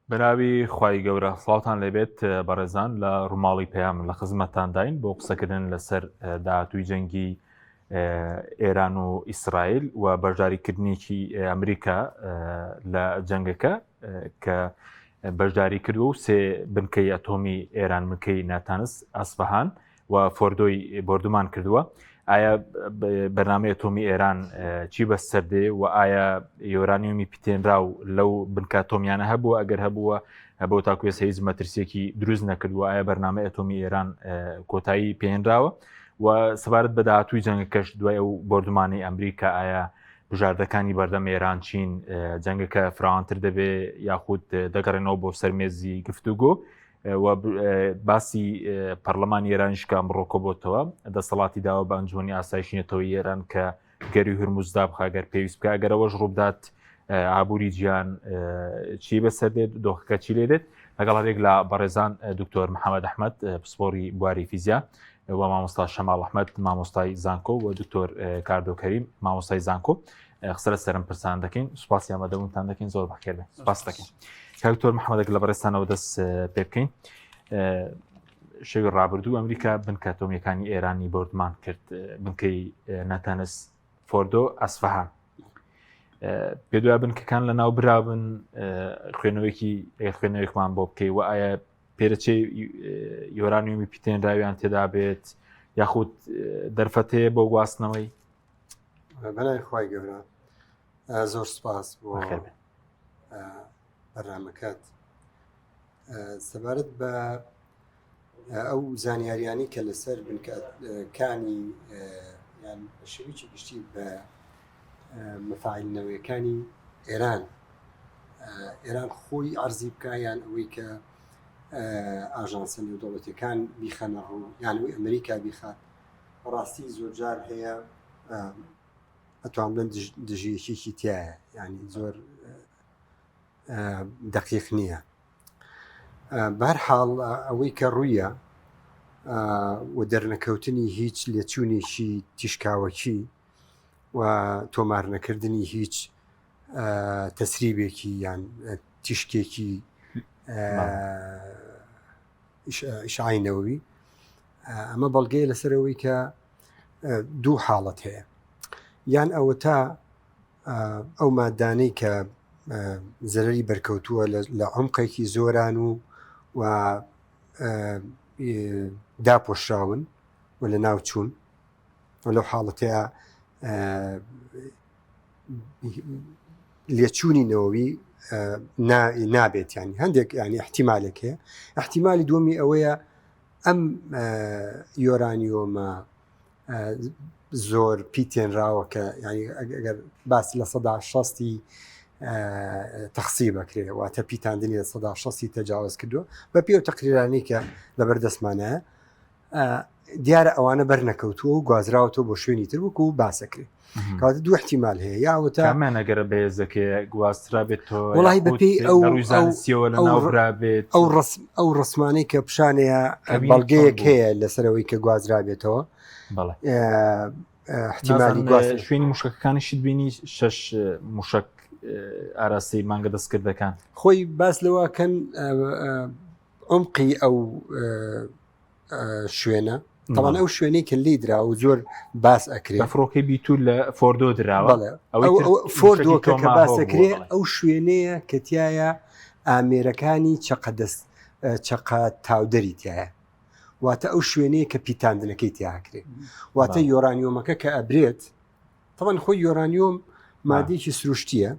بەناوی خوای گەورە سڵاوتان لەبێت بەڕێزان لە ڕووماڵی پەیام لە خزمەتتان داین بۆ قسەکردن لەسەر داهاتووی جەنگی ئێران و ئیسرائیل و بەشداریکردنیی ئەمریکا لە جەنگەکە کە بەشداری کردووە و سێ بنکەی ئەتۆمی ئێران بنکەی ناتانس ئەسفەهان و فۆردۆی بردومان کردووە. ئایا بەرنامەی ئەتۆمی ئێران چی بەسەردێ و ئایا یۆرانیومی پیتێنرا و لەو بنکە ئەتۆمیانە هەبووە؟ ئەگەر هەبووە بۆ تاکوێ هیچ مەترسیەکی دروست نەکردووە. ئایا بەرنامەی ئەتۆمی ئێران کۆتایی پێهێنراوە و سەبارەت بە داهاتووی جەنگەکەش دوای ئەو بردومانی ئەمریکا ئایا بژاردەکانی بەردەم ئێران چین جەنگەکە فراوانتر دەبێ یاخود دەگەڕێنەوە بۆ سەرمێزی گفتوگۆ و باسی پەرلەمانی ئێرانیشکە ئەمڕۆ کۆبۆتەوە دەسەڵاتی داوە بە ئەنجومی ئاسایشی نێتەوەی ئێران کە گەری هورموزدا بخاگەر پێویست بکە. ئەگەرەوەش ڕووبدات ئابووری گیان چی بەسەر دێت دۆخەکە چی لێ دێت؟ لەگەڵ هەرێک لە بەڕێزان دکتۆر محەممەد ئەحمەد پسپۆری بواری فیزیا و مامۆستا شەماڵ ئەحمەد مامۆستای زانکۆ و دکتۆر کاردۆ کەریم مامۆستای زانکۆ قسە لەسەرم پرسان دەکەین. سوپاسی ئامادەبوونتان دەکەین. زۆر بەخێر بێ. سوپاس دەکەین. دکتۆر محەممەدێک لە بەڕێستانەوە دەست پێ بکەین. شەوی ڕابردوو ئەمریکا بنکە ئەتۆمیەکانی ئێرانی بردمان کرد، بنکەی ناتانس فۆردۆ ئەسفەهان. پێ دوای بنکەکان لە ناو برابن خوێنەوەیەکمان بۆ بکەی و ئایا پێرەچەی یۆرانیومی پیتێنراویان تێدا بێت یاخود دەرفەتەیە بۆ گواستنەوەی؟ بەنای خوای گەورە زۆر سپاس بۆ بەرنامەکەت. سەبارەت بە ئەو زانیاریانی کە لەسەر بنکەکانی یان شێوەیەکی گشتی بە مەفاعیلنەوەیەکانی ئێران خۆی عەرزی بکە یان ئەوەی کە ئاژانسە نێودەوڵەتیەکان بیخەنە ڕوو یان ئەوەی ئەمریکا بیخات، بەڕاستی زۆرجار هەیە ئەتوان بڵێن دژیەکێکی تایە، ینی زۆر دەقیق نییە. بەرحاڵ ئەوەی کە ڕوویە و دەرنەکەوتنی هیچ لێچوونێکی تیشکاوەکی و تۆمار نەکردنی هیچ تەسریبێکی یان تیشکێکی ئیشعینەوەی، ئەمە بەڵگەیە لەسەرەوەی کە دوو حاڵەت هەیە. یان ئەوە تا ئەو مادانەی کە زەرەری بەرکەوتووە لە عمقێکی زۆران و داپۆشراون و لە ناو چوون و لەو حاڵەتەیە لێچوونی نەوەوی نابێت. ینی هەندێک ینی احتیمالێک هەیە. احتیمالی دووەمی ئەوەیە ئەم یۆرانیۆمە زۆر پیتێنراوە کە ینی ئەگەر باسی لە 16 تەخسی بکرێ واتە پیتاندنی لە 16 تەجاوز کردووە بە پێ و تەقریرانی کە لەبەردەستمانەیە دیارە ئەوانە بەرنەکەوتووە و گوازراوەوە بۆ شوێنی تر وەکو باسەکرێ. کاتە دوو احتیمال هەیە، یاوەتە ئەمانەگەرە بەهێزەکە گواسترا بێتەوە وڵی بەپێی ئەوڕابێت ئەو ڕسمانەی کە پیشانەیە بەڵگەیەک هەیە لەسەرەوەی کە گوازرا بێتەوە. شوێنی موشکەکانیشت بینی 6 موشک ئاراسی مانگە دەستکردەکان خۆی باس لەوەکەن عمقی ئەو شوێنە تەوان ئەو شوێنەی کە لی درا و زۆر باس ئەکرێت. فڕۆکەی بیتو لە فۆردۆ دراوە. فۆردۆکە کە باسەکرێ ئەو شوێنەیە کە تایە ئامێرەکانی چەقە تاودەری تایە، واتە ئەو شوێنەیە کە پیتاندنەکەی تیاکرێت، واتە یۆرانیۆمەکە کە ئەبرێت. تەوان خۆی یۆرانیۆم مادەیەکی سروشتیە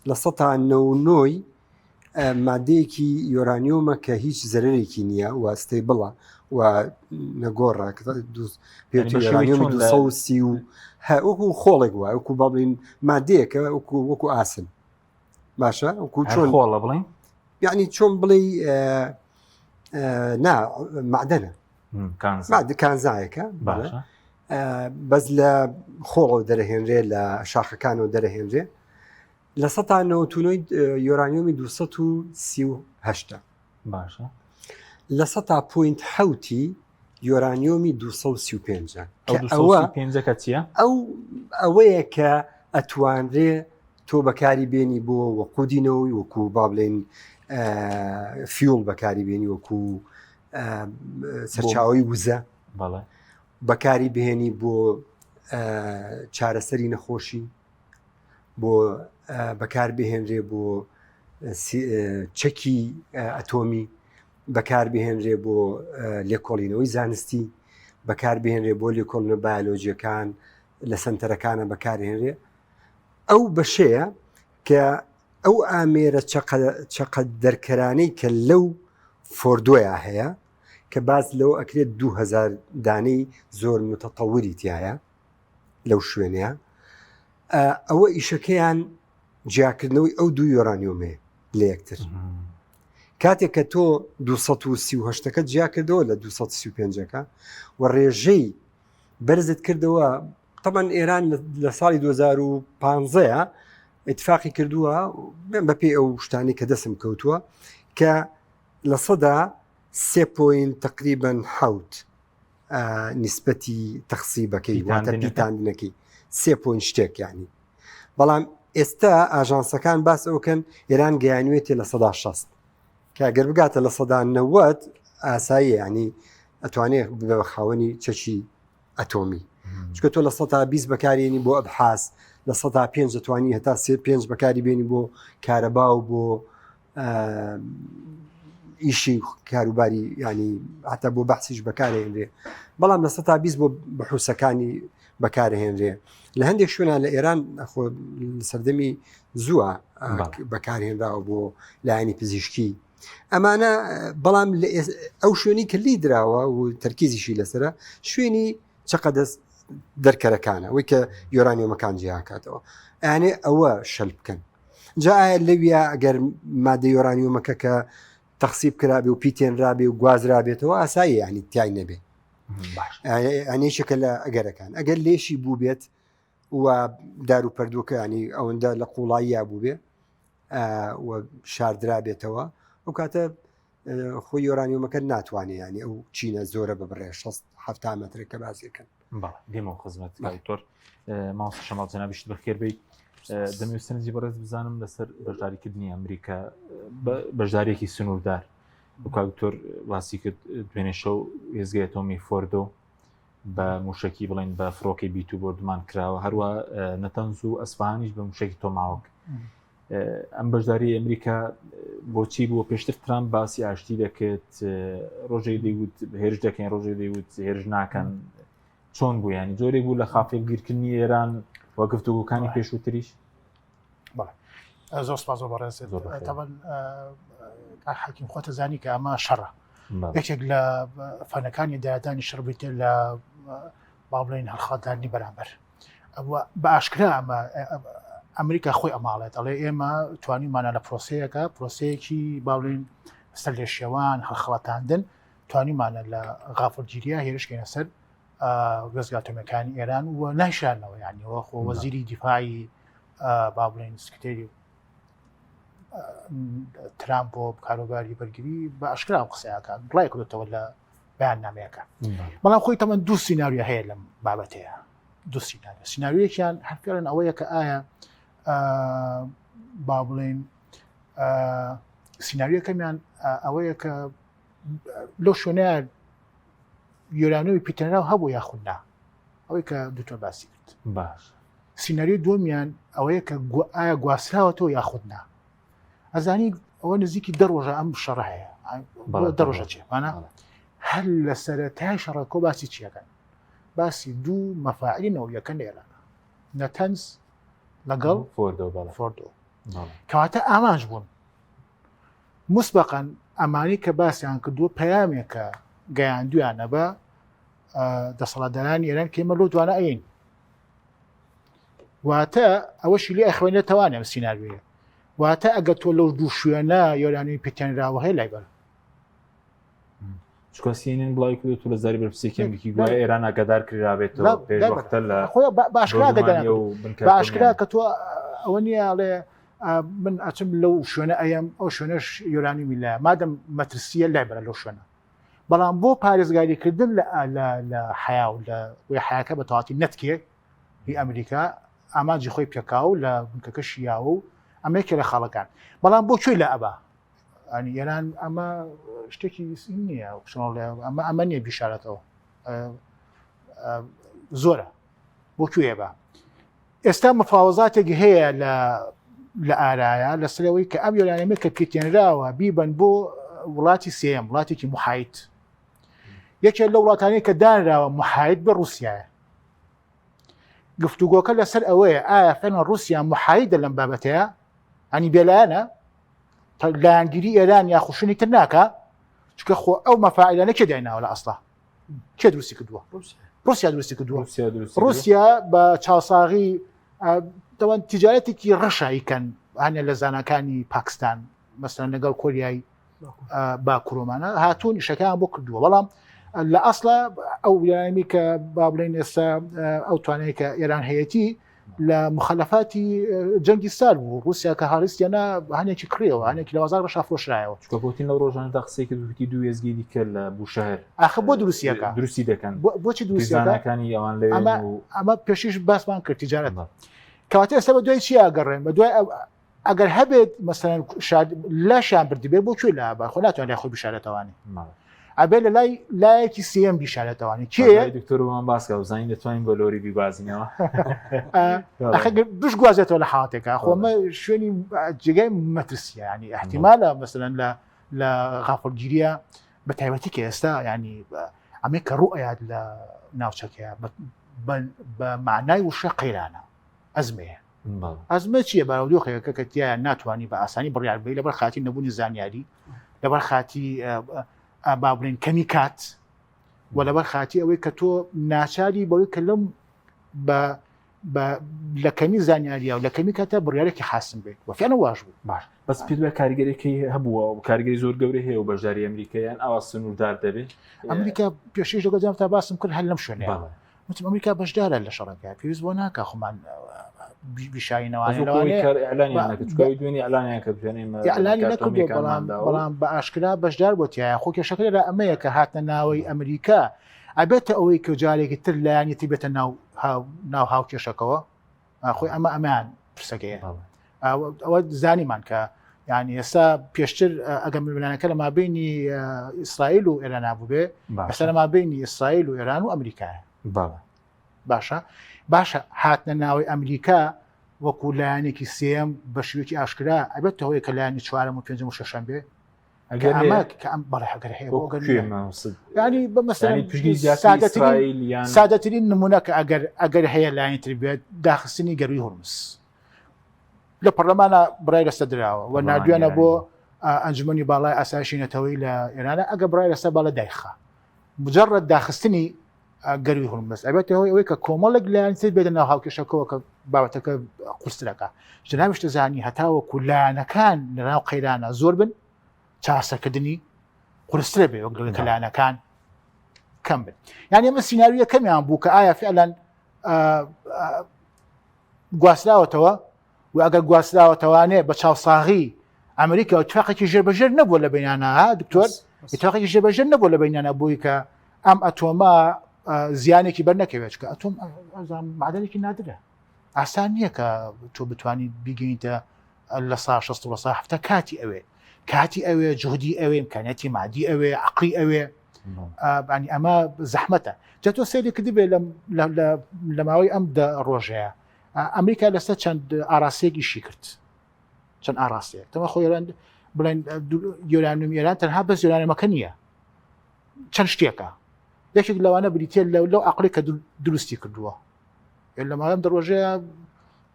لە 1990 مادەیەکی یۆرانیۆمە کە هیچ زەرەرێکی نییە واستەی بڵە و نەگۆڕە وەکو خۆڵێک وە وەکو بڵین مادەیەکە وەکو ئاسن باشە وەکو چۆن خۆڵە بڵین یعنی چۆن بڵێ معدەنە کانزایەکە بەس لە خۆڵەوە دەرەهێنرێ لە شاخەکانەوە دەرەهێنرێ. لە 1990 یۆرانیۆمی 238 باشە لە 100.7 یۆرانیۆمی 235 ئەوە چییە؟ ئەوەیە کە ئەتوانرێ تۆ بەکاری بێنی بۆ وەقودینەوەی وەکو با بڵێن فیۆڵ بەکاری بێنی وەکو سەرچاوی وزە بەکاری بهێنی بۆ چارەسەری نەخۆشی بۆ بەکار بهێنرێ بۆ چەکی ئەتۆمی بەکار بهێنرێ بۆ لێکۆڵینەوەی زانستی بەکار بهێنرێ بۆ لێکۆڵنە بایۆلۆجیەکان لە سنتەرەکانە بەکارهێنرێ ئەو بەشەیە کە ئەو ئامێرە چقە دەرکەرانەی کە لەو فۆردۆیە هەیە کە باز لەو ئەکرێت 2000 دانەی زۆر متەتەوری تایە لەو شوێنەیە ئەوە ئیشەکەیان جیاکردنەوەی ئەو دوو یۆرانیۆمێ لە یەکتر کاتێک کە تۆ 238ەکە جیا کردەوە لە 235ەکە و ڕێژەی بەرزت کردەوە طبعاً ئێران لە ساڵی 2015 اتفاقی کردووە بەپێی ئەو شتانی کە دەسم کەوتووە کە لە سەدا 3 تقریبا حوت نسبەتی تەخسیبەکەی واتە پیتاندنەکەی 3 شتێک یانی بەڵام ئێستا ئاژانسەکان باس ئەوکەن ئێران گەیانوێتێ لە 160 کە ئەگەر بگاتە لە 90 ئاسایی ینی ئەتوانێت بە خاوەنی چەکی ئەتۆمی چکە تۆ لە 120 بەکارێنی بۆ ئەبحاس لە 105 دەتوانی هەتا 5 بەکاری بێنی بۆ کارەبا و بۆ ئیشی کاروباری ینی هەتا بۆ بەحسیش بەکارهێنرێ بەڵام لە 120 بۆ بەحوسەکانی بەکارهێنرێ لە هەندێک شوێنان لە ئێران سەردەمی زووە بەکارهێنراوە بۆ لایەنی پزیشکی ئەمانە بەڵام ئەو شوێنی کە لی دراوە و تەرکیزیشی لەسرە شوێنی چقە دەست دەرکەرەکانە ئەوەی کە یۆرانیۆمەکان جیاکاتەوە ئەیانێ ئەوە شەل بکەن جا ئایا لەویە ئەگەر مادە یۆرانیۆمەکە کە تەخسیب کرابێ و پیتێنرابێ و گوازرابێتەوە ئاسایی ینی تیای نەبێ ئەنێشەکە لە ئەگەرەکان ئەگەر لێشی بوو بێت و دار و پەردووەکە ینی ئەوەندە لە قوڵاییە بوو بێ و شاردرابێتەوە ئەو کاتە خۆی یۆرانیۆمەکە ناتوانێت ینی ئەو چینە زۆرە ببڕێ 6-7 مەترێک کە بازیەکەن دێمەوە خزمەت دکتۆر ماوەسە شەماڵ جەنابیشت بەخێر بێ دەمویستنجی بەڕێز بزانم لەسەر بەشداریکردنی ئەمریکا بەشدارێکی سنووردار دکتۆر واسی کرد دوێنێ شەو هێزگای ئەتۆمی فۆردۆ بە موشکی بڵێن بە فڕۆکەی بیت و بۆردمان کراوە هەروە نەتەنز و ئەسفهانیش بە موشکی تۆماوک ئەم بەشداری ئەمریکا بۆچی بووە پێشتر ترامپ باسی ئاشتی دەکرد ڕۆژێک دەیوت هێرش دەکەین ڕۆژێک دەیوت هێرش ناکەن چۆن بوو ینی جۆرێک بوو لە خافێکگیرکردنی ئێران وە گفتوگۆکانی پێشووتریش زۆر سپاس بۆ بەڕێز تەبەن حەکیم خۆتە زانی کە ئەمە شەڕە یەکێک لە فەنەکانی داهاتانی شەڕ بێتێ لە با بڵێن هەڵخەڵاتدانی بەرامبەر بە ئاشکرا ئەمە ئەمریکا خۆی ئەماڵێت ئەڵێ ئێمە توانیمانە لە پرۆسەیەکە پرۆسەیەکی با بڵێن سەر لێشێوان هەڵخەڵاتاندن توانیمانە لە غافڵگیریە هێرشکەینە سەر وێستگا ئەتۆمیەکانی ئێران و نایشانەوە یانیەوە خۆ وەزیری دیفاعی با بڵێن سکرتێری ترامپ بۆ کاروباری بەرگری بە ئاشکرا قسەیەکە بڵای کردێتەوە لە بەیاننامەیەەکە بەڵام خۆی تەمەەن دوو سیناریۆ هەیە لەم بابەتەیە دوو سیناریۆیەکیان هەرفێرن ئەوەیە کە ئایا با بڵێن سیناریۆکەمیان ئەوەیە کە لەو شوێنەیە یۆرانیۆمی پیتەنراو هەبوو یاخودنا ئەوەی کە دوتۆ باسی کرد باش سیناریۆ دووەمیان ئەوەیە کە ئایا گواستراوەتەوە یاخودنا ئەزانی ئەوە نزیکی دەڕۆژە ئەم شەڕە هەیە دەڕۆژە چێمانە هەر لە سەرەتای شەڕەکۆ باسی چیەکەن باسی دوو مەفاعیلینەوە یەکەن ئێرانە نەتەنز لەگەڵ فۆردۆ کەواتە ئامانج بوون مسبقاً ئەمانی کە باسییان کردووە پەیامێکە گەیاندویانە بە دەسەڵاتدارانی ئێران کە ئێمە لۆ دوانە ئەین واتە ئەوەشی لێ ئەخوێنێتەوانێ ئەم سیناریۆیە واتە ئەگە تۆ لەو دوو شوێنە یۆرانیۆمی پیتێنراوە هەیە لای بەر چکۆسیێنین بڵاوی کردو تو لە زاری بەرپرسێکێکی گوایە ئێران ئاگادار کراوێتەوە پێشوەختە لە باشکرا کە تۆ ئەوە نییە ئەڵێ من ئەچم لەو شوێنە ئەم ئەو شوێنەش یۆرانیۆمی لایە مادەم مەترسیە لای بەرە لەو شوێنە بەڵام بۆ پارێزگاریکردن لە حیا و لە وێ حیاکە بە تەواتی نەتکێ هی ئەمریکا ئاماجی خۆی پێکاو لە بنکەکە شیاوە و ئەمریکا لە خاڵەکان بەڵام بۆ کوێ لە ئەبا ئەنی ئێران ئەمە شتێکی نییە ئەمە نییە بیشارەتەوە زۆرە بۆ کوێ بە ئێستا مفاوەزاتێک هەیە لە ئارایە لەسەرەوەی کە ئەم یۆرانیەمە کە پێتێنراوە بیبن بۆ وڵاتی سێم وڵاتێکی محایت یەکێک لە وڵاتانەی کە دانراوە محایت بە رووسایە گفتوگۆکە لەسەر ئەوەیە ئایا فەنە رووسیا محایدە لەم بابەتەیە ئەنی بێلایەنە لایەنگیری ئێران یا خوشنی تر ناکە چکە خۆ ئەو مەفاعیلانە کێ دایناوە لە ئەسڵا کێ دروستی کردووە رووسیا دروستی کردووە رووسیا بە چاوساغی دەوان تیجارەتێکی ڕەشاییکەن هەنێ لە زانەکانی پاکستان مەسەڵەن لەگەڵ کۆریایی باکوڕۆمانە هاتوون ئیشەکان بۆ کردووە بەڵام لە ئەسڵا ئەو یانمی کە با بڵێن ئێستا ئەو توانەیە کە ئێران هەیەی لە مخالفاتی جەنگی سال بوو رووسیا کە هاڵستیانە هەنێکی کڕیەوە هەنێکی لە وەزار ڕەشا فرۆشرایەوە چکەپۆتین لەو ڕۆژانەدا قسەیەکی دووتی دوو ێزگی دیکە لە بوشەهر ئاخە بۆ دروستیەکە دروستی دەکەن بۆچی دروستیەکانی ئەوان ئەمە پێشیش باسمان کرد تیجارەت کەواتە ئێستا بە دوای چی ئاگەڕێن بە دوای ئەگەر هەبێت مەسەڵەن لاشیان بردبێت بۆ کوێ لە ئابا خۆ ناتوانێت خۆی بشارەتەوانی ئەبێ لە لایەکی سێم بیشارەتەوانی کێ دکتۆرمان باسکە و زانین دەتوانین بە لۆری بیبازینەوە بش گوازێتەوە لە حڵاتێکە خۆمە شوێنی جێگای مەترسیە ینی احتیمالە مەسەڵەن لە غافڵگیریە بە تایبەتی کە ئێستا ینی ئەمێ کە ڕوئەیات لە ناوچەکەیە بە معنای وشە قەیرانە ئەزمەیە ئەزمە چییە بارودۆخەکە کە تایە ناتوانانی بە ئاسانی بڕیاربی لەبەر خاتی نەبوونی زانیاری لەبەر خاتی با بڵێن کەمی کات و لەبەر خاتی ئەوەی کە تۆ ناچاری بەوەی کە لەم لە کەمی زانیاریە و لە کەمی کاتە بڕیارێکی حاسم بێت وەفیانە واش بوو باش بەس پێ دوای کاریگەرێکی هەبووە و کاریگەری زۆر گەورەی هەیە و بەشداری ئەمریکایان ئاوا سنووردار دەبێت ئەمریکا پێشەش دەگەجام تا باسم کرد هەل لەم شوێنێ وتم ئەمریکا بەشدارە لە شەڕەکە پێویست بۆ ناکە خۆمان بیشاینەوەی نەکردو بەڵام بە ئاشکرا بەشدار بۆ تایە خۆ کێشەکە لە ئەمەیە کە هاتە ناوەی ئەمریکا ئەبێتە ئەوەی کە جارێکی تر لایەنێتی بێتە ناو هاو کێشەکەەوە خۆی ئەمان پرسەکەیە ئەوە زانیمان کە یعنی ئێستا پێشتر ئەگەم ململانەکە لە مابینی ئیسرائیل و ئێران نبوو بێ ئێستا لە مابینی ئیسرائیل و ئێران و ئەمریکایە باشە هاتنە ناوی ئەمریکا وەکو لایەنێکی سێم بە شوێکی ئاشکرا ئەبێت هەوەی کە لایەنی چوارەم و پێنجم و شەشەم بێ ینی سادەترین نمونە کە ئەگەر هەیە لایەنی تر بێت داخستنی گەروی هورمز لە پەرلەمانە بڕای لەستە دراوە و نردویانە بۆ ئەنجومەنی باڵای ئاسایشی نەتەوەی لە ئێرانە ئەگە بڕای لەسەر باڵە دایخە مجرد داخستنی گەروی هورمز ئەبێت ئەوەی کە کۆمەڵێک لایەنی بێتە ناو هاوکێشەکەەوە کە بابەتەکە قورسەکە جناویشتە زانی هەتاوە کولانەکان لە ناو قەیرانە زۆر بن چاسەکردنی قورسرە بێ وەک کەلانەکان کەم بن یعنی ئەمە سیناریۆ کەمیان بوو کە ئایا فعلەن گواستراوەتەوە و ئەگەر گواستراوەتەوانێ بە چاوساغی ئەمریکا و اتفاقێکی ژێربەژێر نەبووە لە بینانە دکتۆر اتفاقێکی ژێربەژێر نەبووە لە بینانە بووی کە ئەم ئەتۆمە زیانێکی بەرنەکەوێت کە ئەتۆم معدنێکی نادرە ئاسان نییە کە تۆ بتوانیت بیگەینتە لە 16 کاتی ئەوێ جهودی ئەوێ امکانەتی مادی ئەوێ عقلی ئەوێ ینی ئەمە زەحمەتە جا تۆ سەیری کردی بێ لە ماوەی ئەم ڕۆژەیە ئەمریکا لەسەر چەند ئاراسێکیشی کرد چەند ئاراسێک تەمە خۆی بڵێن یۆرانیوم ئێران تەنها بەس یۆرانیەمەکە نییە چەند شتێکە یەکێک لەوانە بریتە لەو عقلی کە دروستی کردووە لە ماوەم دەڕۆژەیە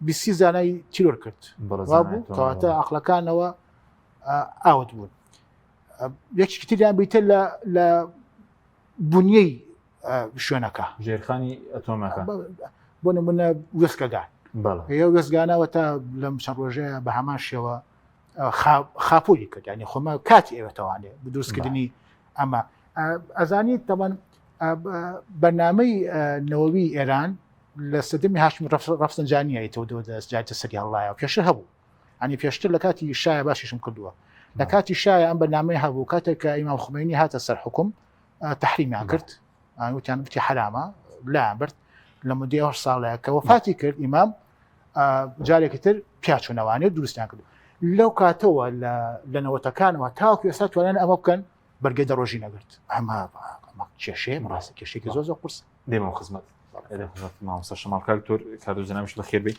20 زانای تیرۆر کرد بوو کەواتە عقلەکانەوە ئاوت بوون یەکێکی تریان بریتە لە بنیەی شوێنەکە ژێرخانی ئەتۆمەکە بۆ نمونە وێستگەگان وێستگانەوە تا لەم چەند ڕۆژەیە بە هەمان شێوە خاپۆری کرد ینی خۆمە کاتی ئێوەتەوانێ بە دروستکردنی ئەمە ئەزانی تەمەەن بەرنامەی نەوەوی ئێران لە سەدەمی هاشمی ڕەفسەنجانیایەوە دەستجارتە سەری هەڵایە پێشتر هەبوو ئەنی پێشتر لە کاتی شایە باشیشم کردووە لە کاتی شایە ئەم بەرنامەی هەبوو کاتێک کە ئیمام خومینی هاتە سەر حکوم تحریمیان کرد وتیان بتی حرامە لایان برد لە مدەی 8 ساڵەیە کە وەفاتی کرد ئیمام جارێکی تر پیاچوونەوانێت دروستیان کردو لەو کاتەوە لە نەوەتەکانەوە تاوەکو ئێستا توانیان ئەمە بکەن بەرگەی دەڕۆژی نەگرت ئەمە کێشەیە ڕاستە کێشێکی زۆر قورس دێمە خزمەت مامۆستا شەماڵ کاکتۆر کاتۆ جەنابش لە خێر بێ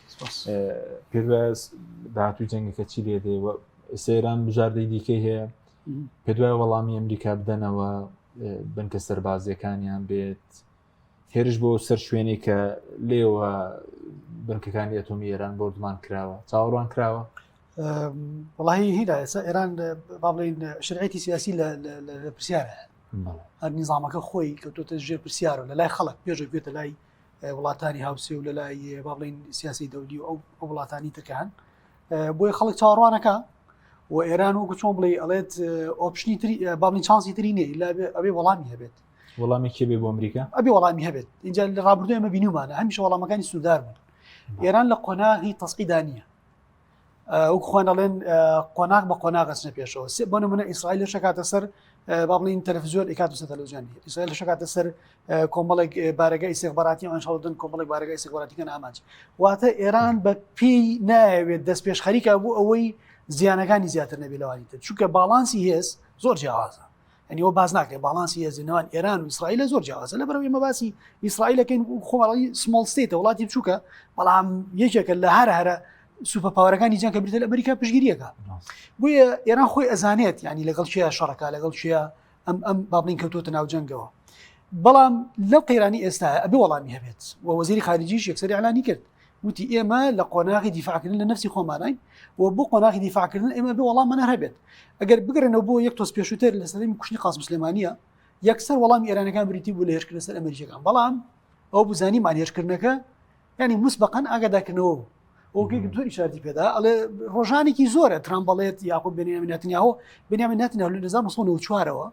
پێویست داهاتووی جەنگەکە چی لێ دێ ئێران بژاردەی دیکەی هەیە پێ دوای وەڵامی ئەمریکا بدەنەوە بنکە سەربازیەکانیان بێت هێرش بۆ سەر شوێنێک کە لێوە بنکەکانی ئەتۆمی ئێران بردمان کراوە چاوەڕوان کراوە وڵی هیدا ئێستا ئێران با بڵین شرعەتی سیاسی لە پرسیارە هەر نیزامەکە خۆی کەوتۆتە ژێر پرسیارە لە لای خەڵک پێشە بێتە لای وڵاتانی هاوسێ و لە لای با بڵین سیاسی دەولی و ئەو وڵاتانی ترکان بۆی خەڵک چاوەڕوانەکە و ئێران وەکو چۆن بڵێ ئەڵێت ئۆپشنی تری با بڵین چانسی تری نێ لا ئەبێ وەڵامی هەبێت وەڵامی کێ بێ بۆ ئەمریکا ئەبێ وەڵامی هەبێت اینجا لە ڕابردووی ئەمە بینیمانە هەمیشە وەڵامەکانی سوودار بوون ئێران لە قۆناغی تەسعیدا نییە وەکو خۆیان دەڵێن قۆناغ بە قۆناغ ئەچنە پێشەوە بۆ نمونە ئیسرائیل لە شکاتە سەر با بڵین تەلەڤیزیۆن ئێکاتوسە تەلەڤیزیۆن ئیسرائیل لە شکاتە سەر کۆمەڵێک بارگەی استیخباراتی ئەنشەڵدن کۆمەڵێک بارگەی استیخباراتیکەن ئامانج واتە ئێران بە پێی ناوێت دەست پێش خەریکە بوو ئەوەی زیانەکانی زیاتر نەبێ لەوانی تر چونکە باڵانسی هێز زۆر جیاوازە ئەنیەوە باز ناکرێت باڵانسی هێزنەوەن ئێران و ئیسرائیل زۆر جیاوازە لەبەرەوە ئێمە باسی ئیسرائیلەکەین خۆمەڵی سمۆڵ ستێتە وڵاتی بچووکە بەڵام یەکێکە لە هەرە سوپە پاوەرەکانی جیان کە بریتە لە ئەمریکا پشگیریەکە بۆیە ئێران خۆی ئەزانێت ینی لەگەڵ چیا شەڕەکە لەگەڵ چیا ئەم بابلین کەوتۆتە ناو جەنگەوە بەڵام لەو قەیرانی ئێستا ئەبێ وەڵامی هەبێت و وەزیری خارجیش یەکسەری ئەعلانی کرد وتی ئێمە لە قۆناغی دیفاعکردن لە نفسی خۆمانین و بۆ قۆناغی دیفاعکردن ئێمە بێ وەڵاممانە هەبێت ئەگەر بگرێنەوە بۆ یەک تۆز پێشووتر لە سەرمی کوشتنی قاسم سلێمانیە یەکسەر وەڵامی ئێرانەکان بریتی بوو لە هێرشکردن سەر ئەمریکەکان بەڵام ئەو بزانیمان هێرشکردنەکە ینی مسبقاً ئاگادارکردنەوە ئۆکێ زۆر ئیشارەتی پێدا ئەڵێ ڕۆژانێکی زۆرە ترامپ بەڵێت یاخود بنیامین نێتانیاهو بنیامین نێتانیاهو لە 1994ەوە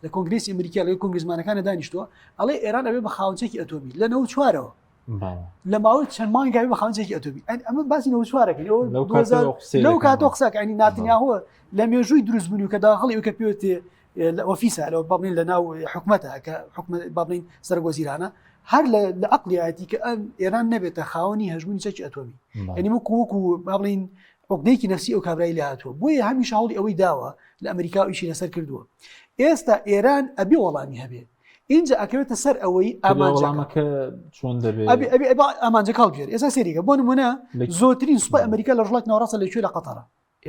لە کۆنگرێسی ئەمریکا لە کۆنگرسمانەکانە دانیشتووە ئەڵێ ئێران ئەبێ بە خاوەنچێکی ئەتۆمی لە 94ەوە لە ماوەی چەند مانگی بە خاوەنچێکی ئەتۆمی ئەمە باسی 94ەکەین لەو کاتۆ قسەکە ینی نێتانیاهو لە مێژووی دروستبوونی و کە داخڵی کە پێوتێ ئۆفیسە لەوە بابلین لە ناو حکومەتە کە حکومەت بابلین سەرگۆزیرانە هەر لە عقلیاتی کە ئێران نەبێتە خاوەنی هەژمونی چەکی ئەتۆمی ینی وەکو بابلین عقدەیەکی نەفسی ئەو کابرای لە هاتووە بۆیە هەمیشە هەوڵی ئەوەی داوە لە ئەمریکا و ئیشی لەسەر کردووە ئێستا ئێران ئەبێ وەڵامی هەبێت اینجا ئەکەوێتە سەر ئەوەی ئامانجەکە چۆن دەبێت ئامانجەکەڵ بێت ئێستا سێریکە بۆ نمونە زۆرترین سوپای ئەمریکا لە ڕۆژڵاتی ناوەڕاستە لەکوێ لە قەتەرە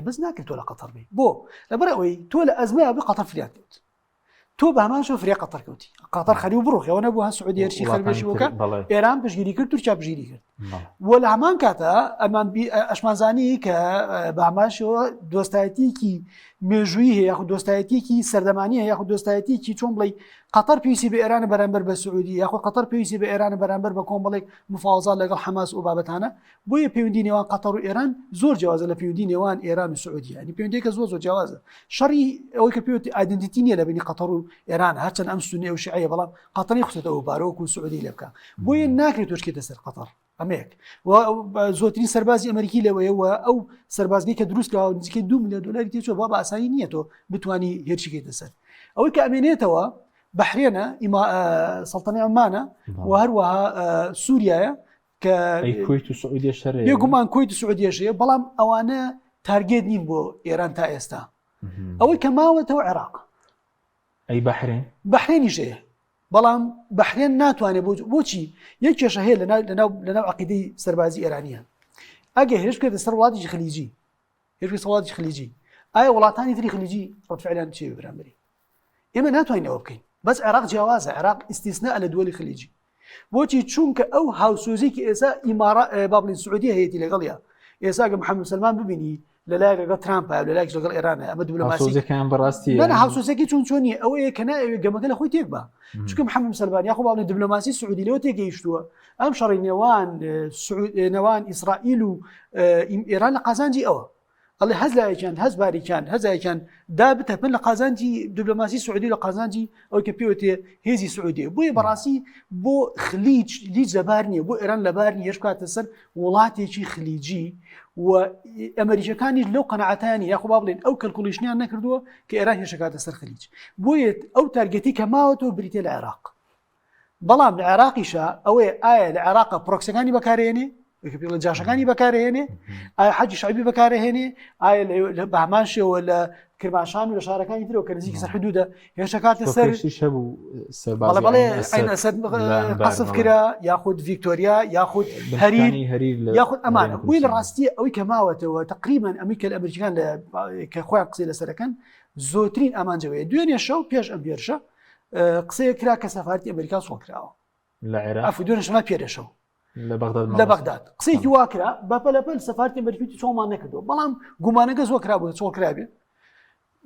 بەس ناکرێت تۆ لە قەتەر بێ بۆ لەبەر ئەوەی تۆ لە ئەزمەیە بێ قەتەر فریات کەوت تۆ بە هەمان شۆ فریا قەتەر کەوتی قەتەر خەری و بڕۆخەوە نەبوو هەن سعودی هەرچی خەربێشی وەکە ئێران پشگیری کرد تورکیا پشگیری کرد وە لە هەمان کاتە ئەمان ئەشمانزانی کە بە هەماشەوە دۆستایەتێکی مێژووی هەیە یاخود دۆستایەتێکی سەردەمانی هەیە یاخود دۆستایەتێکی چۆن بڵێ قەتەر پێویستی بە ئێرانە بەرامبەر بە سعودی یاخود قەتەر پێویستی بە ئێرانە بەرامبەر بە کۆمەڵێک مفاوزات لەگەڵ حەماس و بابەتانە بۆیە پەیوەندی نێوان قەتەر و ئێران زۆر جیاوازە لە پەیوەندی نێوان ئێران و سعودی ینی پەیوەندیەکە زۆر جیاوازە شەڕی ئەوەی کە پێوتێ ئایدنتیتی نییە لە بینی قەتەر و ئێران هەرچەند ئەم سونی و شیعەیە بەڵام قەتەری خستێتەوە بارۆک و سعودی لێ بکە بۆیە ناکرێت تۆشکێتە سەر قەتەر ئەمەیەک زۆرترین سەربازی ئەمریکی لەوەیەوە ئەو سەربازگەی کە دروستکراوە نزیکەی 2 ملیۆن دلاری تێچوە بە ئاسانی نییە تۆ بتوانی هێرشیکەیتە سەر ئەوەی کە ئەمێنێتەوە بەحرێنە سەڵتەنەی عەمانە و هەروەها سووریایە کە کوێت و سعودیە شەرێ بێگومان کوێت و سعودیەشەیە بەڵام ئەوانە تارگێت نین بۆ ئێران تا ئێستا ئەوەی کە ماوەتەوە عێراق ئەی بەحرێنیشەیە بەڵام بەحرێن ناتوانێت بۆچی یەک کێشە هەیە لەناو عەقیدەی سەربازی ئێرانیە ئەگە هێرش بکرێتە سەر وڵاتێکی خلیجی هێرش وڵاتی خلیجی ئایا وڵاتانی تری خلیجی ڕەتفعیلان چی بەرامبەری ئێمە ناتوانین ئەوە بکەین بەس عێراق جیاوازە عێراق ئیستیسنا لە دووەلی خلیجی بۆچی چونکە ئەو هاوسۆزێکی ئێستا ئیمارات بابلین سعودی هەیەی لەگەڵیە ئێستا کە محەممەد سلمان ببینی لەلایەک لەگەڵ ترامپ لە لایەک لەگەڵ ئێرانە ئەمە دیبلۆماسیەکان بەڕاستی هاوسۆزێکی چۆنی ئەوەیە کە ناوێت گەمەکە لە خۆی تێک بە چونکە محەممەد سلمان یاخۆ باڵێ دیبلۆماسی سعودی لەوە تێگەیشتووە ئەم شەڕی نێوان ئیسرائیل و ئێران لە قازانجی ئەوە ئەڵێ هەز لایەکیان هەز باریکیان هەزایەکیان دابتەپن لە قازانجی دیبلۆماسی سعودی لە قازانجی ئەو کە پێوتێ هێزی سعودی بۆیە بەڕاستی بۆ خلیج لیج لەبار نییە بۆ ئێران لەبار نیە هێرش بکاتە سەر وڵاتێکی خلیجی و ئەمریکەکانی لەو قەنەعەتانی یاخۆ با بڵێن ئەو کەلکولیشنیان نەکردووە کە ئێران هێرشەکاتە سەر خلیج بۆیە ئەو تارگێتی کە ماوەتەوە بریتێ لە عێراق بەڵام لە عێراقیشە ئەوەیە ئایا لە عێراقە پرۆکسەکانی بەکارێنێ لە جاشەکانی بەکارهێنێ ئایا حەجی شعبی بەکارهێنێ ئایا لە بەهمانشەوە لە کرماشان و لە شارەکانی ترەوە کە نزیکی سەر حدودە هێشتا کاتە سەر قەسف کرا یاخود ڤیکتۆریا یاخود هەریر یاخود ئەمانە بووی لە ڕاستی ئەوەی کە ماوەتەوە تقریبا ئەمریکا لە ئەمریکان کە خۆیان قسەی لەسەرەکەن زۆرترین ئامانجەوەیە دوێنێ شەو پێش ئەم پێرشە قسەیە کرا کە سەفارەتی ئەمریکا سۆڵ کراوە لە عێراق دوێنێ شەما پێرەشەو لە بەغداد قسەیەکی واکرا بەپەلەپەل سەفارەتی ئەمریکی چۆڵمان نەکردەوە بەڵام گومانەکە زۆر کرابوو چۆڵ کرابێ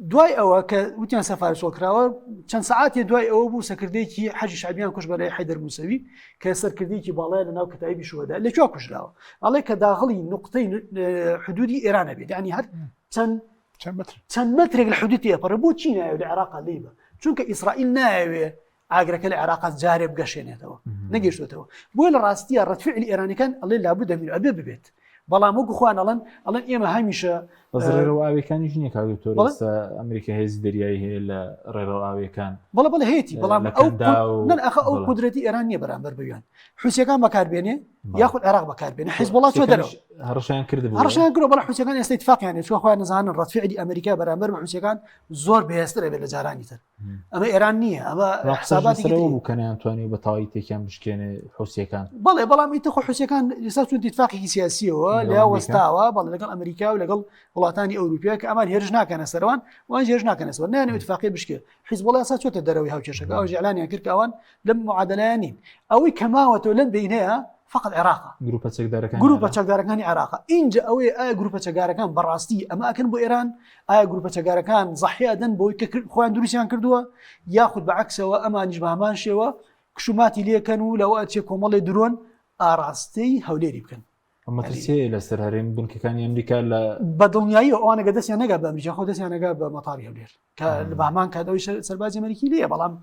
دوای ئەوە کە وتیان سەفارەت سۆڵکراوە چەند سەعاتی دوای ئەوە بوو سەرکردەیەکی حەجی شعبیان کوژ بەلای حەیدەر موسەوی کە سەرکردەیەکی باڵایە لە ناو کتایبی شوهەدا لەکوێ کوژراوە ئەڵێ کە داخڵی نقطەی حدودی ئێرانە بێت یعنی هەر چەند مەترێک لە حدودی ئەپەڕە بۆ چی نایەوێت لە عێراق لێبە چونکە ئیسرائیل نایەوێت ئاگرەکە لە عێراق جارێ بگەشێنێتەوە نەگەیشتێتەوە بۆ لە ڕاستیە ڕەتفعلی ئێرانیەکان ئەڵێ لابد دەبێت ئەبێ ببێت بەڵام وەکو خوان ئەڵەن ئێمە هەمیشە ڕێڕەوەکانی ژنێ کاوتۆر ئەمریکا هێزی دەریایی هەیە لە ڕێڕەوەکان بەڵێ هەیەی بەڵام ئەو قودرەتی ئێران نییە بەرامبەر بەویان حوسەکان بەکاربێنێ یاخود عێراق بەکاربێنێ حیزبوڵات چۆ دەرەوە هەڕەشیان هەڕەشیان کردو بەڵام حوسەکان ئێستا اتفاقیان چوە خۆیان نەزانن ڕەتفعلی ئەمریکا بەرامبەر بە حوسەکان زۆر بەهێزترە بێت لە جارانی تر ئەمە ئێران نییە ئەمە حساباتی بووکەنیان توانێت بە تەواوی تێکیان بشکێنێ حوسەکان بەڵێ بەڵام ئیتە خۆ حوسەکان ئێستا چون اتفاقێکی سیاسیەوە لە وەستاوە بەڵێ لەگەڵ ئەمریکا و لەگەڵ وڵاتانی ئەوروپیا کە ئەمان هێرش ناکەنە سەروان وان هێرش ناکەنە سەر نانێ اتفاقی بشکێ حیزبوڵات ئێستا چۆتە دەرەوەی هاوچێشەکە ئەو ئیعلانیان کرد کە ئەوان لەم معادلەیان نین ئەوەی کەماوەتەوە لەم بینەیە فقط عێراقە گروپە چەکدارەکانی عێراقە اینجا ئەوەی ئایا گروپە چەکدارەکان بەڕاستی ئەمە ئەکەن بۆ ئێران ئایا گروپە چەکدارەکان زەحیا دەن بۆی کە خۆیان دروستیان کردووە یاخود بەعکسەوە ئەمانیش بە هەمان شێوە کشوماتی لێکەن و لەوە چێ کۆمەڵی درۆن ئاڕاستەی هەولێری بکەن ئەمەترسێ لەسەر هەرێم بنکەکانی ئەمریکا لە بەدڵنیایی ئەوانەگە دەستیان نەگا بە ئەمریکا خۆ دەستیان نەگا بە مەتاری هەولێر کە لە بامان کاتەوەی سەربازی ئەمریکی لێیە بەڵام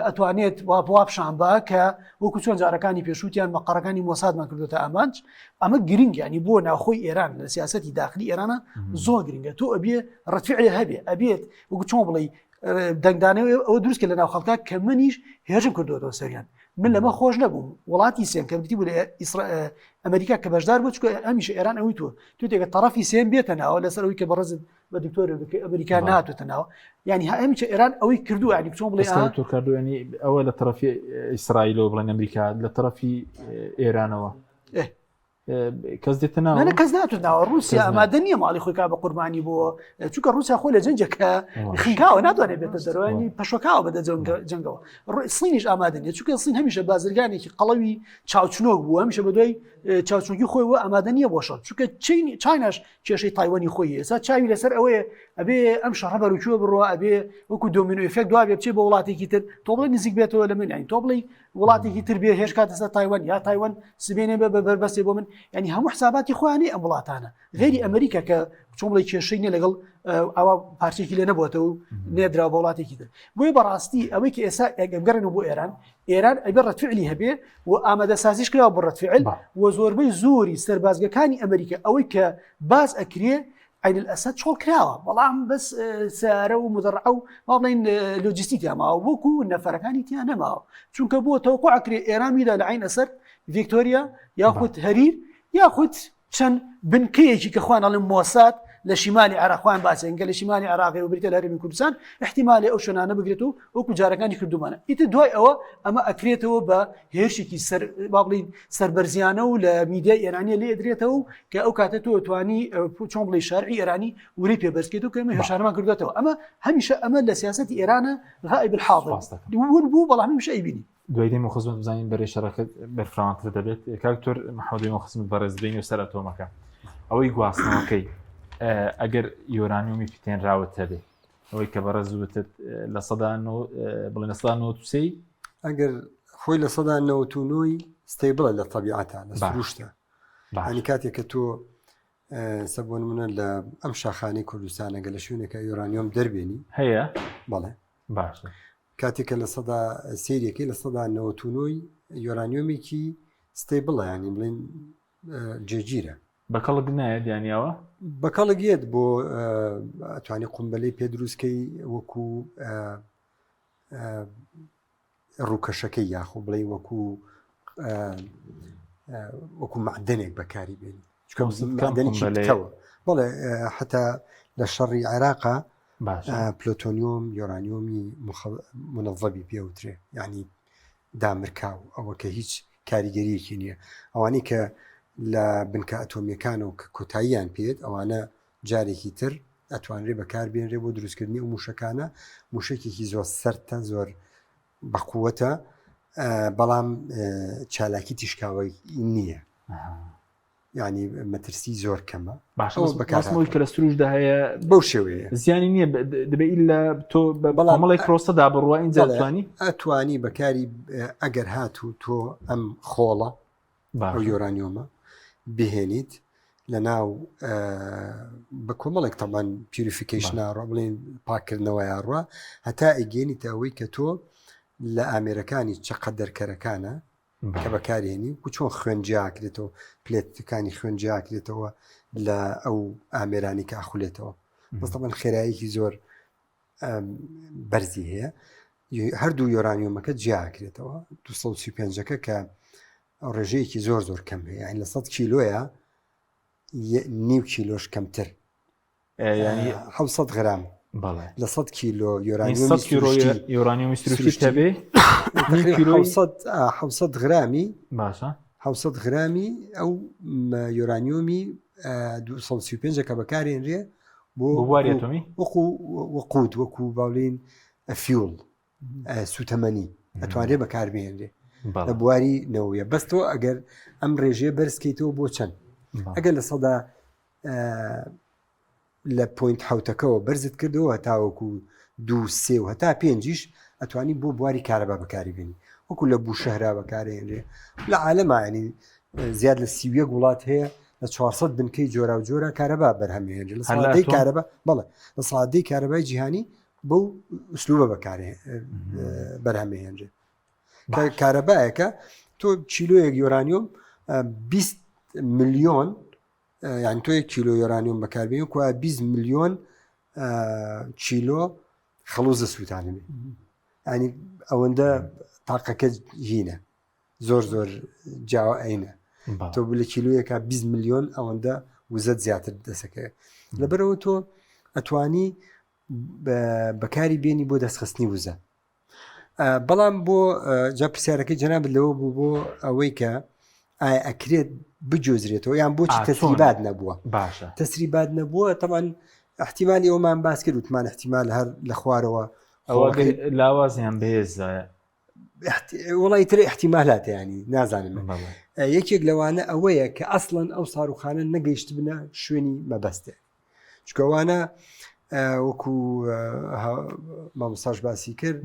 ئەتوانێت وابشانبا کە وەکو چۆن جارەکانی پێشووتیان مەقەڕەکانی مۆسادمان کردوتە ئامانج ئەمە گرنگیانی بۆ ناوخۆی ئێران لە سیاسەتی داخلی ئێرانە زۆر گرنگە تۆ ئەبێ ڕەتفعلی هەبێ ئەبێت وەکو چۆن بڵێ دەنگدانەوە ئەوە دروست کە لە ناو خەڵکا کە منیش هێژم کردوەوە سەریان من لەمە خۆش نەبووم وڵاتی سێم کە بتی بوو لە ئەمریکا کە بەشدار بوو چکە هەمیشە ئێران ئەوی تۆ تێکە تەڕەفی سێم بێتە ناوە لەسەر ئەوی کە بەڕێزت بە دکتۆر ئەمریکا ناتوێتە ناوە یعنی هەمیشە ئێران ئەوەی کردو ینی چۆن بڵێ کردوێنی ئەوە لە طرفی ئیسرائیلەوە بڵێن ئەمریکا لە طرفی ئێرانەوە کەس دێتە ناوە کەس ناتوێت ناوە رووسیا ئامادە نییە ماڵی خۆی کا بە قوربانی بۆ چونکە رووسیا خۆی لە جەنجەکە خنگاوە ناتوانێت بێتە دەرەوەنی پەشۆکاوە بەدە جەنگەوە سینیش ئامادە نیە چونکە سین هەمیشە بازرگانێکی قەڵەوی چاوچنۆک بوو هەمیشە بە دوای چاوچنۆکی خۆی وە ئامادە نییە بۆ شەڵ چونکە چایناش کێشەی تایوانی خۆی ئێستا چاوی لەسەر ئەوەیە ئەبێ ئەم شەڕە بەروچووە بڕوە ئەبێ وەکو دۆمینۆ ئێفێکت دوای بێ بچێ بە وڵاتێکی تر تۆ بڵێ نزیک بێتەوە لە من ینی تۆ بڵێ وڵاتێکی تر بێ هێش کاتە سەر تایوان یا تایوان سبێنێ بە بەربەستێ بۆ من ینی هەموو حساباتی خۆیانی ئەم وڵاتانە غێری ئەمریکا کە چۆن بڵێ کێشەی نیە لەگەڵ ئەوە پارچێکی لێ نەبووەتەوە و نێدرا بە وڵاتێکی تر بۆی بەڕاستی ئەوەی کە ئێستا ئەگەمگەرن بۆ ئێران ئەبێ ڕەتفعلی هەبێ و ئامادەسازیش کراوە بۆ ڕەتفعل و زۆربەی زۆری سەربازگەکانی ئەمریکا ئەوەی کە باز ئەکرێ عین الأسد شغل كراوة بەڵام بس سارە و مدرعە و ما بڵین لۆجیستیکیا ماوە وەکو نەفەرەکانی تیان نەماوە چونکە بۆ تەوقع ئەکرێ ئێران میدا لە عین ئەسەر ڤیکتۆریا یاخود هەریر یاخود چەند بنکەیەکی کە خوان ئەڵێن مۆساد لە شیمالی عێراقیان باسێنگە لە شیمالی عێراقی و بریتە لە هەرێمی کوردستان احتیمالی ئەو شوێنانە بگرێت و وەکو جارەکانی کردومانە ئیتر دوای ئەوە ئەمە ئەکرێتەوە بە هێرشێکی با بڵین سەربەرزیانە و لە میدیای ئێرانیە لێ ئەدرێتەوە و کە ئەو کاتە تۆ توانی چۆن بڵێ شارعی ئێرانی وری پێبەرزکێت و کە ئێمە هێشارەمان کردوێتەوە ئەمە هەمیشە ئەمە لە سیاسەتی ئێرانە غائب الحاضر بوو بەڵام هەمیشە ئەیبینی دوای دێمە خزمەت بزانین بەرەی شەڕەکەت بەرفراوانتر دەبێت کاکتۆر محەممەدی خزمەت بەڕێز بین و سەر ئەتۆمەکە ئەوەی گواستنەوەکەی ئەگەر یۆرانیومی پیتێنراوت هەبێ ئەوەی کە بەڕێز وتت لە بڵێن لە سەدا 93 ئەگەر خۆی لە سەدا 99 ستەیبڵە لە تەبیعەتە لە سروشتە هەنی کاتێک کە تۆ سەبوون منە لە ئەم شاخانەی کوردستانەگە لە شوێنێکە یۆرانیۆم دەربێنی هەیە بەڵێ باش کاتێکە لە سەدا سیرێکی لە سەدا 99 یۆرانیۆمێکی ستەیبڵە ینی بڵێن جێگیرە بەکەڵک نایەت یانیەوە بەکەڵگێت بۆ ئەتوانی قومبەلەی پێدروستکەی وەکو ڕووکەشەکەی یاخۆ بڵێ وەکو وەکو معدنێک بەکاری بێنی بەڵێ حتا لە شەڕی عێراقا پلۆتۆنیۆم یۆرانیۆمی منەظەبی پێوترێ یعنی دامرکاو ئەوە کە هیچ کاریگەریەکی نییە ئەوانەی کە لە بنکە ئەتۆمیەکانەوە کە کۆتاییان پێێت ئەوانە جارێکی تر ئەتوانرێ بەکاربێنرێ بۆ دروستکردنی و موشەکانە موشکێکی زۆر سەرتە زۆر بەقووەتە بەڵام چالاکی تیشکاوی نییە ینی مەترسی زۆر کەمە باشمەوەی کە لە سروشدا هەیە بەو شێوەیە زیانی نییە دەبێت لە تۆ بەڵێک پرۆسەدا بڕوە اینجا ئەتوانی بەکاری ئەگەر هاتوو تۆ ئەم خۆڵە ئەو یۆرانیۆمە بهێنیت لە ناو بە کۆمەڵێک تەمان پیوریفیکیشنە ڕۆ بڵێن پاکردنەوەی ڕوە هەتا ئەگەێنیتە ئەوەی کە تۆ لە ئامێرەکانی چقە دەرکەرەکانە کە بەکارێنی و چۆن خوێنجیاکرێتەوە پلێتەکانی خوێنجیاکرێتەوە لە ئەو ئامێرانی کە ئاخولێتەوە بەستەبەن خێراییکی زۆر بەرزی هەیە هەردوو یۆرانیۆمەکە جیاکرێتەوە 235ەکە کە ڕێژەیەکی زۆر زۆر کەم هەیە لە 100 کیلۆیە نیو کیلۆش کەمتر ینی 700 غرام لە 100 کیلۆ یۆرانیۆمی سروشتی هەبێ 700 غرامی باشە 700 غرامی ئەو یۆرانیۆمی 235 کە بەکارێنرێ بۆ وارێتۆمی وەقود وەکو باولین فیول سوتەمەنی ئەتوانرێ بەکاربێنرێ لە بواری نەوەیە بەستەوە ئەگەر ئەم ڕێژێ بەرزکەیتەوە بۆ چەند ئەگەر لە سەدا لە پوینت حوتەکەەوە بەرزت کردەوە تاوەکو 2 و هەتا 5 ئەتوانی بۆ بواری کارەبا بەکاری بێنی وەکو لە بوو شەهرا بەکارێنرێ لە عالەمانی زیاد لە 30 وڵات هەیە لە 400 بنکەی جۆرا و جۆرە کارەبا بەرهەمێنرێ لە سادەی کارەبا بەڵێ لە سادەی کارەبای جیهانی بەو ئوسلوبە بەکارێ بەرهەمێنرێ کارەبایەکە تۆ کیلۆیەک یۆرانیۆم 20 ملیۆن یعنی تۆ 1 کیلۆ یۆرانیۆم بەکاربێنی کو 20 ملیۆن کیلۆ خەڵوزە سووتانێ ینی ئەوەندە تاقەکە هینە زۆر زۆر جاوە ئەینە تۆ لە کیلویەکە 20 ملیۆن ئەوەندە وزەت زیاتر دەسەکە لەبەرەوە تۆ ئەتوانی بەکاری بێنی بۆ دەستخستنی وزە بەڵام بۆ جا پرسیارەکەی جەناب لەوە بوو بۆ ئەوەی کە ئایا ئەکرێت بجۆزرێتەوە یان بۆچی تەسریبات نەبووە باشە تەسریبات نەبووە تەمان احتیمالی ئەومان باس کرد وتمان احتیمال هەر لە خوارەوە ئەوە لاوازیان بەهێزایە وڵی تر احتیمالات ینی نازانم یەکێک لەوانە ئەوەیە کە ئەسڵەن ئەو ساروخانە نەگەیشت بنە شوێنی مەبەستێ چکەوانە وەکو مامۆستاش باسی کرد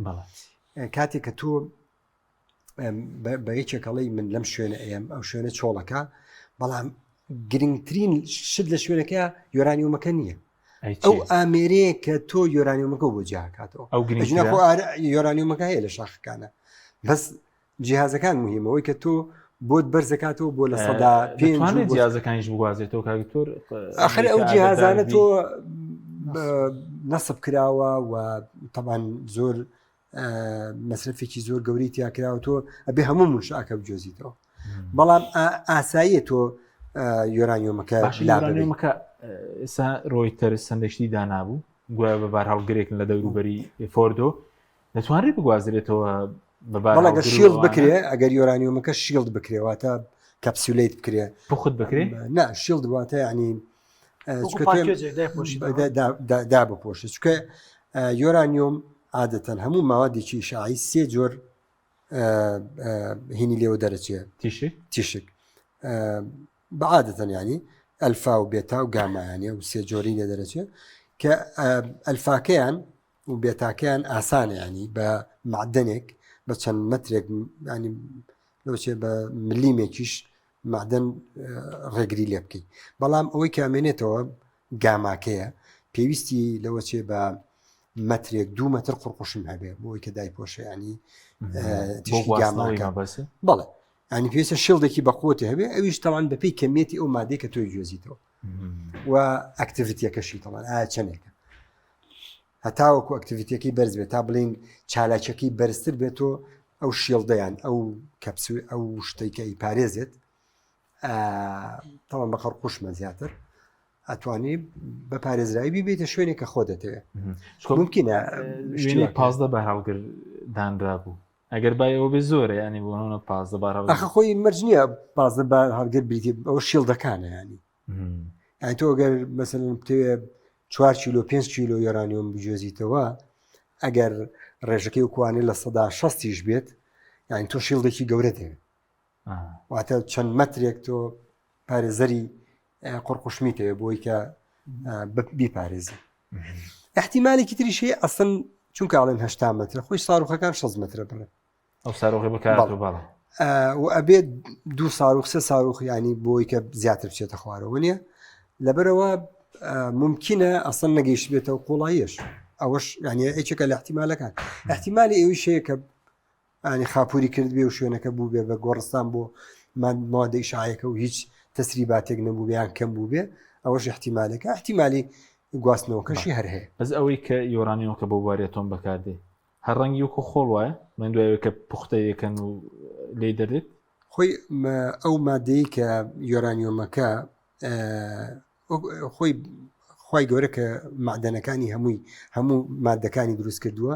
کاتێک کە تۆ بە یەکێکەڵی من لەم شوێنە ئەم ئەو شوێنە چۆڵەکە بەڵام گرنگترین شت لە شوێنەکە یۆرانیۆمەکە نییە ئەو ئامێرەیە کە تۆ یۆرانیۆمەکە بۆ جیاکاتەوە یۆرانیۆمەکە هەیە لە شاخەکانە بەس جیهازەکان مهمەوەی کە تۆ بۆت بەرزەکاتەوە بۆ لە سەدا پێ جیازەکانیش بگوازێتەوە کاکتۆر ئاخر ئەو جیهازانە تۆ نەسب کراوە و تەبان زۆر مەسرفێکی زۆر گەوری تیاکراوە تۆ ئەبێ هەموو منشاکە بجۆزیتەوە بەڵام ئاساییە تۆ یۆرانیۆمەکە یۆرانیۆمەکە ئێستا ڕۆیتەر سندشتی دانابوو گویا بە بار هەڵگرێکن لە دەوروبەری فۆردۆ دەتوانێت بگوازرێتەوە بەڵگە شیلد بکرێ ئەگەر یۆرانیۆمەکە شیلد بکرێواتە کەپسولەیت بکرێ بخود بکرێ نا شیلد واتە ینی دا بپۆشە چکە یۆرانیۆم عادەتەن هەموو ماوەدێکی شعی 3 جۆر هینی لێوە دەرەچێ تیشک بەعادەتەن ینی ئەلفا و بێتا و گامایانە و 3 جۆری لێ دەرەچێ کە ئەلفاکەیان و بێتاکەیان ئاسانە ینی بە معدنێک بە چەند مەترێک ینی لەوچێ بە ملیمێکیش معدن ڕێگری لێ بکەیت بەڵام ئەوەی کامێنێتەوە گاماکەیە پێویستی لەوە چێ بە مەترێک 2 مەتر قڕقوشم هەبێ بۆی کە دای پۆشە ینی بەڵێ ینی پێویستە شڵدێکی بەقوتی هەبێ ئەویش تەوان بەپی کەمێتی ئەو مادەی کە تۆی گوێزیتەوە و ئەکتیڤیتیەکەشی تەوان ئایا چەندێکە هەتاوەکو ئەکتیڤیتەکەی بەرز بێت تا بڵین چالاکیەکەی بەرزتر بێتەوە ئەو شیڵدەیان ئەو کەپسول ئەو شتێکەی پارێزێت تەڵام بە قەرقوشمە زیاتر ئەتوانی بە پارێزرایی بێتە شوێنێک کە خۆ دەتەوێت ممکنە شوێنی پازدە بە هەڵگر دانرا بوو ئەگەر بایەوە بێ زۆرە ینی بۆنە پازدە بار ئەخە خۆی مەرج نییە پازدە بار هەڵگر بریتێ ئەوە شیڵدەکانە ینی یانی تۆ ئەگەر مەسەلەن بتەوێ 4 کیلۆ 5 کیلۆ یۆرانیۆم بجۆزیتەوە ئەگەر ڕێژەکەی وکوانێ لە 160 بێت یانی تۆ شیڵدێکی گەورە دەوێت واتە چەند مەترێک تۆ پارێزەری قڕقوشمیتەوێ بۆی کە بیپارێزی احتیمالێکی تریشەیە ئەسن چونکە ئاڵێن 80 مترە خۆی ساروخەکان 6 مترە بڕێت ئەو ساروخی بکاتەوە باڵە و ئەبێت 2 ساروخ 3 ساروخ ینی بۆی کە زیاتر بچێتە خوارەوە نییە لەبەرەوە ممکنە ئەسن نەگەیشت بێتەوە قوڵاییش ئەوەش ینی ئەیچەکە لە احتیمالەکان احتیمالی ئەوی شەیە کە ینی خاپوری کرد بێ و شوێنەکە بوو بێ بە گۆڕستان بۆ مادەی شایەکە و هیچ تەسریباتێک نەبوو بیان کەم بوو بێ ئەوەش احتیمالێکە احتیمالی گواستنەوەکەشی هەر هەیە بەس ئەوەی کە یۆرانیۆکە بۆ وارێتۆن بەکاردێ هەر ڕەنگی وکە خۆڵ وایە من دوایەوە کە پوختە یەکەن و لێ دەردێت خۆی ئەو مادەی کە یۆرانیۆمەکە خۆی گەورە کە معدەنەکانی هەموو مادەکانی دروست کردووە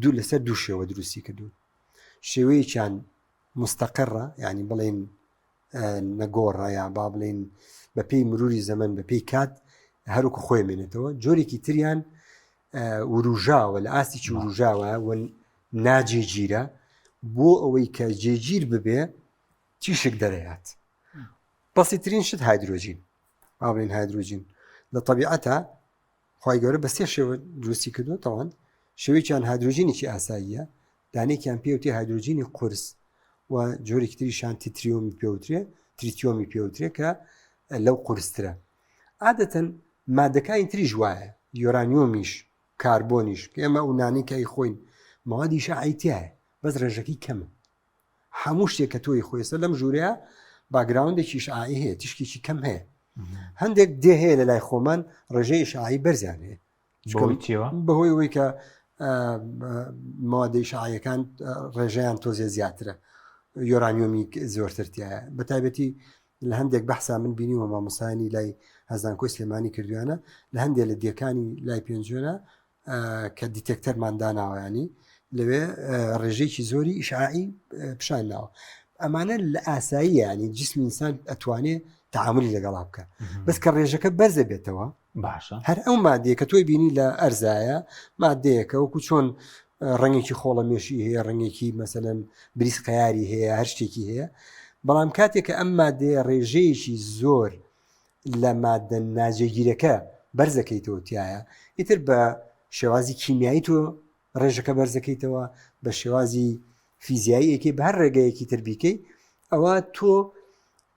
دوو لەسەر دوو شێوە دروستی کردوون شێوەیەکیان مستەقڕە ینی بڵێن نەگۆڕە یا با بڵێن بە پێی مروری زەمن بە پێی کات هەروکە خۆی مێنێتەوە جۆرێکی تریان وروژاوە لە ئاستێکی وروژاوە و ناجێگیرە بۆ ئەوەی کە جێگیر ببێ تیشک دەرەیات بەسیترین شت هایدرۆژین با بڵێن هایدرۆژین لە طبیعەتە خی گەورە بە سێ شێوە دروستی کردووە تەوان شێوەیەکیان هایدرۆژینێکی ئاساییە دانێکیان پێوتی هایدرۆژینی قورس و جۆرێکی تریشان تیتریۆمی پێوترێ تریتیۆمی پێوترێ کە لەو قورسترە عادەتەن مادەکانی تریژ وایە یۆرانیۆمیش کاربۆنیش کە ئێمە ئەو نانێکایی خۆین مەوادی شعیتیایە بەس ڕێژەکەی کەمە هەموو شتێک کە تۆی خۆیسە لەم ژوورەیە باگراوندێکی شعایی هەیە تیشکێکی کەم هەیە هەندێک دێ هەیە لە لای خۆمان ڕێژەی شعایی بەرزیان هەیە بەهۆی ئەوەی کە مادەی شعایەکان ڕێژەیان تۆزێ زیاترە یۆرانیۆمی زۆرترتیایە بە تایبەتی لە هەندێک بەحسا من بینیوە مامۆسانی لای هەزانکۆی سلێمانی کردویانە لە هەندێک لە دیەکانی لای پێنجۆنە کە دیتێکتەرمان داناوەیانی لەوێ ڕێژەیەکی زۆری ئیشعاعی پیشان ناوە ئەمانە لە ئاسایی ینی جسمی ئینسان ئەتوانێت تعاملی لەگەڵا بکە بەس کە ڕێژەکە بەرزە بێتەوە باشە هەر ئەو مادەیە کە تۆی بینی لە ئەرزایە مادەیەکە وەکو چۆن ڕەنگێکی خۆڵە مێشی هەیە ڕەنگێکی مەسەلەن بریس قیاری هەیە هەر شتێکی هەیە بەڵام کاتێک کە ئەم مادەیە ڕێژەیەکی زۆر لە مادە ناجێگیرەکە بەرزەکەیتەوەتیایە ئیتر بە شێوازی کیمیایی تۆ ڕێژەکە بەرزەکەیتەوە بە شێوازی فیزیاییەکی بە هەر ڕێگەیەکی تربیکەی ئەوە تۆ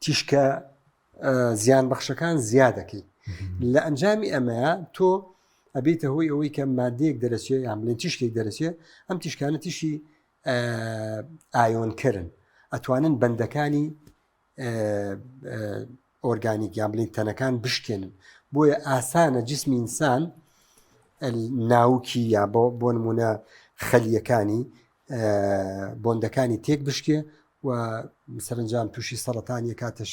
تیشکە زیان بەخشەکان زیادەکەی لە ئەنجامی ئەمەیە تۆ ئەبێتە هۆی ئەوەی کە مادەیەک دەرەچێت یان بڵێن تیشکێک دەرەچێت ئەم تیشکانە تیشی ئایۆنکردن ئەتوانن بەندەکانی ئۆرگانیک یان بڵین تەنەکان بشکێنن بۆیە ئاسانە جسمی ئینسان ناوکی یا بۆ نمونە خەلیەکانی بۆندەکانی تێک بشکێ و سەرنجام تووشی سەرەتانیە کاتە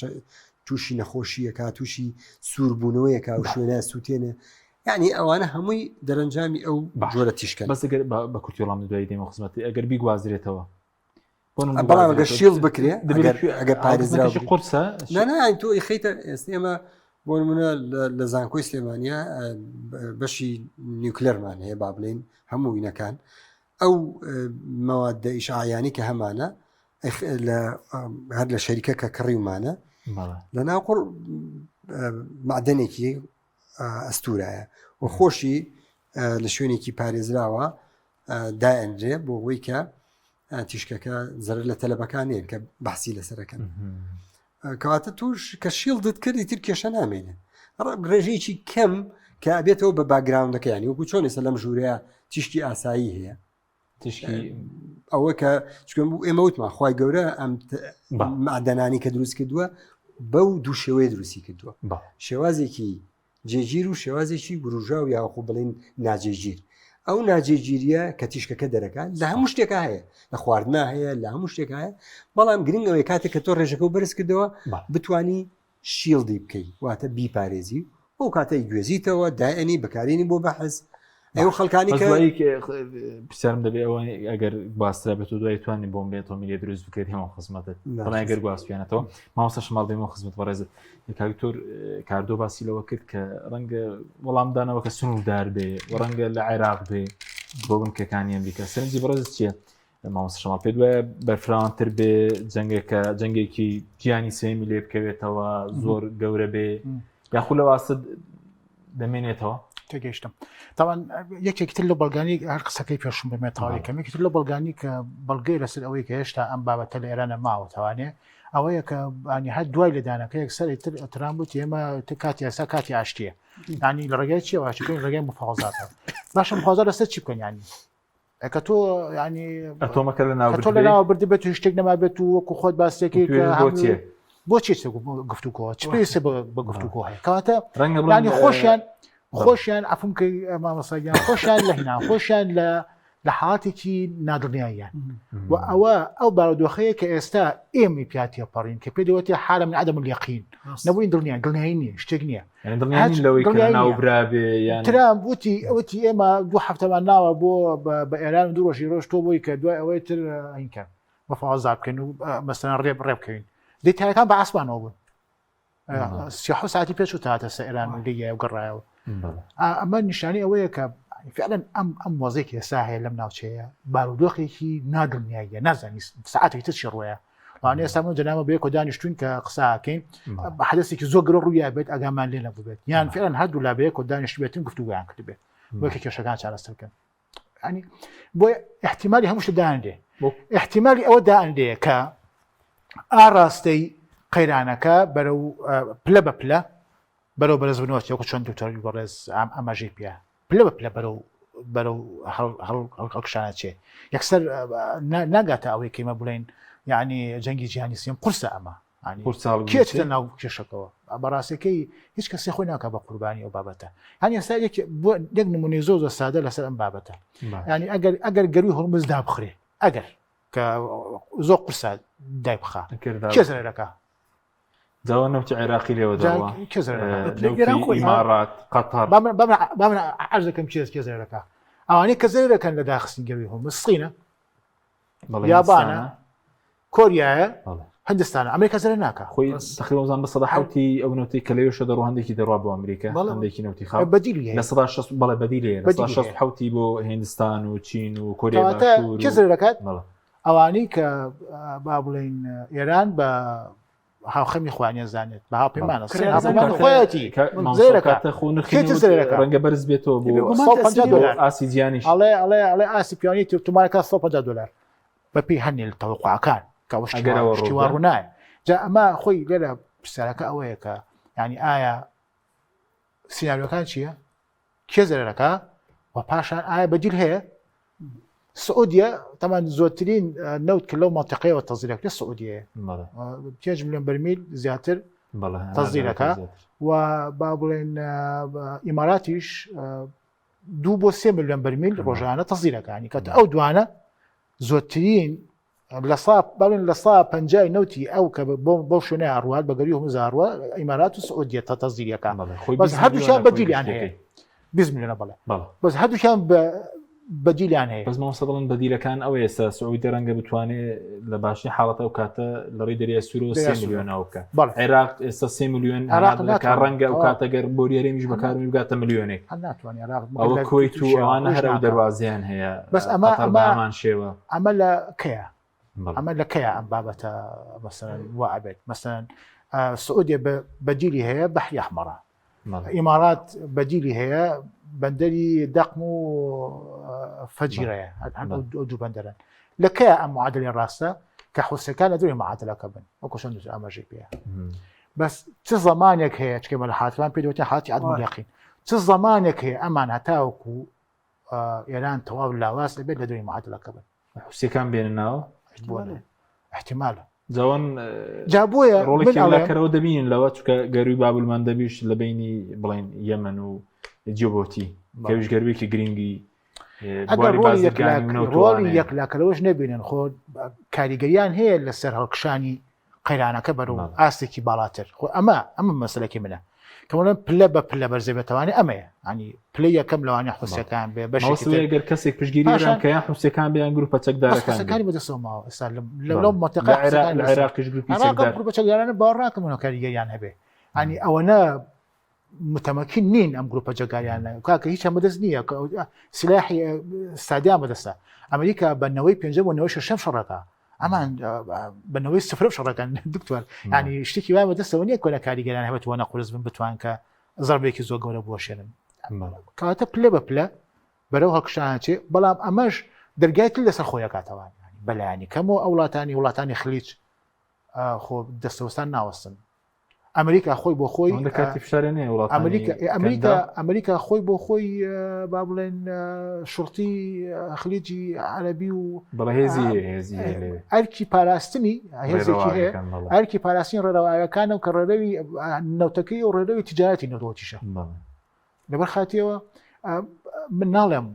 تووشی نەخۆشیەکە تووشی سووربوونەوەیەکە و شوێنە سووتێنە یعنی ئەوانە هەمووی دەرەنجامی ئەو جۆرە تیشکن بەس بە کورتیۆڵام دوای دێمە خزمەتی ئەگەر بیگوازرێتەوە بەڵام ئەگەر شیڵ بکرێ ئەگەر پارێزرا قورسە نانای تۆ خەیتە ئێستێمە بۆ نمونە لە زانکۆی سلێمانیا بەشی نیوکلەرمان هەیە با بڵێن هەموو وینەکان ئەو مەوادە ئیشعاعیانی کە هەمانە هەر لە شەریکە کە کڕیومانە لە ناو قوڕ معدنێکی ئەستورایە و خۆشی لە شوێنێکی پارێزراوە دائەنرێ بۆ ئەوەی کە تیشکەکە زەرر لە تەلەبەکانێن کە بەحسی لەسەرەکەن کەواتە توش کە شیڵدت کردی تر کێشە نامێنێ ڕێژەیەکی کەم کە ئەبێتەوە بە باگراوندەکە ینی وەکو چۆن ێستا لەم ژوورەیە تیشکی ئاسایی هەیە ئەوە کە ئێمە وتمان خی گەورە ئەم معدەنانی کە دروست کردووە بەو دوو شێوەیە دروستی کردووە شێوازێکی جێگیر و شێوازێکی گروژا و یاخۆ بڵین ناجێگیر ئەو ناجێگیریە کە تیشکەکە دەرەکات لە هەموو شتێکە هەیە لە خواردنا هەیە لە هەموو شتێک هەیە بەڵام گرنگەوەی کاتێک کە تۆ ڕێژەکە و بەرز کردەوە بتانی شیڵدی بکەیت واتە بیپارێزی ئەو کاتەی گوێزیتەوە دائنی بەکارێنی بۆ بەحەز ئەو خەڵکانی پرسیارم دەبێت ئەوە ئەگەر باسترا بێت و دوای توانانی بۆم بێت و میلێ دروست بکرێت هەموو خزمەتت بەڵام ئەگەر گواستوێنێتەوە مامۆستا شماڵ بێمەوە خزمەت بەڕێزت کاکتۆر کاردۆ باسی لەوە کرد کە ڕەنگە وەڵامدانەوە کە سنووردار بێ و ڕەنگە لە عێراق بێ بۆ بنکەکانی ئەمریکا سەرنجی بەڕێزت چییە مامۆستا شماڵ پێت وایە بەرفراوانتر بێ جەنگێکی گیانی سێمی لێ بکەوێتەوە زۆر گەورە بێ یاخود لە واستت دەمێنێتەوە تێگەیشتم تاوان یەکێکتر لە بەڵگانی هەر قسەکەی پێشم بمێتەوەکەم یەکتر لە بەڵگانی کە بەڵگەی لەسەر ئەوەی کە هێشتا ئەم بابەتە لە ئێرانە ماوە تەوانێ ئەوەیە کە ینی هەر دوای لەدانەکە یەکسەری تر ئەترام بوو ئێمە کاتی ئێستا کاتی ئاشتیە ینی لە ڕێگای چیەوە چکەین ڕێگای مفاوزاتە باشە مفاوزات لەسەر چی بکەن ینی کە تۆ ینی ئەتۆمەکە تۆ لەناوە بردی بێت و شتێک نەما بێت و وەکو خۆت باسێکی بۆچی گفتوگۆ چ پێویستە بە گفتوگۆ هەیە کەواتە ینی خۆشیان ئەفمکەی مامەسەگیان خۆشیان لە هینا خۆشیان لە حاڵاتێکی نادڵنیاییان و ئەو بارودۆخەیە کە ئێستا ئێمە پیاتیە پەڕین کە پێ دەوێتی حالە من عدم اليقین نەبووین دڵنیایی نییە شتێک نییە ترام وتی ئێمە دوو هەفتەمان ناوە بۆ بە ئێران دوو ڕۆژی ڕۆژ تۆ بۆی کە دوای ئەوەی تر هینکەن بەفاوازا بکەین و مەسەن ڕێ بکەین دەیتایەکان بە ئاسمانەوە بوون 36 ساعتی پێش و تاتە ئێران لیە و گەڕایەوە ئەمە نیشانی ئەوەیە کە فعلا ئەم وەزێکی ئێستا هەیە لەم ناوچەیە بارودۆخێکی نادڵنیاییە نازانی ساعتێکی تر چی ڕۆیە وانێ ئێستا من جەنابە بەیەک دانیشتوین کە قساکەین بە حدەسێکی زۆر گرۆ ڕوویە بێت ئەگامان لێ نەبوو بێت یان فعلا هەردوو لا بەیەک دانیشت بێتن گفتوگویان کرد بێت بۆ کە کێشەکان چارەسەرکەن ینی بۆ احتیمالی هەموو شت داهەندێ احتیمالی ئەوە داهەندەیە کە ئاڕاستەی قەیرانەکە بەرەو پلە بە پلە بەرەو بەرز بنەوە وەکو چۆن دوکتۆری بەڕێز ئەمەژی پێ پلە بە پلە بەرەو هەڵکشانە چێ یەکسەر ناگاتە ئەوەی کەمە بڵێن یعنی جەنگی جیهانی سێم قورسە ئەمە کێچتە ناو کێشەکەەوە بەڕاستەکەی هیچ کەسێ خۆی ناکە بە قوربانی ئەو بابەتە هەنی ئێستا یەک نمونەی زۆر سادە لەسەر ئەم بابەتە ینی ئەگەر گەروی هەرمز دابخرێ ئەگەر کە زۆر قورسە دای بخا کێ زەرەکە جاوە نەوتی عێراقی لێوە ئیمارات قەتەر بامن عەرز دەکەم کێ زەرەکە ئەوانەی کە زەرەکەن لە داخستنی گەروی هەرمز سقینە یابانە کۆریایە هەندستانە ئەمریکا زەرە ناکە خۆی تقریبا بە سەدا حوتی ئەو نەوتی کە لەوێشە دەڕۆ هەندێکی دەڕوا بۆ ئەمریکا هەندێکی نەوتی خاو بەدیلی لە سەدا 60 بەڵێ بەدیلی لە 60 حوتی بۆ هندستان و چین و کۆریا باشوور کێ زەرەکەات ئەوانەی کە با بڵێن ئێران بە هاوخەمی خوانیان زانێت بە هاوپەیمانە خۆیەتی ڕەنگە بەرز بێتەوە بۆ ئاسی جیانیش ئەڵێ ئاسی پیانی تومارەکە $100 بەپی هەنێ لە تەوەقوعەکان کەوەشتیوار ڕوونایە جا ئەمە خۆی لێرە پرسیارەکە ئەوەیە کە ینی ئایا سیناریۆکان چییە؟ کێ زەرەکە و پاشان ئایا بەدیل هەیە؟ سعودیە تەمان زۆرترین نەوت کە لەو مەنتیقەیەوە تەزیرەکە لە سعودیەیە 5 ملیۆن بەرمیل زیاتر تەزیرەکە و با بڵێن ئیماراتیش 2 بۆ 3 ملیۆن بەرمیل ڕۆژانە تەزیرەکانی کە ئەو دوانە زۆرترین لە 150 نەوتی ئەو کە بۆ شوێنەی ئاڕوات بە گەری هەمزاڕوە ئیمارات و سعودیە تا تەزیرەکان بەس هەردووشیان بەدیلیان هەیە 20 ملیۆنە بەڵێ بەس هەردووشیان بەدیلیان هەیە بەس مامۆستا دەڵێن بەدیلەکان ئەوە ئێستا سعودی ڕەنگە بتوانێت لە باشی حاڵەتە و کاتە لە ڕێی دەریای سوورەوە 3 ملیۆنەوە بکە عێراق ئێستا 3 ملیۆن ڕەنگە ئەو کاتەگەر بۆ یاریمیش بەکارمی بگاتە ملیۆنێک ئەوە کۆیت و ئەوانە هەر ئەو دەواازیان هەیە بەس ئەمان شێوە ئەمە لە کەیە ئەمە لە کەیە ئەم بابەتە مەسەن وابێت مەسەن سعودیە بەدیلی هەیە بەحری ئەحمەرە ئیمارات بەدیلی هەیە بەندەری دەقم و فەجیرەیە دوو بەندەرن لە کەیە ئەم معادلەی ڕاستە کە حوسەکان لە دوای معادلەکە بن وەکو چۆن ئاماژەی پێە بەس چ زەمانێک هەیە چکە لە حاتمان پێ دەوتێت حاتی عەدم اليقین چ زەمانێک هەیە ئەمان هەتاوەکو ئێران تەواو لاواز دەبێت لە دوای معادلەکە بن حوسەکان بێنناوە احتیمالە جوان جابووە ڕۆڵێکی وڵاکەرەوە دەبینن لەوە چکە گەروی بابلمان دەبیش لە بینی بڵێن یەمەن و جیبۆتی کەویش گەروێکی گرنگی ئەگەر ڕۆڵی یەکلاکەلەوەش نەبینن خۆ کاریگەریان هەیە لەسەر هەڵکشانی قەیرانەکە بەرەو ئاستێکی باڵاتر خۆ ئەمە مەسلەکی منە کەمەڵێن پلە بە پلە بەرزێبێتەوانی ئەمەیە ینی پلە یەکەم لەوانی حوسەکان بێ بەشگەر کەسێک پشگیریان کە یان حوسەکان بیان گروپە چەکدارەکانی بەدەسەوەماوە ئێستا لەو مۆتەقە عێراقیش گروپی چەکدارانە باڕاکەمەوە کاریگەریان هەبێ ینی ئەوەنە متمەکن نین ئەم گروپە جەگاریانە کاکە هیچ هەمەدەست نییە سلاحی سادیان بەدەستە ئەمریکا بەنەوەی 5 شەڕەکە ئەمان بەنەوەی سفر شەڕەکان دکتۆر ینی شتێکی وای بەدەستەوە نییە کۆنە کاریگەران هەبێتوە نەقورس بن بتوان کە زەربێکی زۆر گەورە بۆشێنن کاتە پلە بە پلە بەرەو هەڵکشانچێ بەڵام ئەمەش دەرگایت لەسەر خۆی کاتەوە بەلایانی کەمەوە ئەو وڵاتانی خلیج خۆ دەستەوەستان ناوەستن ئەمریکا خۆی بۆ خۆی ئەمریکا خۆی بۆ خۆی با بڵێن شورتی خلیجی عەرەبی و هێزی ئەرکی پاراستنی هێزێکی هەیە ئەرکی پاراستنی ڕێڕەوایەکانە و کە ڕێڕەوی نەوتەکەی و ڕێڕەوی تیجارەتی نەوتۆتیشە لەبەر خاتیەوە من ناڵێم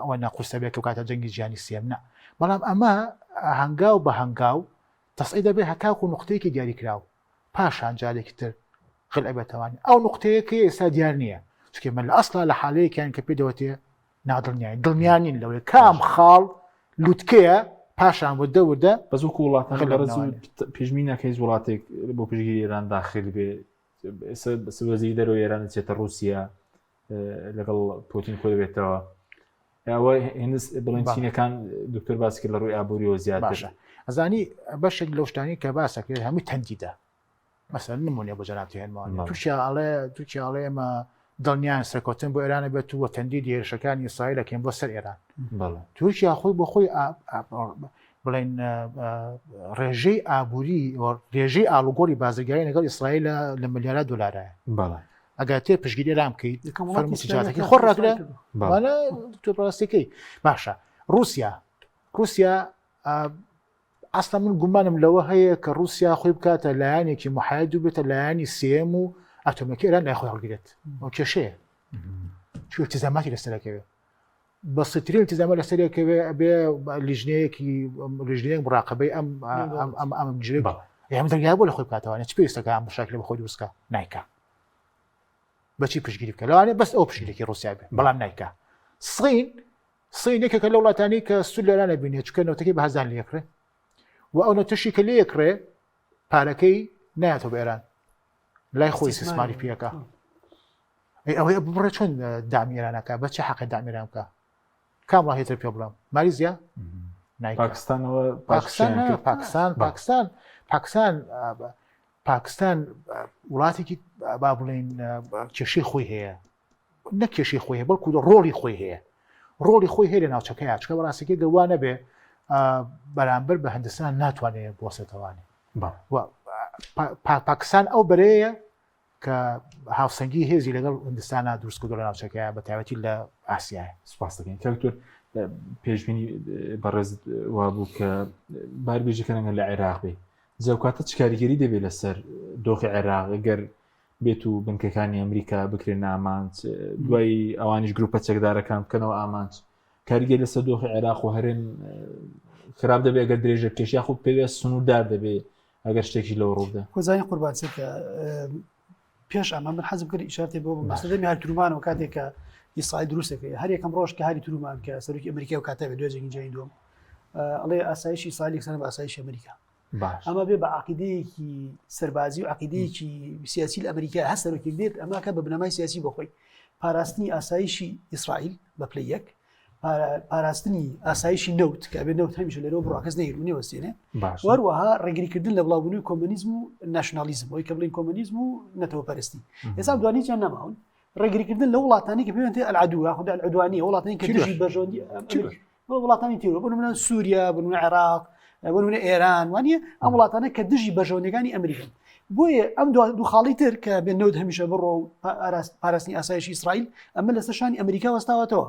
ئەوە ناقورسە بێت و کاتە جەنگی ژیانی سێم نە بەڵام ئەمە هەنگاو بە هەنگاو تەسعید دەبێت هەتاکو نقطەیەکی دیاریکراوە پاشان جارێکی تر خلعبێتەوانی ئەو نقطەیەکی ئێستا دیار نییە چکە من لە ئەسڵا لە حالەیەکیان کە پێدەوەتێ دڵنیانین لەوەی کام خاڵ لوتکەیە پاشان وردە بەزووکو وڵاتان پێشمی ناکەی وڵاتێک بۆ پشگیری ئێران داخل بێ سوەزی دەرەوە ئێران چێتە رووسیا لەگەڵ پوتین خۆ دەبێتەوە ئەوە هێنس بڵێن چینەکان دکتۆر باسی کرد لە ڕووی ئابووریەوە زیاتر ئەزانی بەشێک لەو شتانی کە باسەکرێت هەمووی تەندیدا مەسەن نمونێ بۆ جەنابەتی هێنماوە تووشیاڵێ ئەمە دڵنیان سەرکەوتن بۆ ئێرانە بێت و تەندید هێرشەکانی ئیسرائیل دەکەن بۆ سەر ئێران تورکیا خۆی بۆ خۆی بڵێن ڕێژەی ئابووری ڕێژەی ئاڵوگۆڕی بازرگانی لەگەڵ ئیسرائیل لە ملیارە دۆلارایە ئەگەر تێ پشگیری ئێران بکەیت فەرموسیجاتەکەی خۆ ڕاگرە تۆ ڕاستەکەی باشە رووسیا ئاستا من گومانم لەوە هەیە کە رووسیا خۆی بکاتە لایەنێکی محاید و بێتە لایەنی سێم و ئەتۆمەکی ئێران لای خۆی هەڵگرێت ئەو کێشەیە چ التزاماتی لەسەرەکەوێت بەسەترین التزامات لەسەرەکەوێ بێ لیژنەیەک مراقبەی ئەم جێ ئەم دەرگای بۆ لە خۆی بکاتەوە چ پێویستەکە ئەم بەشاکل بە خۆی دروستکە نایکا بەچی پشگیری بکە لەوانێ بەس ئەو پشگیرێکی رووسیا بێ بەڵام نایکا سین یەکێکە لە وڵاتانی کە سوود لە ئێران بینێت چکە نەوتەکەی بە هەزار لێکڕێ و ئەو نەتەشی کە لێکڕێ پارەکەی نایەتەوە بە ئێران لای خۆی سیسماری پێەکە ئەوەیە بڕێ چۆن دامی ئێرانەکە بە چه حەقی دامی ئێران بکە کام ڕاهێتر پێ بڵام مالیزیا پاکستان وڵاتێکی با بڵێن کێشەی خۆی هەیە نە کێشەی خۆی هەیە بەڵکو ڕۆڵی خۆی هەیە هەیە لە ناوچەکەیە چکە بەڕاستەکەی گەوانە بێ بەرامبەر بە هەندستان ناتوانێت بۆسێتەوانی پاکستان ئەو بەرەیە کە هاوسەنگی هێزی لەگەڵ هندستانە دروست کردو لە ناوچەکەیە بە تایبەتی لە ئاسیایە سوپاس دەکەین کاکتۆر پێشبینی بەڕێز وابوو کە باربێژەکەنەگەن لە عێراق بێ جەوکاتە چ کاریگەری دەبێت لەسەر دۆخی عێراق ئەگەر بێت و بنکەکانی ئەمریکا بکرێن ئامانج دوای ئەوانیش گروپە چەکدارەکان بکەنەوە ئامانج کاریگەری لەسەر دۆخی عێراق و هەرێن خراپ دەبێت ئەگەر درێژە پێش یاخود پێویست سنووردار دەبێت ئەگەر شتێکی لەو ڕوودا کۆزانی قوربانچێکە پێش ئەمە من حەزم کرد ئیشارەتی بۆ مەسەلەی هەر ترومانەوە کاتێک کە ئیسرائیل دروستەکەی هەر یەکەم ڕۆژ کە هەری ترومان کە سەرۆکی ئەمریکا و کاتە بێ دوێ جەنگی جیهانی دووەم ئەڵێ ئاسایشی ئیسرائیل یەکسانە بە ئاسایشی ئەمریکا ئەمە بێ بە عەقیدەیەکی سەربازی و عەقیدەیەکی سیاسی لە ئەمریکا هەر سەرۆکی بێت ئەمە کە بە بنەمای سیاسی بۆ خۆی پاراستنی ئاسایشی ئیسرائیل بە پلەی یەک پاراستنی ئاسایشی نەوت کە بێ نەوت هەمیشە لەرەوە بڕاکەس نەیرونی وەستێنێ وەروەها ڕێگریکردن لە بڵاوبوونی کۆمۆنیزم و ناشنالیزم ئەوەی کە بڵین کۆمۆنیزم و نەتەوەپەرستی ئێستا دوانییان نەماون ڕێگریکردن لە وڵاتانی کە پێوێنێت العدووە خوددا العدوانیە وڵاتانی کە دژی بەژۆندی وڵاتانی تێوە بۆ نمونە سووریا بۆ نمونە عێراق بۆ نمونە ئێران وانە ئەم وڵاتانە کە دژی بەژۆندەکانی ئەمریکان بۆیە ئەم دوو خاڵی تر کە بێ نەوت هەمیشە بڕۆ و پاراستنی ئاسایشی ئیسرائیل ئەمە لە سەرشانی ئەمریکا وەستاوەتەوە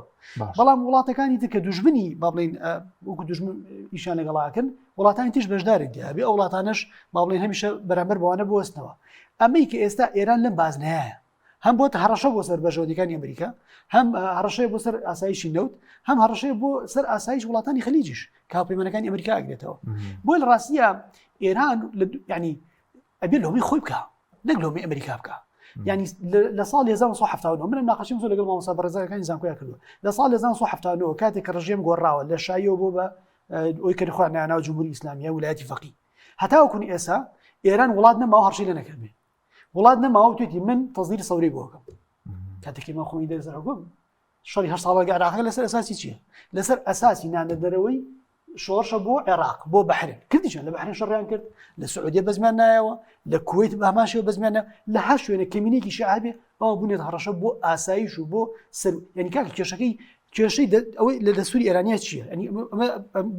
بەڵام وڵاتەکانی تر کە دوژمنی با بڵین وەکو دوژمن ئیشان لەگەڵاکەن وڵاتانی تیش بەشدارێک بێ ئەو وڵاتانەش با بڵین هەمیشە بەرامبەر بەوانە بوەستنەوە ئەمەی کە ئێستا ئێران لەم بازنەیە هەم بۆ هەڕەشە بۆ سەر بەژۆدیەکانی ئەمریکا، هەم هەڕەشەیە بۆ سەر ئاسایشی نەوت، هەم هەڕەشەیە بۆ سەر ئاسایش وڵاتانی خەلیجیش کە هاوپەیمانەکانی ئەمریکا ئەگرێتەوە. بۆ لە ڕاستیە ئێران ینی ئەبێ لۆمی خۆی بکە نەک لۆمی ئەمریکا بکە. ینی لە ساڵ 1970 من ناقەشیم زۆر لەگەڵ مامۆستا بەڕێزەکانی زانکۆیان کردووە لە ساڵ 1970 کاتێک کە ڕژێم گۆڕاوە لە شایەوە بۆ بە ئەوی کە خۆیان ناو جمهوری ئیسلامیە ویلایەتی فەقیه هەتاوەکوونی ئێستا ئێران وڵات نەماوە هەرشەی لێ نەکردبێ، وڵات نەماوە توێتی من تەزدیری سەوری بۆ بکەم. کاتێکی من خۆمی دەرزە حکوم شەڕی هەر ساڵەکە عێراق لەسەر ئەساسی چییە؟ لەسەر ئەساسی نانەدەرەوەی شۆڕشە بۆ عێراق بۆ بەحرین کردیشان لە بەحرین شەڕیان کرد، لە سعودیە بەزمیان نایەوە، لە کوێیت بەهماشەوە بەزمیان لە هەر شوێنە کەمینێکی شیعە ئەوە بوونێت هەڕەشە بۆ ئاسایش و بۆ سەر ینی کاکە کێشەی ئەوەی لە دەستوری ئێرانیا چییە؟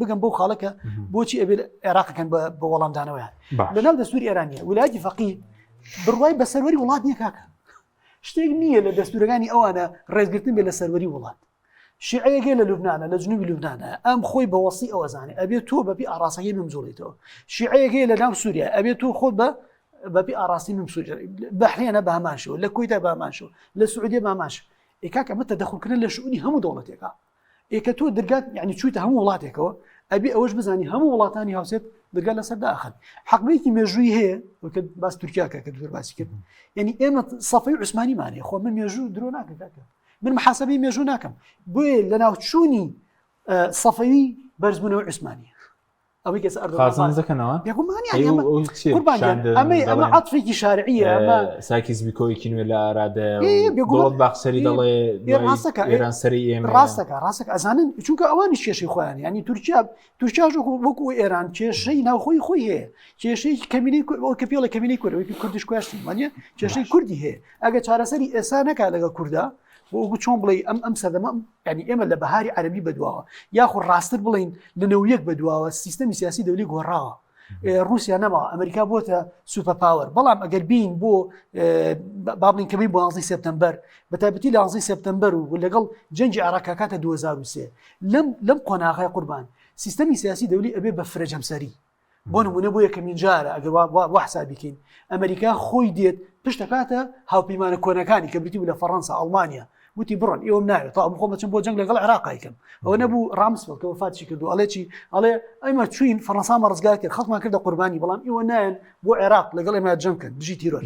بگەم بۆ خاڵەکە بۆچی ئەبێ عێراقەکەن بە وەڵامدانەوەیان لەناو دەستوری ئێرانیا ویلایەتی فەقیه بڕوای بە سەروەری وڵات نییە کاکە، شتێک نییە لە دەستورەکانی ئەوانە ڕێزگرتن بێ لە سەروەری وڵات. شیعەیەکێ لە لوبنانە لە جنوبی لوبنانە ئەم خۆی بە وەسی ئەوە زانێ ئەبێت تۆ بەپی ئاراسەکەی مەمزوڵیتەوە، شیعەیەکێ لە ناو سووریا ئەبێت تۆ خۆت بەپی ئاراستی مەمسوولە، بەحرێنە بە هەماشەوە، لە کوێیتە بە هەماشەوە، لە سعودیە بە هەماشە. ئێکاکە ئەمە تەدەخولکردن لە شؤونی هەموو دەوڵەتێکە. ئێکە تۆ دەرگات یعنی چوویتە هەموو وڵاتێکەوە ئەبێ ئەوەش بزانی هەموو وڵاتانی هاوسێت دەرگا لەسەر داخن. حەقبەیەکی مێژووی هەیە وەکە باس تورکیاکە کە دوور باسی کرد. یعنی ئێمە سەفەی عوسمانیمانەیە، خۆ من مێژوو درۆ ناکەم کاکە. من محاسبەی مێژوو ناکەم. بۆیە لە ناوچوونی سەفەوی بەرزبوونەوەی عوسمانیە. ئەوەی کەس ئەردەکەنەوە ئەمە عەتفێکی شارعیە، ئەمە ساکیز بیکۆیەکی نوێ لە ئارادە دەوڵەت باخسەری دەڵێ ئێران سەری ئێمە ڕاستەکە ئەزانن چونکە ئەوانی کێشەی خۆیان ینی تورکیا وەکو ئێران کێشەی ناوخۆی خۆی هەیە، کێشەی کەمینەی کە پێڵە کەمینەی کوردەوەی کوردیش کوێشتی وانە کێشەی کوردی هەیە. ئەگە چارەسەری ئێستا نەکات لەگەڵ کووردا وەکو چۆن بڵێ ئەم سەردەمە ینی ئێمە لە بەهاری عەرەبی بەدواوە یاخۆ ڕاستتر بڵین لە نەویەک بەدواوە سیستەمی سیاسی دەولی گۆڕاوە. رووسیا نەما ئەمریکا بۆتە سوپە پاوەر، بەڵام ئەگەر بین بۆ با بڵین کەمەی بۆ 11 سپتەمبەر بەتایبەتی لە 11 سپتەمبەر و لەگەڵ جەنگی عێراق کاتە 2003 لەم قۆناغای قوربان سیستەمی سیاسی دەولی ئەبێ بە فرەجەمسەری. بۆ نمونە بۆ یەکەمین جارە ئەگەر وا حسابی بکەین ئەمریکا خۆی دێت پشتەکاتە هاوپەیمانە کۆنەکانی کە بریتی بوو لە فەڕەنسا ئەڵمانیا وتی بڕۆن ئێوەم ناوێت تا خۆ بچم بۆ جەنگ لەگەڵ عێراقیکەم. ئەوە نەبوو ڕامسفەڵد کە وفاتی کردو ئەڵێکی ئەڵێ ئەمە چوین فەڕەنسامە ڕزگار کرد خەڵکمان کردە قوربانی، بەڵام ئێوە نایەن بۆ عێراق لەگەڵ ئێمە جەنگکەن بژی تیرۆر.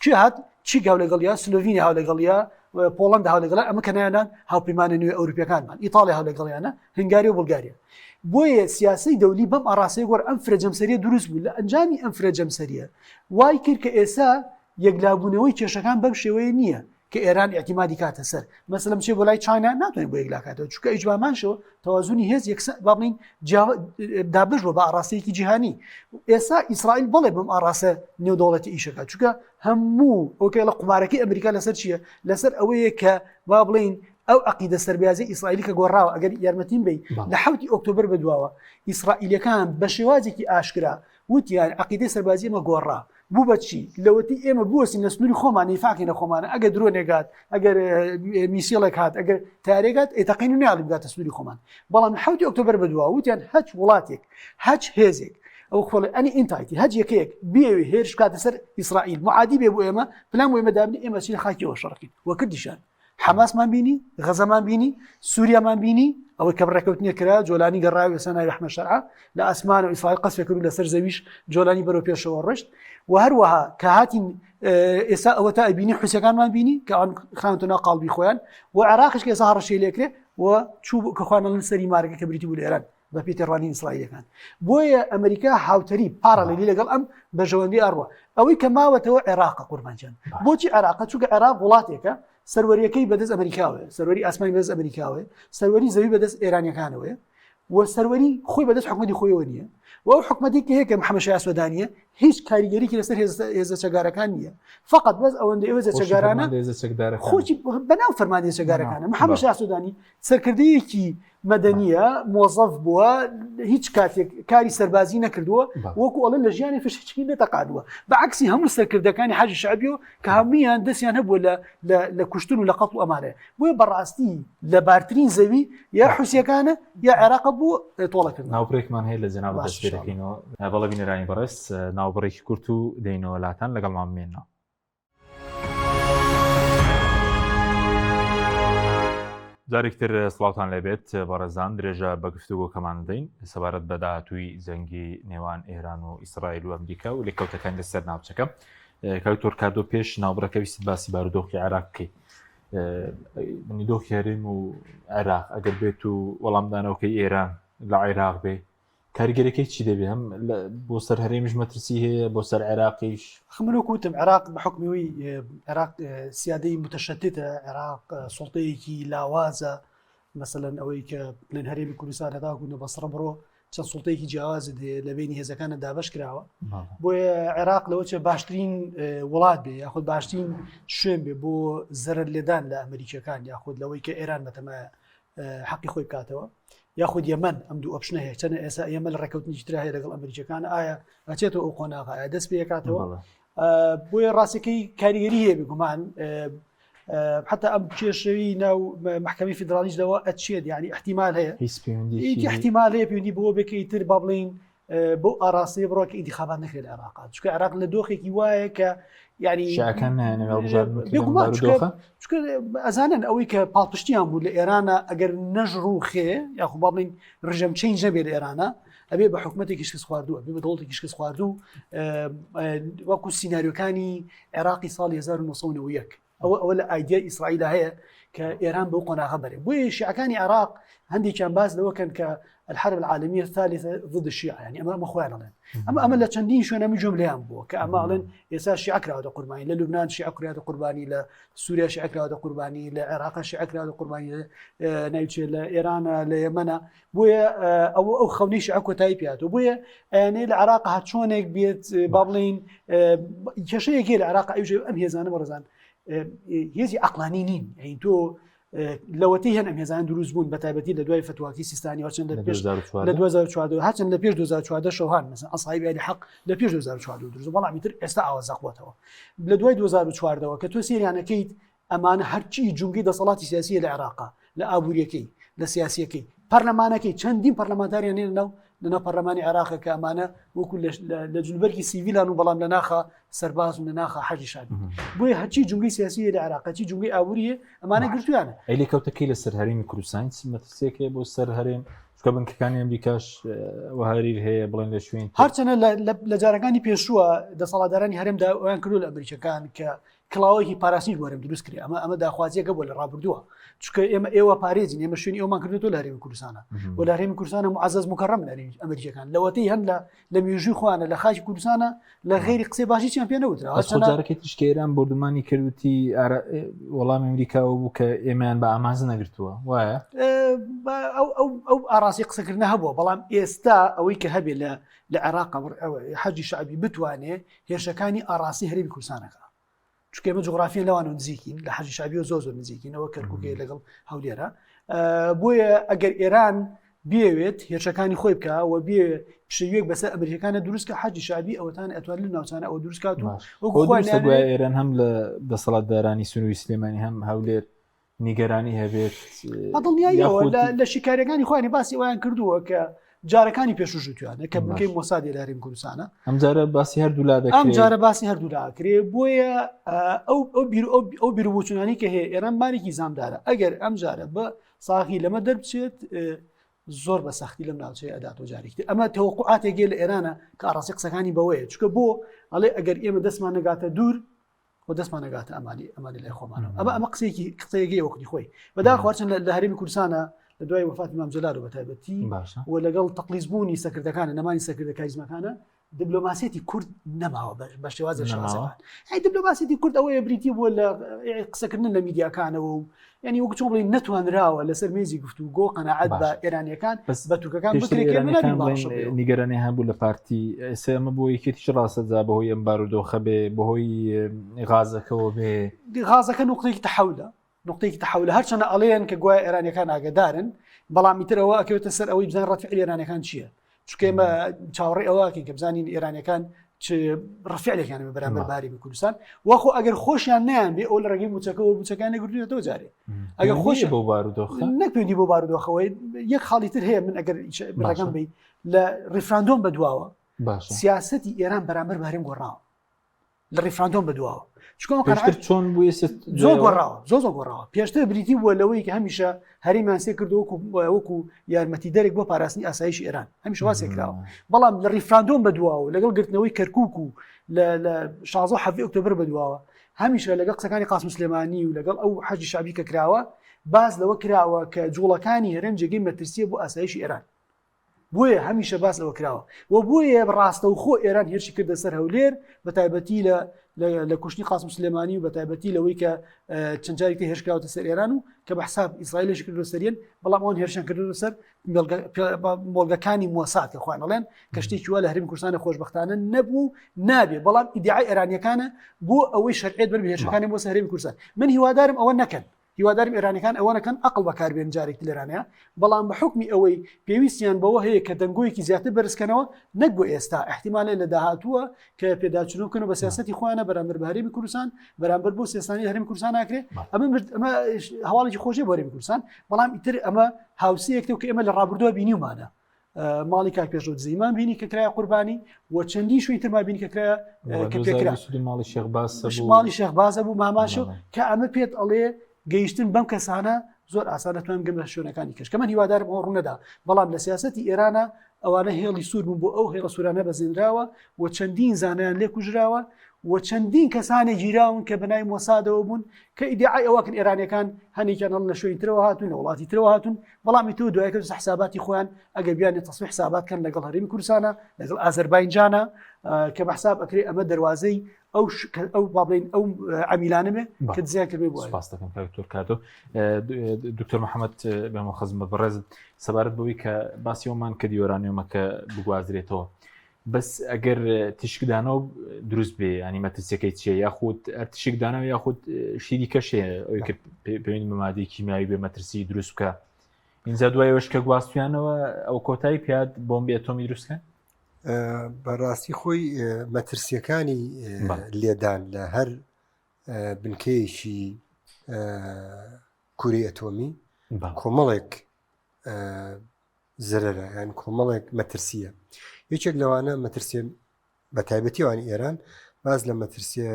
کوێ هات چی گاو لەگەڵیا سلۆڤینیا هاو لەگەڵیا پۆڵەند هاو لەگەڵا ئەمە کە نایەنان هاوپەیمانە نوێ ئەوروپیەکانمان ئیتاڵیا هاو لەگەڵیانە هەنگاری و بولگاریا. بۆیە سیاسی دەولی بەم ئاڕاستەیە گۆڕ ئەم فرەجەمسەریە دروست بوو. لە ئەنجامی ئەم فرەجەمسەریە وای کرد کە ئێستا یەکلابوونەوەی کێشەکان بەم شێوەیە نییە کە ئێران اعتیمادی کاتە سەر مەسەلەن چێ بۆ لای چاینا ناتوانێت بۆ یەکلاکاتەوە چونکە ئیجمامانشەوە تەوازونی هێز با بڵین دابش بۆ بە ئاڕاستەیەکی جیهانی. ئێستا ئیسرائیل بڵێ بەم ئاڕاستە نێودەوڵەتی ئیشەکە چونکە هەموو ئۆکێ لە قومارەکەی ئەمریکا لەسەر چییە؟ لەسەر ئەوەیە کە با بڵین ئەو عقیدە سەربیازی ئیسرائیلی کە گۆڕاوە ئەگەر یارمەتیم بی لە 7 ئۆکتۆبر بەدواوە ئیسرائیلەکان بە شێوازێکی ئاشکرا وتیان عقیدەی سەربازی ئێمە گۆڕا بوو بەچی لەوەتی ئێمە بوەسین لە سنووری خۆمانی فاکینە خۆمانە ئەگەر درۆنێگات ئەگەر میسیڵێک هات ئەگەر تارێگات ئێتەقین و ناڵی بگاتە سنووری خۆمان. بەڵام 7 ئۆکتۆبر بەدواوە وتیان هەچ وڵاتێک هەچ هێزێک ئەو خۆڵێ ئەنی ئینتایتی هەج یەکەیەک بێوێ هێرش کاتە سەر ئیسرائیل معادی بێ بۆ ئێمە پلان بۆ ئێمە دابنی ئێمە چین خاکیەوە شەڕکین وەکردیشان حماسمان بینی غەزەمان بینی سووریامان بینی ئەوەی کە بڕێکەوتنیە کرا جۆلانی گەڕاوی سەنای ڕەحمە شەرعە لە ئاسمان و ئیسرائیل قەسفێک کرد لەسەر زەویش جۆلانی بەرەو پێشەوە ڕشت و هەروەها کە هاتین ئێستا ئەوە تا ئەبینی حوسەکانمان بینی کە ئەوان خراونتەوە قاڵبی خۆیان و عێراقش کە ئێستا هەڕەشەی لێکرێ و چوو کە خوانە لەن سەری مارگە کە بریتی بوو لە ئێران بە پێتێڕوانی ئیسرائیلەکان. بۆیە ئەمریکا هاوتەری پارەڵێلی لەگەڵ ئەم بەژەوەندی ئەڕوە ئەوەی کە ماوەتەوە عێراقە قوربانجان. بۆچی عێراقە؟ چونکە عێراق وڵاتێکە سەروەریەکەی بەدەست ئەمریکاوەیە، سەروەری ئاسمانی بەدەست ئەمریکاوەیە، سەروەری زەوی بەدەست ئێرانیەکانەوەیە و سەروەری خۆی بەدەست حکومەتی خۆیەوە نییە و ئەو حکومەتی کە هەیە کە محەممەد شایع سوودانیە هیچ کاریگەریکی لەسەر هێزە چەگارەکان نییە، فقط بەس ئەوەندە ئێوە چەگارانە خۆی بەناو فەرمانندەی چەگارەکانە. محەممەد شایع سوودانی سەرکردەیەکی مەدەنیە مۆزەف بووە هیچ کاتێک کاری سەربازی نەکردووە وەکو ئەڵێ لە ژیانی فشکی نەتەقادووە بەعکسی هەموو سەرکردەکانی حاجی شعبیەوە کە هەمویان دەستیان هەبووە لە کوشتن و لە قەتڵ و ئەمانەیە. بۆیە بەڕاستی لە بارترین زەوی یا حوسیەکانە یا عێراق بوو تۆڵەکردن. ناوبڕێکمان هەیە لە جەناب دەستپێرەکەینەوە بەڵێ بینەرانی بەڕێست ناوبڕێکی کورت و دەینەوە لاتان لەگەڵمان بمێنەوە. جارێکتر سڵاوتان لەبێت بەڕێزان درێژە بە گفتوگۆ کەمان دەین سەبارەت بە داهاتووی جەنگی نێوان ئێران و ئیسرائیل و ئەمریکا و لێکەوتەکان لەسەر ناوچەکە کاکتۆر کاردۆ پێش ناوبڕەکە ویست باسی بارودۆخی عێراق بکەی دۆخی هەرێم و عێراق ئەگەر بێت و وەڵامدانەوەکەی ئێران لە عێراق بێ کاریگەرەکەی چی دەبێ هەم بۆ سەر هەرێمیش مەترسی هەیە بۆ سەر عێراقیش خمنۆ کوتم عێراق بحکمیەوەی عێراق سیادەی متشددە عێراق سوڵتەیەکی لاوازە مثلەن ئەوەی کە لەن هەرێمی کوردستان هەداگوونە بەسڕە بڕۆ چەند سوڵتەیەکی جیاوازت لە بینی هێزەکانە دابەش کراوە بۆیە عێراق لەوە چێ باشترین وڵات بێ یاخود باشترین شوێن بێ بۆ زەرەر لێدان لە ئەمریکیەکان یاخود لەوەی کە ئێران بەتەمایە حەقی خۆی بکاتەوە یاخود یەمەن ئەم دوو ئۆپشنە هەیە چەنە ئێستا ئێمە لە ڕێکەوتنی ترا هەیە لەگەڵ ئەمریکیەکان ئایا ئەچێتەوە ئەو قۆناغا ئایا دەست پێ یەکاتەوە بۆیە ڕاستەکەی کاریگەری هەیە بگومان حتى ئەم کێشەوی ناو محکەمەی فیدرالیش دەوە ئەچێت یعنی احتیمال هەیە هیچ احتیمال هەیە پەیوەندی بۆ بێکەی تر با بڵین بۆ ئاراستەیە بڕۆ کە ئینتیخابات نەکرێت لە عێراق چونکە عێراق لە دۆخێکی وایە کە یعنی شاکان چونکە ئەزانن ئەوەی کە پاڵپشتیان بوو لە ئێرانە ئەگەر نەژڕوو خێ یاخو با بڵین ڕژەم چینج نەبێت لە ئێرانە ئەبێ بە حکومەتێکی شکست خواردووە بێ بە دەوڵەتێکی شکست خواردوو وەکو سیناریۆکانی عێراقی ساڵی 1991 ئەوە لە ئایدیا ئیسرائیل هەیە کە ئێران بەو قۆناغە بەرێ بۆیە شیعەکانی عێراق هەندێکیان باز لەوەکەن کە الحرب العالمية الثالثة ضد الشيعة يعني أما أخواننا أما لا تشندين شو أنا مجمل لهم بو كأمالن يسار شيعة كره هذا قرباني للبنان شيعة كره هذا قرباني لسوريا شيعة كره هذا قرباني للعراق شيعة كره هذا قرباني نايتش لإيران ليمن بويا أو خوني شيعة كتايبيات وبويا يعني العراق هتشونك بيت بابلين كشيء كي العراق أيوجي أم هزان مرزان هێزی عقلانی نین یعنی تۆ لەوەتەی هەن ئەم هێزان دروست بوون بەتایبەتی لە دوای فتواکی سیستانی هەرچەند لە 2014 هەرچەند لە پێش 2014 شەوهان مثلا ئەسحابی ئەهلی حەق لە پێش 2014 دروست بەڵامی تر ئێستا ئاوازە قوتەوە لە دوای 2014 کە تۆ سێریانەکەیت ئەمانە هەرچی جونگی دەسەڵاتی سیاسی لە عێراق لە ئابوووریەکەی لە سیاسیەکەی پەرلەمانەکەی چەندین پەرلەمانتاریان هێناو لەناو پەرلەمانی عێراق کە ئەمانە وەکو لە جلبەرگی سیڤیلان و بەڵام لە ناخە سەرباز و لە ناخە حەجی شادی بۆیە هەرچی جونگی سیاسی لە عێراق هەرچی جونگی ئابووریە ئەمانە گرتویانە ئەیلی کەوتەکەی لە سەر هەرێمی کوردستان مەترسێکێ بۆ سەر هەرێم چکە بنکەکانی ئەمریکاش وهەریر هەیە بڵێن لە شوێن هەرچەنە لە جارەکانی پێشووە دەسەڵاتدارانی هەرێمدا ئەویان کردو لە ئەمریکەکان کە کڵاوەیەکی پاراستنی وەرم دروست کرد ئەمە داخوازیەکە بۆ لە ڕابردووە چونکە ئێوە پارێزین ئێمە شوێنی ئەومان کردوەوە لە هەرێمی کوردستانە و لە هەرێمی کوردستانە معزز مکەڕەم لە ئەمریکەکان لەوەتەی هەن لە مێژووی خۆیانە لە خاکی کوردستانە لە غێری قسەی باشییان پێ نەوترا جارەکەی تشکە ئێران بردومانی کردوتی وەڵامی ئەمریکاوە بوو کە ئێمەیان بە ئامانز نەگرتووە وایە ئەو ئاراسی قسەکردنە هەبووە بەڵام ئێستا ئەوەی کە هەبێ لە عێراق حەجی شعبی بتوانێ هێرشەکانی ئاراسی هەرێمی کوردستانەکە چونکە ئێمە جغرافیان لەوانە نزیکین لە حەجی شعبی و زۆر نزیکینەوە کەرکووکێ لەگەڵ هەولێرە بۆیە ئەگەر ئێران بێوێت هێرشەکانی خۆی بکە و بێ شێوەیەک بەسەر ئەمریکەکانە دروستکە حەجی شعبی ئەوەتان ئەتوانن لە ناوچانە ئەوە دروستکات و ئێران هەم لە دەسەڵاتدارانی سنووری سلێمانی هەم هەولێر نیگەرانی هەبێت بەدڵنیاییەوە لە شیکاریەکانی خۆیانی باسی ئەویان کردووە کە جارەکانی پێشوژوتیانە کە بنکەی مۆسادی لە هەرێمی کوردستانە ئەم جارە باسی هەردوولا دەکرێت ئەم جارە باسی هەردوولا کرێ بۆیە ئەو بیرروبوچونانی کە هەیە ئێران مارێکی زامدارە ئەگەر ئەم جارە بە ساغی لەمە دەربچێت زۆر بە سەختی لەم ناوچەیە ئەداتەوە جارێکی ئەمە تەوەقعاتێکی لە ئێرانە کە ئاڕاستی قسەکانی بەوەیە چونکە بۆ ئەڵێ ئەگەر ئێمە دەستمان نەگاتە دوور و دەستمان نەگاتە ئەمانی لای خۆمانەوە ئەمە قسەیەکی وەکتی خۆی بەداخوارچن لە هەرێمی کوردستانە لە دوای وفات ئیمام جەلال و بەتایبەتی و لەگەڵ تەقلیزبوونی سەکردەکانە نەمانی سەکردە کاریزمەکانە دیبلۆماسیەتی کورد نەماوە بە شێوازە شێوازەکان دیبلۆماسیەتی کورد ئەوەیە بریتی بووە لە قسەکردن لە میدیاکانەوە و ینی وەکو چۆن بڵین نەتوانراوە لەسەر مێزی گفتوگۆ قەناعەت بە ئێرانیەکان بە تورکەکان نیگەرانی هەبوو لە پارتی ئێستا ئەمە بۆ یەکێتیش ڕاستەجا بەهۆی ئەم بارودۆخە بێ بەهۆی غازەکەەوە بێ غازەکە نقطەیەکی تەحەولە نقطەیەکی تەحەولە هەرچەنە ئەڵێن کە گوای ئێرانیەکان ئاگادارن بەڵامی ترەوە ئەکەوێتە سەر ئەوەی بزان ڕەفعلی ئێرانیەکان چییە چونکە ئێمە چاوەڕێی ئەوەکەین کە بزانین ئێرانیەکان چ ڕەفعلێکیانە بەرامبەر باری کوردستان وەخۆ ئەگەر خۆشیان نیان بێ ئەو لە ڕێگەی موچەکەەوە بوچەکانی گرتوێتەوە جارێ ئەگەر خۆش بۆ بارودۆخە نەپێوەندی بۆ بارودۆخەوەی یەک خاڵی تر هەیە من ئەگەر ڕەگەم بی لە ڕیفراندۆم بەدواوە سیاسەتی ئێران بەرامبەر بە هەرێم گۆڕاوە لە ڕیفراندۆم بەدواوە پێشتر چۆن بووە زۆر گۆڕاوە پێشتر بریتی بووە لەوەی کە هەمیشە هەریمان سێ کردو وەکو یارمەتی دەرێک بۆ پاراستنی ئاسایشی ئێران هەمیشە وا سێکراوە بەڵام لە ڕیفراندۆم بەدواوە لەگەڵ گرتنەوەی کەرکووک و لە 16 ئۆکتۆبر بەدواوە هەمیشە لەگەڵ قسەکانی قاسم سلێمانی و لەگەڵ ئەو حەجی شعبی کە کراوە باز لەوە کراوە کە جوڵەکانی هەرێم جێگەی مەترسیە بۆ ئاسایشی ئێران بۆیە هەمیشە باس لەوە کراوە و بۆیە ڕاستە و خۆ ئێران هێرشی کردە سەر هەولێر بە تایبەتی لە کوشتنی قاسم سلێمانی و بە تایبەتی لەوەی کە چەند جارێکی هێرشکراوەتە سەر ئێران و کە بە حساب ئیسرائیلش کردو سەریان بەڵام ئەوان هێرشیان کردو سەر مۆلگەکانی موسات کە خوان دەڵێن کە شتێکی وا لە هەرێمی کوردستانە خۆشبەختانە نەبوو نابێ بەڵام ئیدعای ئێرانیەکانە بۆ ئەوەی شەرعیت بەر هێرشەکانی بۆ هەرێمی کوردستان من هیوادارم ئەوە نەکەن هیوادارم ئێرانەکان ئەوە نەکەن عقل بەکاربێن جارێکی لێرانەیە بەڵام بە حکمی ئەوەی پێویستیان بەوە هەیە کە دەنگۆیەکی زیاتر بەرزکەنەوە نەک بۆ ئێستا احتیمالێ لە داهاتووە کە پێداچوونەوەکەن بە سیاسەتی خۆیانە بەرامبەر بە هەرێمی کوردستان بەرامبەر بۆ سیاسانی هەرێمی کوردستان ناکرێت ئەمە هەواڵێکی خۆشی بۆ هەرێمی کوردستان بەڵام ئیتر ئەمە هاوسەیەکتەوە کە ئێمە لە ڕابردووە بینیومانە ماڵی کاک پێشەوت زیمان بینی کە کرایە قوربانی و چەندی شوی ترما بینی کە کرایە کە پێکرا ماڵی شێخ بازە بوو ماماشە کە ئەمە پێت ئەڵێ گەیشتن بەم کەسانە زۆر ئاسانەتوان گەم لە شوێنەکانی کەش کە من هیوادارم ئەوە ڕوونەدا بەڵام لە سیاسەتی ئێرانە ئەوانە هێڵی سوور بوون بۆ ئەو هێڵە سوورانە بەزێنراوە و چەندین زانیان لێ کوژراوە و چەندین کەسانی گیراون کە بەنای مۆسادەوە بوون کە ئیدعای ئەوەکن ئێرانیەکان هەنێکیان لە شوێنی ترەوە هاتون لە وڵاتی ترەوە هاتون بەڵامی تو دوای کە حساباتی خۆیان ئەگەر بیانێ تەسویح حساباتکەن لەگەڵ هەرێمی کوردستانە لەگەڵ ئازەربایجانە کە بە حساب ئەکرێ ئەمە دەواازەی ئەو بابلین ئەو عمیلانمێ کە دزیان کردێ بۆ کاتۆ دکتۆر محەممەد بەمە خزمەت بەڕێز سەبارەت بەوەی کە باسی ئەومان کە دیۆرانیۆمەکە بگوازرێتەوە بەس ئەگەر تشکدانەوە دروست بێ ینی مەترسیەکەی چیە یاخود تشکدانەوە یاخود شیری کەشێ ئەوی کە پێوین بەمادەی کیمیاوی بێ مەترسی دروست بکە اینجا دوایەوەش کە گواستویانەوە ئەو کۆتایی پیاد بۆمبی ئەتۆمی دروستکەن بەڕاستی خۆی مەترسیەکانی لێدان لە هەر بنکەیەکی کوری ئەتۆمی کۆمەڵێک زەرەرە یان کۆمەڵێک مەترسیە یەکێک لەوانە مەترسیە بە تایبەتیوانی ئێران باز لە مەترسیە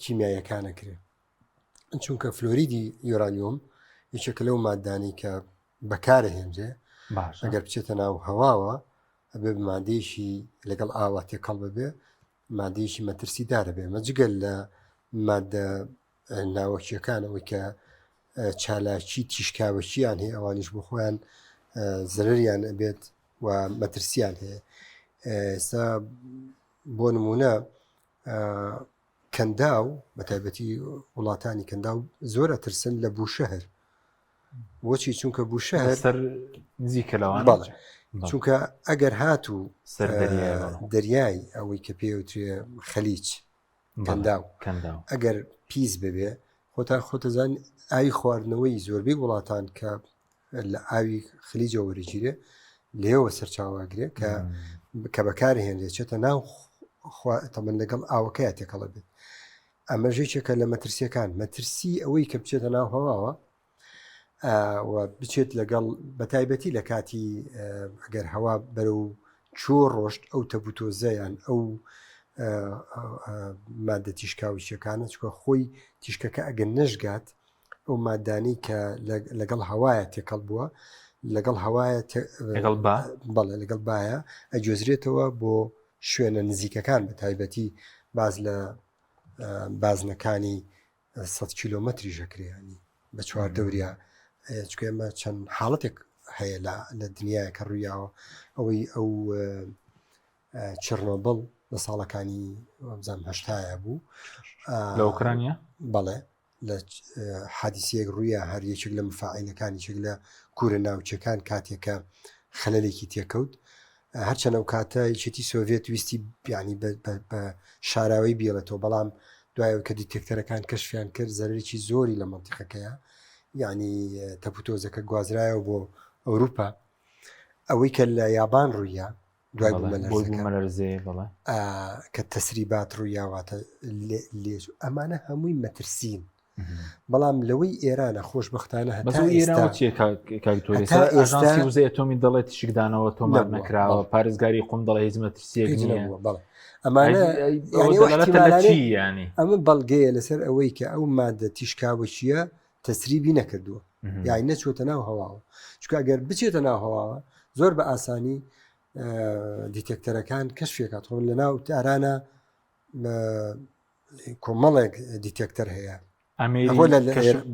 کیمیایەکانە کرێ چونکە فلۆریدی یۆرانیۆم یەکێک لەو ماددانی کە بەکارە هێنرێ ئەگەر بچێتە ناو هەواوە ئەبێ مادەیەشی لەگەڵ ئاوا تێکەڵ ببێ مادەیەشی مەترسی دارە بێ مەجگەل لە مادە ناوەکیەکانەوەی کە چالاکی تیشکاوەکییان هەیە ئەوانیش بۆ خۆیان زەرریان ئەبێت و مەترسیان هەیە ئێستا بۆ نمونە کەنداو بە تایبەتی وڵاتانی کەنداو زۆر ئەترسن لە بوشەهر بۆچی چونکە بوشەهر نزیکە لەوان چونکە ئەگەر هاتوو دەریای ئەوەی کە پێوترێ خەلیج کەنداو ئەگەر پیس ببێ خۆتەزان ئاوی خواردنەوەی زۆربەی وڵاتان کە لە ئاوی خلیجە وەرەگیرێ لێەوە سەرچاواگرێ کە بەکارهێنرێت چێتە ناو تەمەن لەگەڵ ئاوەکەیە تێکەڵە بێت ئەمە ژێکێکە لە مەترسیەکان مەترسی ئەوەی کە بچێتە ناو هەواوە و بچێت لەگەڵ بەتایبەتی لە کاتی ئەگەر هەوا بەرەو چۆ ڕۆشت ئەو تەبوتۆزەیان ئەو مادە تیشکاویشەکانە چکە خۆی تیشکەکە ئەگەر نەژگات ئەو مادانی کە لەگەڵ هەوایە تێکەڵ بووە لەگەڵ هەوایە بەڵێ لەگەڵ باە ئەجۆزرێتەوە بۆ شوێنە نزیکەکان بە تایبەتی باز لە بازنەکانی 100 کیلۆمەتری ژەکریانی بە چوار دەوریا چکە ئێمە چەند حاڵەتێک هەیە لە دنیاە کە ڕوویاوە ئەوەی ئەو چرنۆبڵ لە ساڵەکانی بزانم هەشتایە بوو لە ئوکرانیا بەڵێ لە حادیسەیەک ڕوویە هەر یەکێک لە مفاعیلەکانی چێک لە کوورە ناوچەکان کاتێکە خەلەلێکی تێکەوت هەرچەنە ئەو کاتە یەکێتی سۆڤێت ویستی بیانی بە شاراوی بیڵێتەوە بەڵام دوایەوە کە دیتێکتەرەکان کەشفیان کرد زەرێکی زۆری لە مەنتیقەکەیە یعنی تەپوتۆزەکە گوازرایەوە بۆ ئەوروپا ئەوەی کە لە یابان ڕوویە دوای بوومەلەرزێ کە تەسریبات ڕوویاواتە لێ ئەمانە هەمووی مەترسین بەڵام لەوەی ئێرانە خۆشبەختانە بەس ئێران چیە کاکتۆری ئاژانسی وزەی ئەتۆمی دەڵێت تشکدانەوە تۆمار نەکراوە پارێزگاری قوم دەڵێ هیزمە ترسیەک نییە ئەمانە ینی ئەمە بەڵگەیە لەسەر ئەوەی کە ئەو مادە تیشکاوە چیە تەسریبی نەکردووە یاین نەچۆتە ناو هەواوە چکە ئەگەر بچێتە ناو هەواوە زۆر بە ئاسانی دیتێکتەرەکان کەشفێکات ڕۆن لە ناو تارانە کۆمەڵێک دیتێکتەر هەیە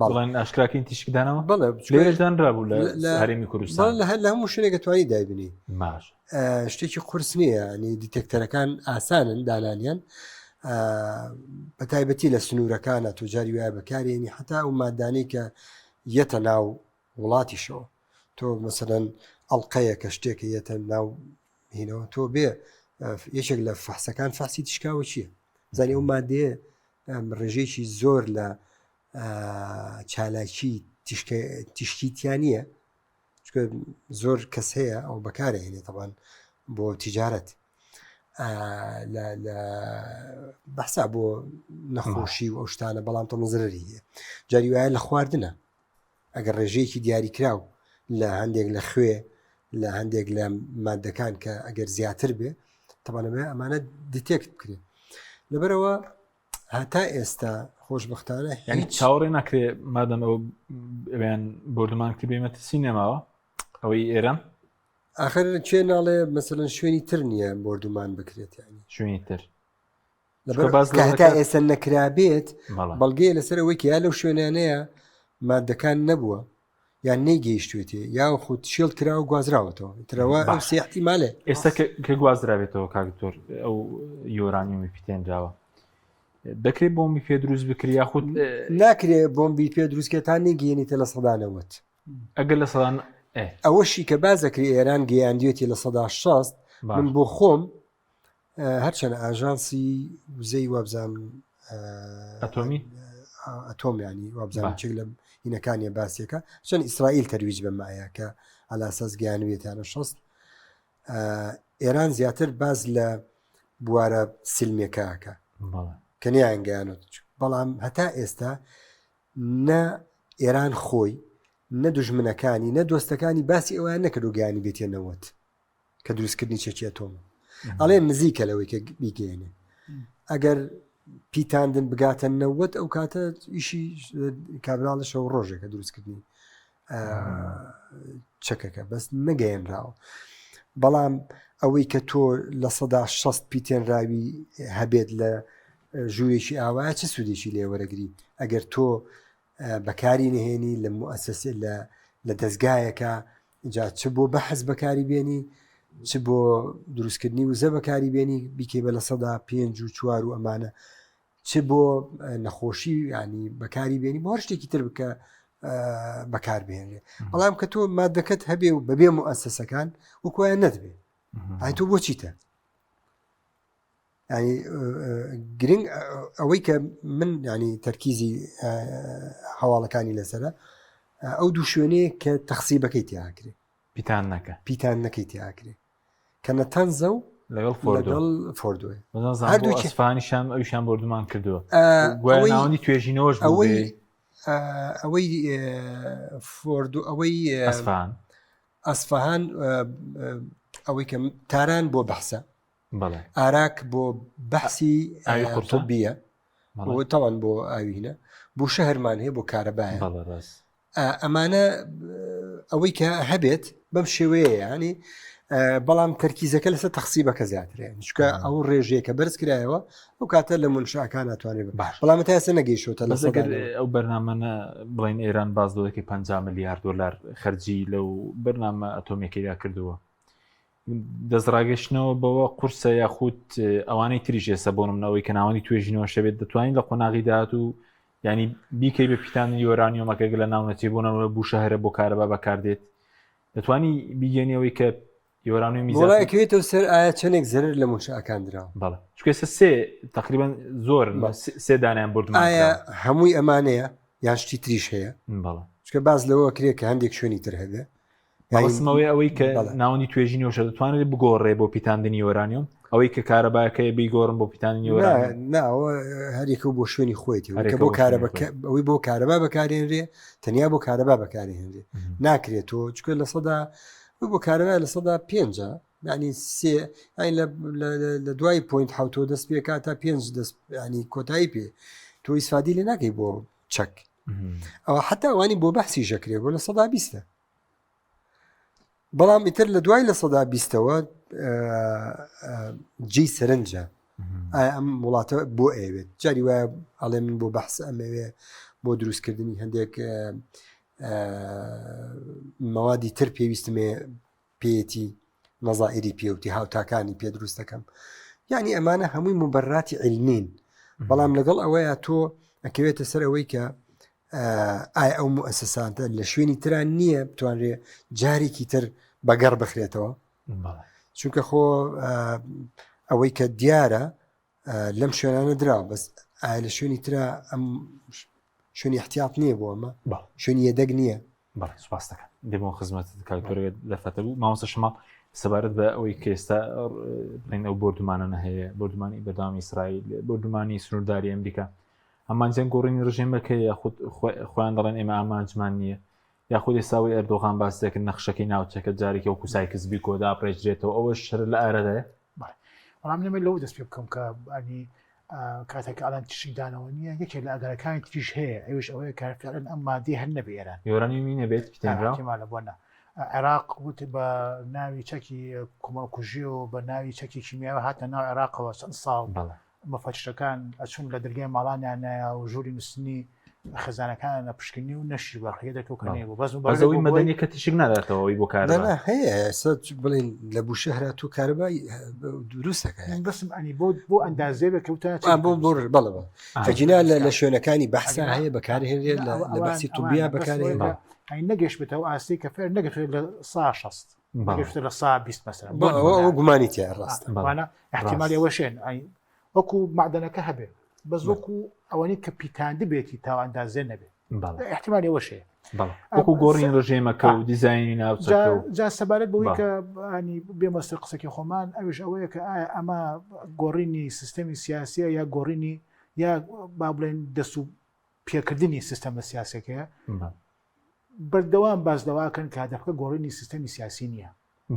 بەڵێن ئاشکراکەین تیشکدانەوە لێژدانرابوو لە هەرێمی کوردستان لە هەموو شوێنێکە توانی دایبنی شتێکی قورس نییە نی دیتێکتەرەکان ئاسانن دانانیان بە تایبەتی لە سنوورەکانە توجاری وایە بەکارێنی حتا ئەو مادانەی کە یەتە ناو وڵاتیشەوە تۆ مەسەرەن ئەڵلقەیە کە شتێکە یەتە ناو هینەوە تۆ بێ یەکێک لە فەحسەکان فاسی تشکاوە چییە زانی ئەو مادەیە ڕێژەیەکی زۆر لە چالاکی تیشکیتیانە زۆر کەس هەیە ئەو بەکارهێنێ تەوان بۆ تیجارەت بەحسا بۆ نەخۆشی و ئەو شتانە بەڵام تۆ نزرری هەیە جاری وایە لە خواردنە ئەگەر ڕێژەیەکی دیاریکراو لە هەندێک لە خوێ لە هەندێک لە مادەکان کە ئەگەر زیاتر بێ تەوانەوە ئەمانە دیتێکت بکرێت لەبەرەوە هەتا ئێستا خۆشبەختانە ینی چاوەڕێ ناکرێ مادەم ئەو ئەویان بردمان کردبێمەتە سینەماوە ئەوەی ئێران ئاخر کوێ ناڵێ مەسەرەن شوێنی تر نییە بردومان بکرێت ینی شوێنی تر هەتا ئێستا نەکرابێت بەڵگەیە لەسەر ئەوەی کە یا لەو شوێنانەیە مادەکان نەبووە یان نەیگەیشتوێتێ یا خودت شێڵ کرا و گوازراوەتەوە ترەوە ئەو سێحتی مالێ ئێستا کە گوازرابێتەوە کاکتۆر ئەو یۆرانیومی پیتێنراوە دەکرێت بۆمبی پێ دروست بکری یاخود ناکرێت بۆمبی پێ دروستکەتان نێگەێنیتە لە سەدانەوەت ئەگەر لە سەدان ئەوەشی کە بازەکری ئێران گەیاندوێتی لە سەدا 60 من بۆ خۆم هەرچەنە ئاژانسی وزەی وابزان ئەتۆمیانی وابزان چێک لە هینەکانی باسیەکە چەند ئیسرائیل تەرویج بەمایە کە ئالاساس گەیانوێتیانە 60 ئێران زیاتر باز لە بوارە سلمێکاکە کە نیانگەیانوت بەڵام هەتا ئێستا نە ئێران خۆی نە دوژمنەکانی نە دۆستەکانی باسی ئەویان نەکرد و گیانی بێتێنەوەت کە دروستکردنی چێکی ئەتۆمە ئەڵێن نزیکە لەوەی کە بیگەێنێ ئەگەر پیتاندن بگاتە نەوەت ئەو کاتە ئیشی کابراڵەشە و ڕۆژێکە دروستکردنی چەکەکە بەس نەگەیەنراوە بەڵام ئەوەی کە تۆ لە سەدا 60 پیتێنراوی هەبێت لە ژوورێکی ئاوایە چه سوودێکی لێوەرەگری ئەگەر تۆ بەکاری نهێنی لە مؤسسە لە دەستگایەکە جا چ بۆ بەحث بەکاری بێنی چ بۆ دروستکردنی وزە بەکاری بێنی بیکەی بە لە سەدا 5 و 4 و ئەمانە چ بۆ نەخۆشی ینی بەکاری بێنی بۆ هەر شتێکی تر بکە بەکار بێنێ بەڵام کە تۆ مادەکەت هەبێ و بەبێ مؤسسەکان وەکوایە نەدبێ ئای تۆ بۆ چیتە ینی گرنگ ئەوەی کە من ینی تەرکیزی هەواڵەکانی لەسرە ئەو دوو شوێنەیە کە تەخسیبەکەی تیاکرێ پیتان نەکەی تیاکرێ کە نەتەنزە و لەگەڵ فۆردوێ هەردوو ئەسفانیشان ئەویشان بردومان کردووە گوێناوەندی توێژینەوەش ئەوەی فۆردو ئەوەی ئەسفەهان ئەوەی کە تاران بۆ بەحسە ئاراک بۆ بەحسی قورتوبیە تەوان بۆ ئاوینە بۆ شەهرمان هەیە بۆ کارەبایە ئەمانە ئەوەی کە هەبێت بەم شێوەیە ینی بەڵام تەرکیزەکە لەسەر تەخسیبەکە زیاترێ چکە ئەو ڕێژەیە کە بەرز کرایەوە ئەو کاتە لە منشاکان ناتوانێت بەڵام تا ئێستا نەگەیشتوتە لە ئەو بەرنامەە بڵین ئێران باز دۆڵێکی 50 میلیارد دلار خەرجی لەو بەرنامە ئەتۆمیەکەیدا کردووە دەستڕاگەشتنەوە بەوە قورسە یاخود ئەوانەی تریژ ئێستا بۆ نمونەوەی کە ناوەندی توێژینەوە شەبێت دەتوانین لە قۆناغی داهات و ینی بیکەی بە پیتانی یۆرانیۆمەکە لە ناونەتی بوونەوە بوو شەهرە بۆ کارەبا بەکاردێت دەتوانی بیگەنیەوەی کە یۆرانیۆمی وڵایەکەوێتەوە سەر ئایا چەندێک زەرر لە منشاکان درراوە بەڵێ چکێسە سێ تقریبان زۆر سێ دانیان بردمان ئایا هەمووی ئەمانەیە یان شتی تریش هەیە بەڵێ چکە باز لەوە کرێت کە هەندێک شوێنی تر هەبێ بەڵسمەوەی ئەوەی کە ناوەندی توێژینەوەشە دەتوانێت بگۆڕێ بۆ پیتاندنی یۆرانیۆم ئەوەی کە کارەباکەی بیگۆڕم بۆ پیتانی وەران ناوە هەرێکە بۆ شوێنی خۆیتی بۆ ئەوەی بۆ کارەبا بەکارێنرێ تەنیا بۆ کارەبا بەکارێنرێ ناکرێتەوە چکە لە سەدا بۆ کارەبا لە سەدا 5 ینی سێ لە دوای پوینت حوتۆ دەست پێ تا 5 دەست ینی کۆتایی پێ تۆ ئیسفادی لێ ناکەی بۆ چەک ئەوە حتا ئەوانی بۆ بەحسی ژەکرێ بۆ لە سەدا 20 بەڵام ئیتر لە دوای لە سەدا 20ەوە جی سەرنجە ئەم وڵاتە بۆ ئەوێت جاری وایە ئەڵێ من بۆ بەحس ئەمەوێ بۆ دروستکردنی هەندێک مەوادی تر پێویستمێ پێێتی نەزائری پێوتی هاوتاکانی پێ دروست دەکەم یعنی ئەمانە هەمووی مبەرراتی علمین بەڵام لەگەڵ ئەوەیە تۆ ئەکەوێتە سەر ئەوەی کە ئایا ئەو مؤسسانتە لە شوێنی تران نییە بتوانرێ جارێکی تر بەگەڕ بخرێتەوە چونکە خۆ ئەوەی کە دیارە لەم شوێنانە دراوە بەس ئایا لە شوێنی ترە ئەم شوێنی احتیاط نییە بۆ ئەمە شوێنی یەدەگ نییە بەڵێ سوپاس دەکەم دێمەوە خزمەت کاکتۆرێک لەفەتە بوو مامۆستا شەماڵ سەبارەت بە ئەوەی کە ئێستا بڵێن ئەو بردومانانە هەیە بردومانی بەردەوامی ئیسرائیل بردومانی سنوورداری ئەمریکا ئەمان جەنگ گۆڕینی ڕژێمەکە یاخود خۆیان دەڵێن ئێمە ئامانجمان نییە یاخود ئێستاوی ئەردۆغان باس دەکەن نەخشەکەی ناوچەکە جارێکی و کوسای کەسبی کۆدا پرێژرێتەوە ئەوە شەر لە ئارەدەیە بەڵام نەمە لەو دەست پێ بکەم کە ئەنی کاتێک ئالان تشی دانەوە نییە یەکێک لە ئەگەرەکانی تریش هەیە ئەوش ئەوەیە کارفرن ئەم مادی هەر نەبێ ئێران یۆرانیومی نەبێت پێێنراوە بۆنە عێراق وت بە ناوی چەکی کومەڵکوژی و بە ناوی چەکی کیمیاوە هاتە ناو عێراقەوە چەند ساڵ مەفەچەکان ئەچون لە دەرگای ماڵانیانە و ژووری نووسنی خزانەکان لە پشکنی و نەشی بەڕخی دەکەوکەنێ بۆ بەزەوەی مەدەنی کە تشک ناداتەوەی بۆ کار هەیە بڵێن لە بوو شەهرە و کارەبای دروستەکە بەسم ئەنی بۆ ئەندازێ بکەوتە بڵێ ئەجینا لە شوێنەکانی بەحسا هەیە بەکارهێنرێت لە بەسی توبیا بەکارهێنرێت نەگەشت بێتەوە ئاسی کە فێر نەگەێت لە سا 6 گەشتە لە سا 20 مەسەر ئەوە گومانی تیا ڕاستە احتیمالی ئەوە شێن وەکو معدنەکە هەبێت بەس وەکو ئەوەی کە پیتان دەبێتی تا ئەندازێ نەبێت احتیمالی ئەوە شێ وەکو گۆڕین ڕژێمەکە و دیزایانی ناوچەکە جا سەبارەت بەوەی کە ینی بێمەستر قسەکی خۆمان ئەوش ئەوەیە کە ئایا ئەمە گۆڕینی سیستەمی سیاسیە یا گۆڕینی یا با بڵێن دەست و پێکردنی سیستەمە سیاسەکەیە بەردەوام بازدەواکەن کە هەدەفەکە گۆڕینی سیستەمی سیاسی نییە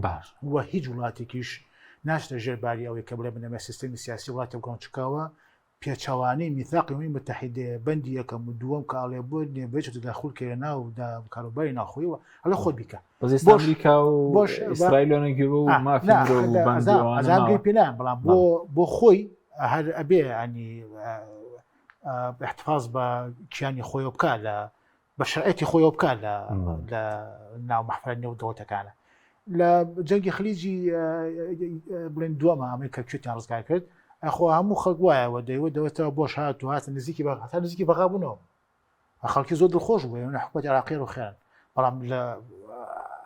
باش وە هیچ وڵاتێکیش ناشتە ژێرباری ئەوەی کە بڵێ بنەمە سیستەمی سیاسی وڵاتە گۆنچکاوە پێچەوانەی میثاقی هەمووی متحیدێ بەندی یەکەم و دووەم کاڵێ بۆ نێبێت داخولکەوێ ناو کاروباری ناخۆیەوە هەڵە خۆت بیکە بەزێستا ئەمریکا و ئیسرائیلۆنەگیر و مافی پێیان بەڵام بۆ خۆی هەر ئەبێ ینی احتفاظ بە کیانی خۆی بکە لە بە شرعەتی خۆی بکە لە ناو مەحفەرە نێو دەوڵەتەکانە لە جەنگی خلیجی بڵێن دووەمە ئەمریکا کوێتیان ڕزگار کرد ئەخۆ هەموو خەڵک وایەوە دەیوەتەوە بۆش هات و هاتە نزیکی هەتا نزیکی بەغابوونەوە خەڵکی زۆر دڵخۆش بوو حکومەت عێراقی ڕوخیان بەڵام لە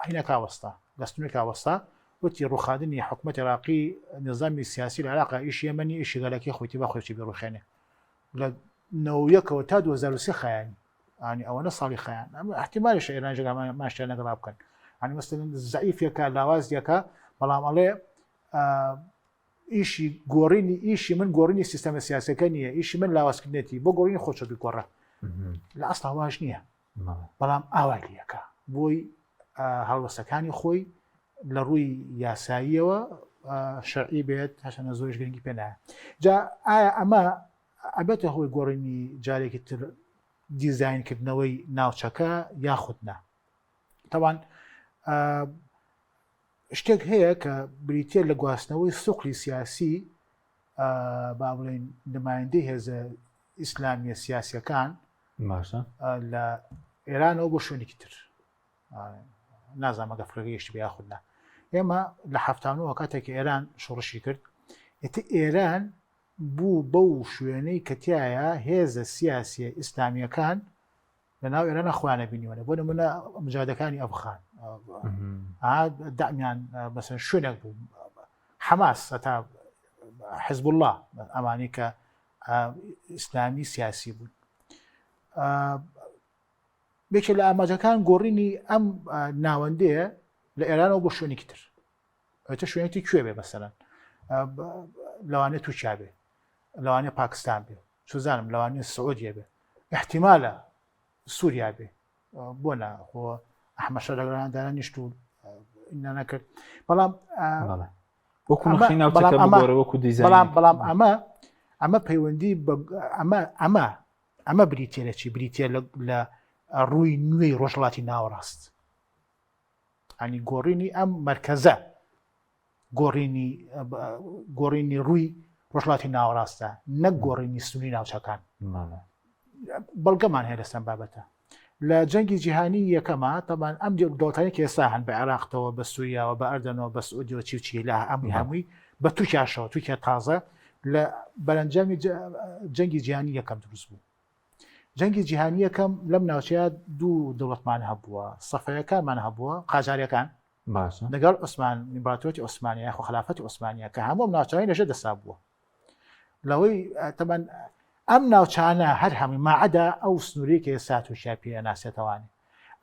هینە کاوەستا دەستونی کاوەستا وتی ڕوخاندنی حکومەت عێراقی نظامی سیاسی لە عێراق ئیش یەمەنی ئیشی گەلەکی خۆیتی بە خۆیی بڕوخێنێ لە 91ەوە تا 2023 خایانی ئانی ئەوەنە ساڵی خیان احتیمالیش ئێران ژێگا ماشتیان نەگەڵا بکەن ینی مەسەلەن زەعیفێکە لاوازیەکە بەڵام ئەڵێ ئیشی گۆڕینی ئیشی من گۆڕینی سیستەمە سیاسەکە نییە ئیشی من لاوازکردنێتی بۆ گۆڕینی خۆشە بیگۆڕە لە ئەسڵ هەواش نییە بەڵام ئاوایلیەکە بۆی هەڵوەستەکانی خۆی لە ڕووی یاساییەوە شەرعی بێت هەشەنە زۆریش گرنگی پێ نایە جا ئایا ئەمە ئەبێتە هۆی گۆڕینی جارێکی تر دیزاینکردنەوەی ناوچەکە یاخودنا تاوان شتێک هەیە کە بریتە لە گواستنەوەی سوقلی سیاسی با بڵێن نمایندەی هێزە ئیسلامیە سیاسیەکان لە ئێرانەوە بۆ شوێنێکی تر نازانمەگە فرەگەیشت بە یاخودنا ئێمە لە هەفتانەوە کاتێک ئێران شڕشی کرد ئێتە ئێران بوو بەو شوێنەی کەتیایە هێزە سیاسیە ئیسلامیەکان لە ناو ئێرانە خۆیانە بینیوەنە بۆ نمونە مجادەکانی ئەفغان دامیان بەسەر شوێنێک بوو حەماس تا حزب الله ئەمانی کە ئیسلامی سیاسی بوون بێکێ لە ئاماجەکان گۆڕینی ئەم ناوەندەیە لە ئێرانەوە بۆ شوێنێکی تر ئەوێتە شوێنێکی کوێ بێ مەسەلەن لەوانێت تووشیا بێ لەوانێ پاکستان بێ سوزانم لەوانێ سعودیە بێ احتیمالە سووریا بێ بۆ ناخۆ ئەحمەشە لەگەڵاندانە نیشت و نەکرد بەڵام بەڵام ئەمە پەیوەندی ئەمە بریتە لە چی بریتە لە ڕووی نوێی ڕۆژهەڵاتی ناوەڕاست ئەنی گۆڕینی ئەم مرکزە گۆڕینی ڕووی ڕۆژهەڵاتی ناوەڕاستە نەک گۆڕینی سنووری ناوچەکان بەڵگەمان هەیە لەسەم بابەتە لە جەنگی جیهانی یەکەمە تەمان ئەم دەوڵەتانی کە ئێستا هەن بە عێراقتەوە بە سووریاوە بە ئەردەنەوە بە سعودیەوە چی لە ئەمی هەمووی بە تووکیاشەوە تووکیە تازە لە بەرەنجامی جەنگی جیهانی یەکەم دروست بوو جەنگی جیهانی یەکەم لەم ناوچەیە دوو دەوڵەتمان هەبووە سەفەیەکانمان هەبووە قاجاریەکان لەگەڵ عوسمان ئیمپراتۆریەتی عوسمانیە خۆ خلافەتی عوسمانیە کە هەموو ناوچەکانی لەژێر دەسا بووە لەوەی تەمان ئەم ناوچانە هەر هەمووی ماعەدا ئەو سنووری کە ئێستا تووشیا پێ ناسێتەوانی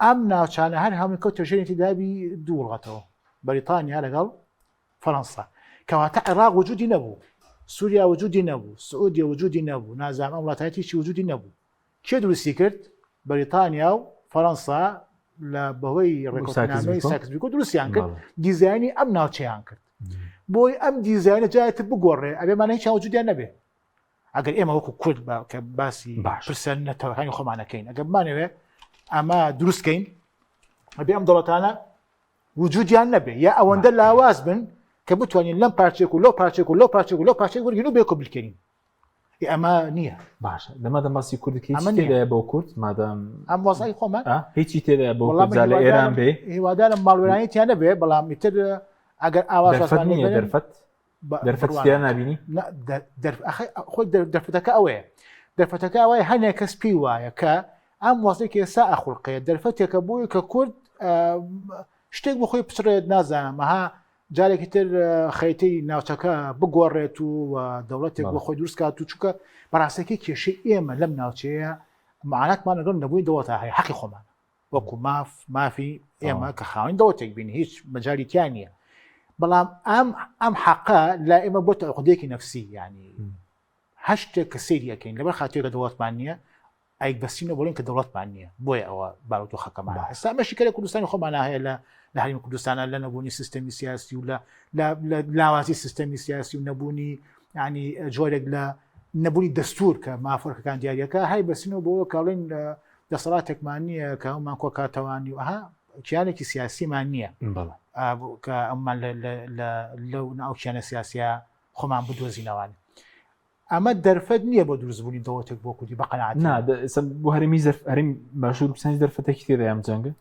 ئەم ناوچانە هەر هەمووی کەوتە ژێری دابی دوو وڵاتەوە بەریتانیا لەگەڵ فەڕەنسا کەواتە عێراق وجودی نەبوو سووریا وجودی نەبوو سعودیە وجودی نەبوو نازانم ئەم وڵاتایەتیشی وجودی نەبوو کێ دروستی کرد بەریتانیا و فەڕەنسا لە بەهۆی ڕێکوتنامەی ساکسپیکۆ دروستیان کرد دیزایانی ئەم ناوچەیان کرد بۆی ئەم دیزایانە جایەتر بگۆڕێ ئەبێمانە هیچ وجودیان نەبێ ئەگەر ئێمە وەکو کورد کە باسی پرسەرنەتەوەکانی خۆمانەکەین ئەگەر بمانەوێ ئەمە دروستکەین ئەبێ ئەم دەوڵەتانە وجودیان نەبێ یا ئەوەندە لاواز بن کە بتوانین لەم پارچێک و لەو پارچێک و لەو پارچێک و لەو پارچێک وەرگین و بێکۆ بکەین ئەمە نییە باشە لەمەدە ماسی کوردی تێدایە بۆ کورد مادەم ئەم وەزای خۆمان هیچی تێدایە بۆ لە ئێران بێ هیوادارم ماڵوێرانیتیان نەبێ بەڵام ئیتر ئەگەر ئاوازانی دەرفەت نبینی خۆی دەرفەتەکە ئەوەیە دەرفەتەکە ئەوەیە هەنێک کەس پێی وایە کە ئەم وەزەی کە ئێستا ئەخولقەیە دەرفەتێکە بۆی کە کورد شتێک بۆ خۆی بچڕێت نازانم ئەها جارێکی تر خەیتەی ناوچەکە بگۆڕێت و دەوڵەتێک بۆ خۆی دروست کات و چووکە بەڕاستەکەی کێشەی ئێمە لەم ناوچەیە معاناتمان لەگەڵ نەبووی دەوڵەتە هەیە حەقی خۆمان وەکو مافی ئێمە کە خاوەن دەوڵەتێک بینی هیچ مەجالی تیان نییە بەڵام ئەم حەقە لا ئێمە بۆ تەعقودێکی نەفسی یعنی هەر شتێک کە سەیری ئەکەین لەبەر خاتێکە دەوڵەتمان نییە ئایک بەسینە بۆڵین کە دەوڵەتمان نییە بۆیە ئەوە باوت و خەکەمان ئێستا مەشی کەرە کوردستانی خۆمان هەیە لە هەرێمی کوردستانە لە نەبوونی سیستەمی سیاسی و لە لاوازی سیستەمی سیاسی و نەبوونی ینی جۆرێک لە نەبوونی دەستور کە مافۆرکەکان دیارەکە هەی بەسینەوە بۆ کاڵین دەسەڵاتێکمان نییە کە هەمومان کۆکاتەوانی و ئەها کیانێکی سیاسیمان نییە کە ئەممان لەو ناوچیانە سیاسیە خۆمان بدۆزینەوان ئەمە دەرفەت نییە بۆ دروستبوونی دەوڵەتێک بۆ کوردی بەقەناعەت بۆ هەرێمی هەرێم باشوور بسانی دەرفەتێکی تێدایە ئەم جەنگە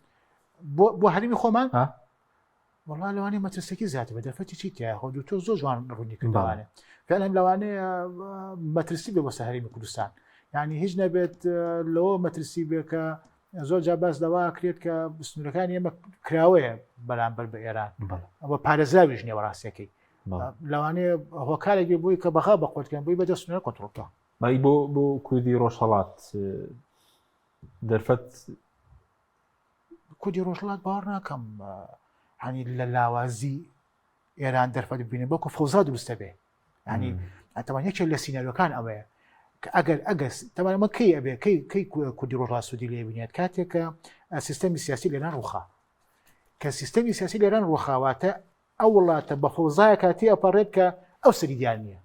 بۆ هەرێمی خۆمان وەڵا لەوانەیە مەترسێکی زیاتر بە دەرفەتی چی تایە خۆ دوو زۆر جوان ڕوونی کردوانێ فعلا لەوانەیە مەترسی بێ بۆ هەرێمی کوردستان یعنی هیچ نەبێت لەوە مەترسی بێ کە زۆر جا باس دەوا کرێت کە سنوورەکانی ئێمە کراوەیە بەرامبەر بە ئێران ئەوە پارێزراویش نییە ڕاستیەکەی لەوانەیە هۆکارێکی بووی کە بەخا بە قوتکەن بووی بەدە سنوورە کۆنتڕۆلکە مای بۆ کوردی ڕۆژهەڵات دەرفەت کوردی ڕۆژهەڵات باوەڕ ناکەم هەنی لە لاوازی ئێران دەرفەت ببینێ بۆکو فەوزا دروستە بێ ینی ئەتەوان یەکێک لە سینەریۆکان ئەوەیە کە ئەگەر ئەگەس تەمانمە کەی ئەبێ کەی کوردی ڕۆژهەڵات سوودی لێ بینێت کاتێکە سیستەمی سیاسی لێران ڕووخا کە سیستەمی سیاسی لێران ڕووخاواتە ئەو وڵاتە بە فەوزایە کاتی ئەپەڕێت کە ئەو سەری دیار نییە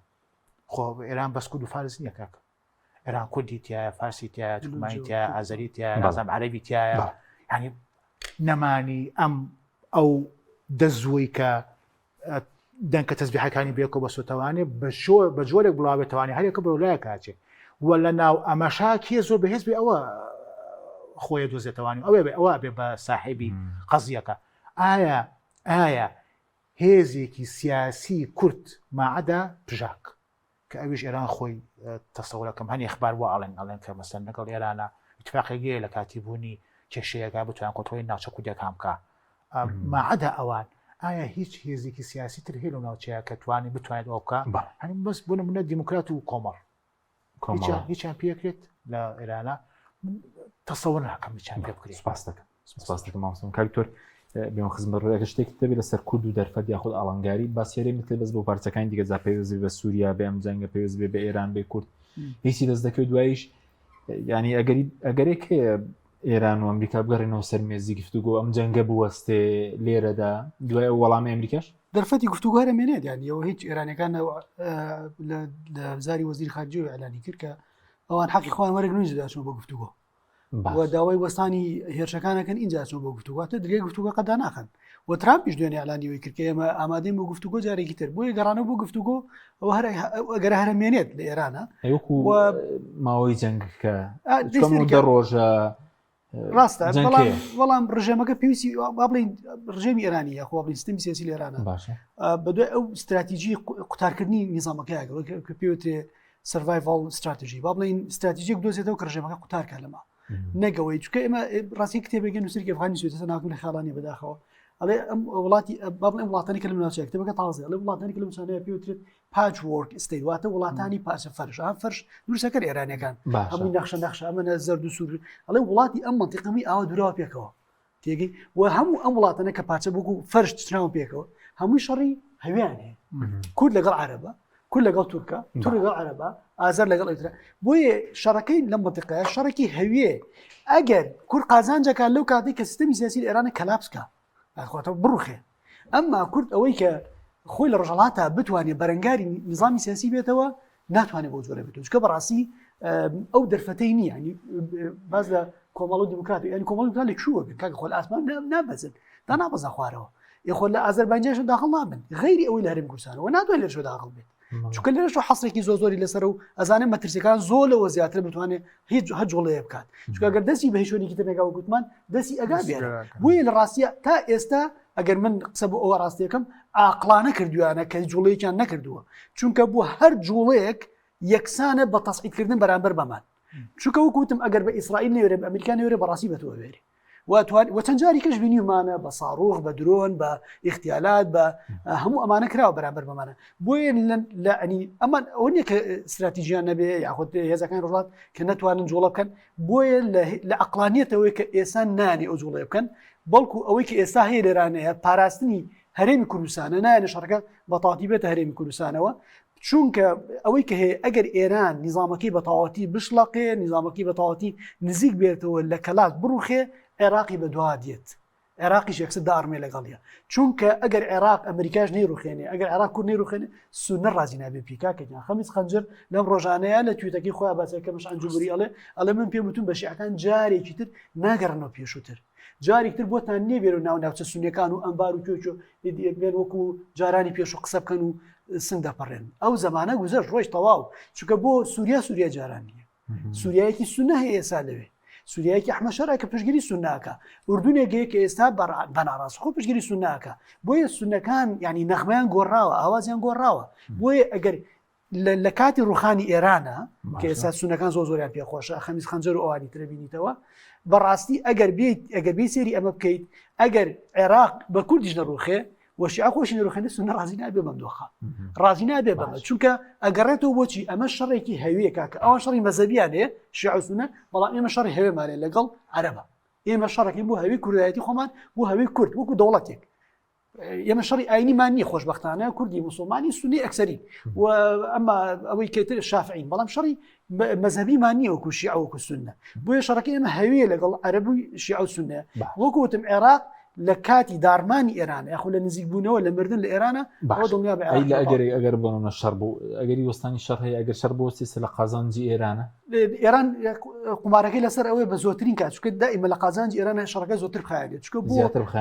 خۆ ئێران بەس کورد و فارس نییە کاکە ئێران کوردی تایە فارسی تایە تورکمانی تایە ئازەری تایە نازانم عەرەبی تایە ینی نەمانی ئەو دەزووی کە دەنکە تەسبیحەکانی بێکەوە بە سۆتەوانێ بە جۆرێک بڵاوێتەوانی هەرێکە بە لایە کاچێ وە لە ناو ئەمەشا کێ زۆر بەهێز بێ ئەوە خۆیە دۆزێتەوانی ئەوە بێ بە ساحێبی قەزیەکە ئایا هێزێکی سیاسی کورد ماعەدا پژاک کە ئەویش ئێران خۆی تەسەوڕەکەم هەنی خبار وە ئەڵێن کە مەسەن لەگەڵ ئێرانە اتفاقێکیە لە کاتی بوونی کێشەیەکە بتوان کۆنتڕۆلی ناوچە کوردیەکان بکە ماعەدا ئەوان ئایا هیچ هێزێکی سیاسی تر هەیە لەو ناوچەیە کە توانێت بتوانێت ئەوە بکە هەنی بەس بۆ نمونە دیموکرات و کۆمەڵ هیچیان پێکرێت لە ئێرانە تەسەوڕ ناکەم هیچیان پێ بکرێت سپاس دەکەم مامۆستا کاکتۆر بێمە خزمەت ڕێگە شتێک تەبێت لەسەر کورد و دەرفەت یاخود ئاڵنگاری باسیێری متل بەس بۆ پارچەکانی دیگە جا پێویست بە سووریا بێ ئەم جەنگە پێویست بێ بە ئێران بێ کورد هیچی دەست دەکەوێت دواییش ینی ئەگەرێک ئێران و ئەمریکا بگەڕێنەوە سەر مێزی گفتوگۆ ئەم جەنگە بوەستێ لێرەدا دوای وەڵامی ئەمریکاش دەرفەتی گفتوگۆرە مێنێت یانی ئەوە هیچ ئێرانەکان لە وزاری وەزیر خارجیە ئەلانی کرد کە ئەوان حەقی خۆیان وەرەگرن دەچون بۆ گفتوگۆ و داوای وەستانی هێرشەکانەکەن اینجا چۆن بۆ گفتوگواتە درێ گفتوگۆ قەدا ناخن و ترامپیش دوێنێ ئەلانیەوەی کرد کە ئێمە ئامادەین بۆ گفتوگۆ جارێکی تر بۆیە گەڕانەوە بۆ گفتوگۆ ئەوە ئەگەر هەرمێنێت لە ئێرانە ماوەی جەنگکە ڕۆژە ڕاستە بەڵام ڕژێمەکە پێویستی با بڵین ڕژێمی ئێرانی یاخوا بڵین سیستەمی سیاسی لە ئێرانە بەدوای ئەو استراتیژی قوتارکردنی نظامەکەیەوە کە پێوترێ سەرڤایڤال استراتیژی با بڵین استراتیژیەک دۆزێتەوە کە ڕژێمەکە قوتارکە لەما نەگەوەی چکە ئێمە ڕاستی کتێبێکی نووسری ئەفغانی سوێتە ناکەون لە خاڵانی بەداخەوە ئەڵێ ئەم وڵاتی بابڵێ وڵاتانی کە لە ناوچەیە کتێبەکە تازە ئەڵێ وڵاتانی کە لە ناوچانەیە پێوترێت پاچ وۆرک ستەیت واتە وڵاتانی پاسە فەرش ئەم فەرش دروستەکە ئێرانیەکان هەمووی نەخشە ئەمە زەرد و سوور ئەڵێ وڵاتی ئەم منتیقەمی ئاوا دوراوە پێکەوە تێگەی و هەموو ئەم وڵاتانە کە پاچە بوو فەرش چناوە پێکەوە هەمووی شەڕی هەویان هەیە کورد لەگەڵ عەرەبە کورد لەگەڵ تورکە تور لەگەڵ عەرەبە ئازەر لەگەڵ ئیترا بۆیە شەڕەکەی لەم منتیقەیە شەڕێکی هەویە ئەگەر کورد قازانجەکان لەو کاتێک کە سیستەمی سیاسی لە ئێرانە کەلابسکە ئەخواتەوە بڕوخێ ئەمما کورد ئەوەی کە خۆی لە ڕۆژهەڵاتە بتوانێت بەرەنگاری نظامی سیاسی بێتەوە ناتوانێت بۆ جۆرە بێتەوە چکە بەڕاستی ئەو دەرفەتەی نییە ینی باز لە کۆمەڵ و دیموکراتی ینی کۆمەڵ دیموکراتی شووە کاکە خۆ لە ئاسمان نابەزن تا نابەزە خوارەوە یخۆ لە ئازەربایجانش داخڵ نابن غەیری ئەوەی لە هەرێمی کوردستانەوە ناتوانێت لێرەش داخڵ بێت چونکە لێرەش حەسرێکی زۆری لەسەر و ئەزانێت مەترسیەکان زۆر لەوە زیاتر بتوانێت هیچ هەجوڵەیە بکات چونکە ئەگەر دەستی بە هیچۆنێکی تر نەگا گوتمان دەستی ئەگا بێت بۆیە لە ڕاستیە تا ئێستا ئەگەر من قسە بۆ ئەوە ڕاستیەکەم ئاقلانە کردویانە کە جوڵەیەکیان نەکردووە چونکە بۆ هەر جوڵەیەک یەکسانە بە تەسعیدکردن بەرامبەر بەمان چونکە وەکوتم ئەگەر بە ئیسرائیل نێوێرە بە ئەمریکا نێوێرە بەڕاستی بەتەوە وێری و چەند جاری کەش بینیمانە بە ساڕۆغ بە درۆن بە ئیختیالات بە هەموو ئەمانە کراوە بەرامبەر بەمانە بۆیە لە ئەنی ئەمان ئەوە نیە کە استراتیژیان نەبێ یاخود هێزەکان ڕۆژات کە نەتوانن جوڵە بکەن بۆیە لە عەقلانیەتەوەی کە ئێستا نانی ئەو جوڵە بکەن بەڵکو ئەوەی کە ئێستا هەیە لێرانەیە پاراستنی هەرێمی کوردستانە نایەنە شەڕەکە بەتاواتی بێتە هەرێمی کوردستانەوە چونکە ئەوەی کە هەیە ئەگەر ئێران نیزامەکەی بەتاواتی بشڵەقێ نیزامەکەی بەتاواتی نزیک بێتەوە لە کەلاک بڕوخێ عێراقی بەدوا دێت عێراقیش یەکسەر دارمێ لەگەڵیە چونکە ئەگەر عێراق ئەمریکاش نەیڕوخێنێ ئەگەر عێراق کورد نەیڕوخێنێ سونە ڕازی نابێ پیکاکەیان خەمیس خەنجەر لەم ڕۆژانەیە لە تویتەکەی خۆیان باسەکە مەشعەن جوبوری ئەڵێ من پێم وتون بە شیعەکان جارێکی تر ناگەڕنەوە پێشووتر جارێک تر بۆتان نێبێر و ناوناوچە سونیەکان و ئەمبار و کێچۆ بێن وەکو جارانی پێش و قسە بکەن و سنگ دەپەڕێن ئەو زەمانە گوزەر ڕۆژ تەواو چونکە بۆ سووریا جاران نییە سووریایەکی سونە هەیە ئێستا لەوێ سووریایەکی ئەحمەشەرە کە پشتگیری سونناکە ئوردونێکەیە کە ئێستا بەناڕاست خۆ پشتگیری سونناکە بۆیە سونەکان ینی نەخمەیان گۆڕاوە ئاوازیان گۆڕاوە بۆیە ئەگەر لە کاتی ڕوخانی ئێرانە کە ئێستا سونەکان زۆریان پێخۆشە خەمیس خەنجەر و ئەوانی ترە بینیتەوە بەڕاستی ئەگەر بێ سێری ئەمە بکەیت ئەگەر عێراق بە کوردیش نەڕوخێ وەشیع خۆشی نەڕوخێنێ سونە ڕازی نابێ بەم دۆخە ڕازی نابێ بەمە چونکە ئەگەڕێتەوە بۆچی ئەمە شەڕێکی هەویە کاکە ئەوە شەڕی مەزەبیان هەیە شیع و سونە بەڵام ئێمە شەڕی هەوێمانێ لەگەڵ عەرەبە ئێمە شەڕێکی بۆ هەوی کوردایەتی خۆمان بۆ هەوی کورد وەکو دەوڵەتێک ئێمە شەڕی ئاینیمان نییە خۆشبەختانە کوردی موسڵمانی سونی ئەکسەری و ئەمە ئەوەی کەتر شافعین بەڵام شەڕی مەزهبیمان نییە وەکو شیع وەکو سونە بۆیە شەڕەکە ئێمە هەویە لەگەڵ عەرەبی شیع و سونە وەکوتم عێراق لە کاتی دارمانی ئێرانە یاخو لە نزیک بوونەوە لە مردن لە ئێرانە دڵنیا بە ئەگەر بۆنە شەڕ بوو ئەگەری وەستانی شەڕ هەیە ئەگەر شەڕ بۆ سێ لە قازانجی ئێرانە ئێران قمارەکەی لەسەر ئەوەی بە زۆترین کات چکە دائیمە لە قازانجی ئێرانە شەڕەکە زۆتر بخایێت چکە بۆ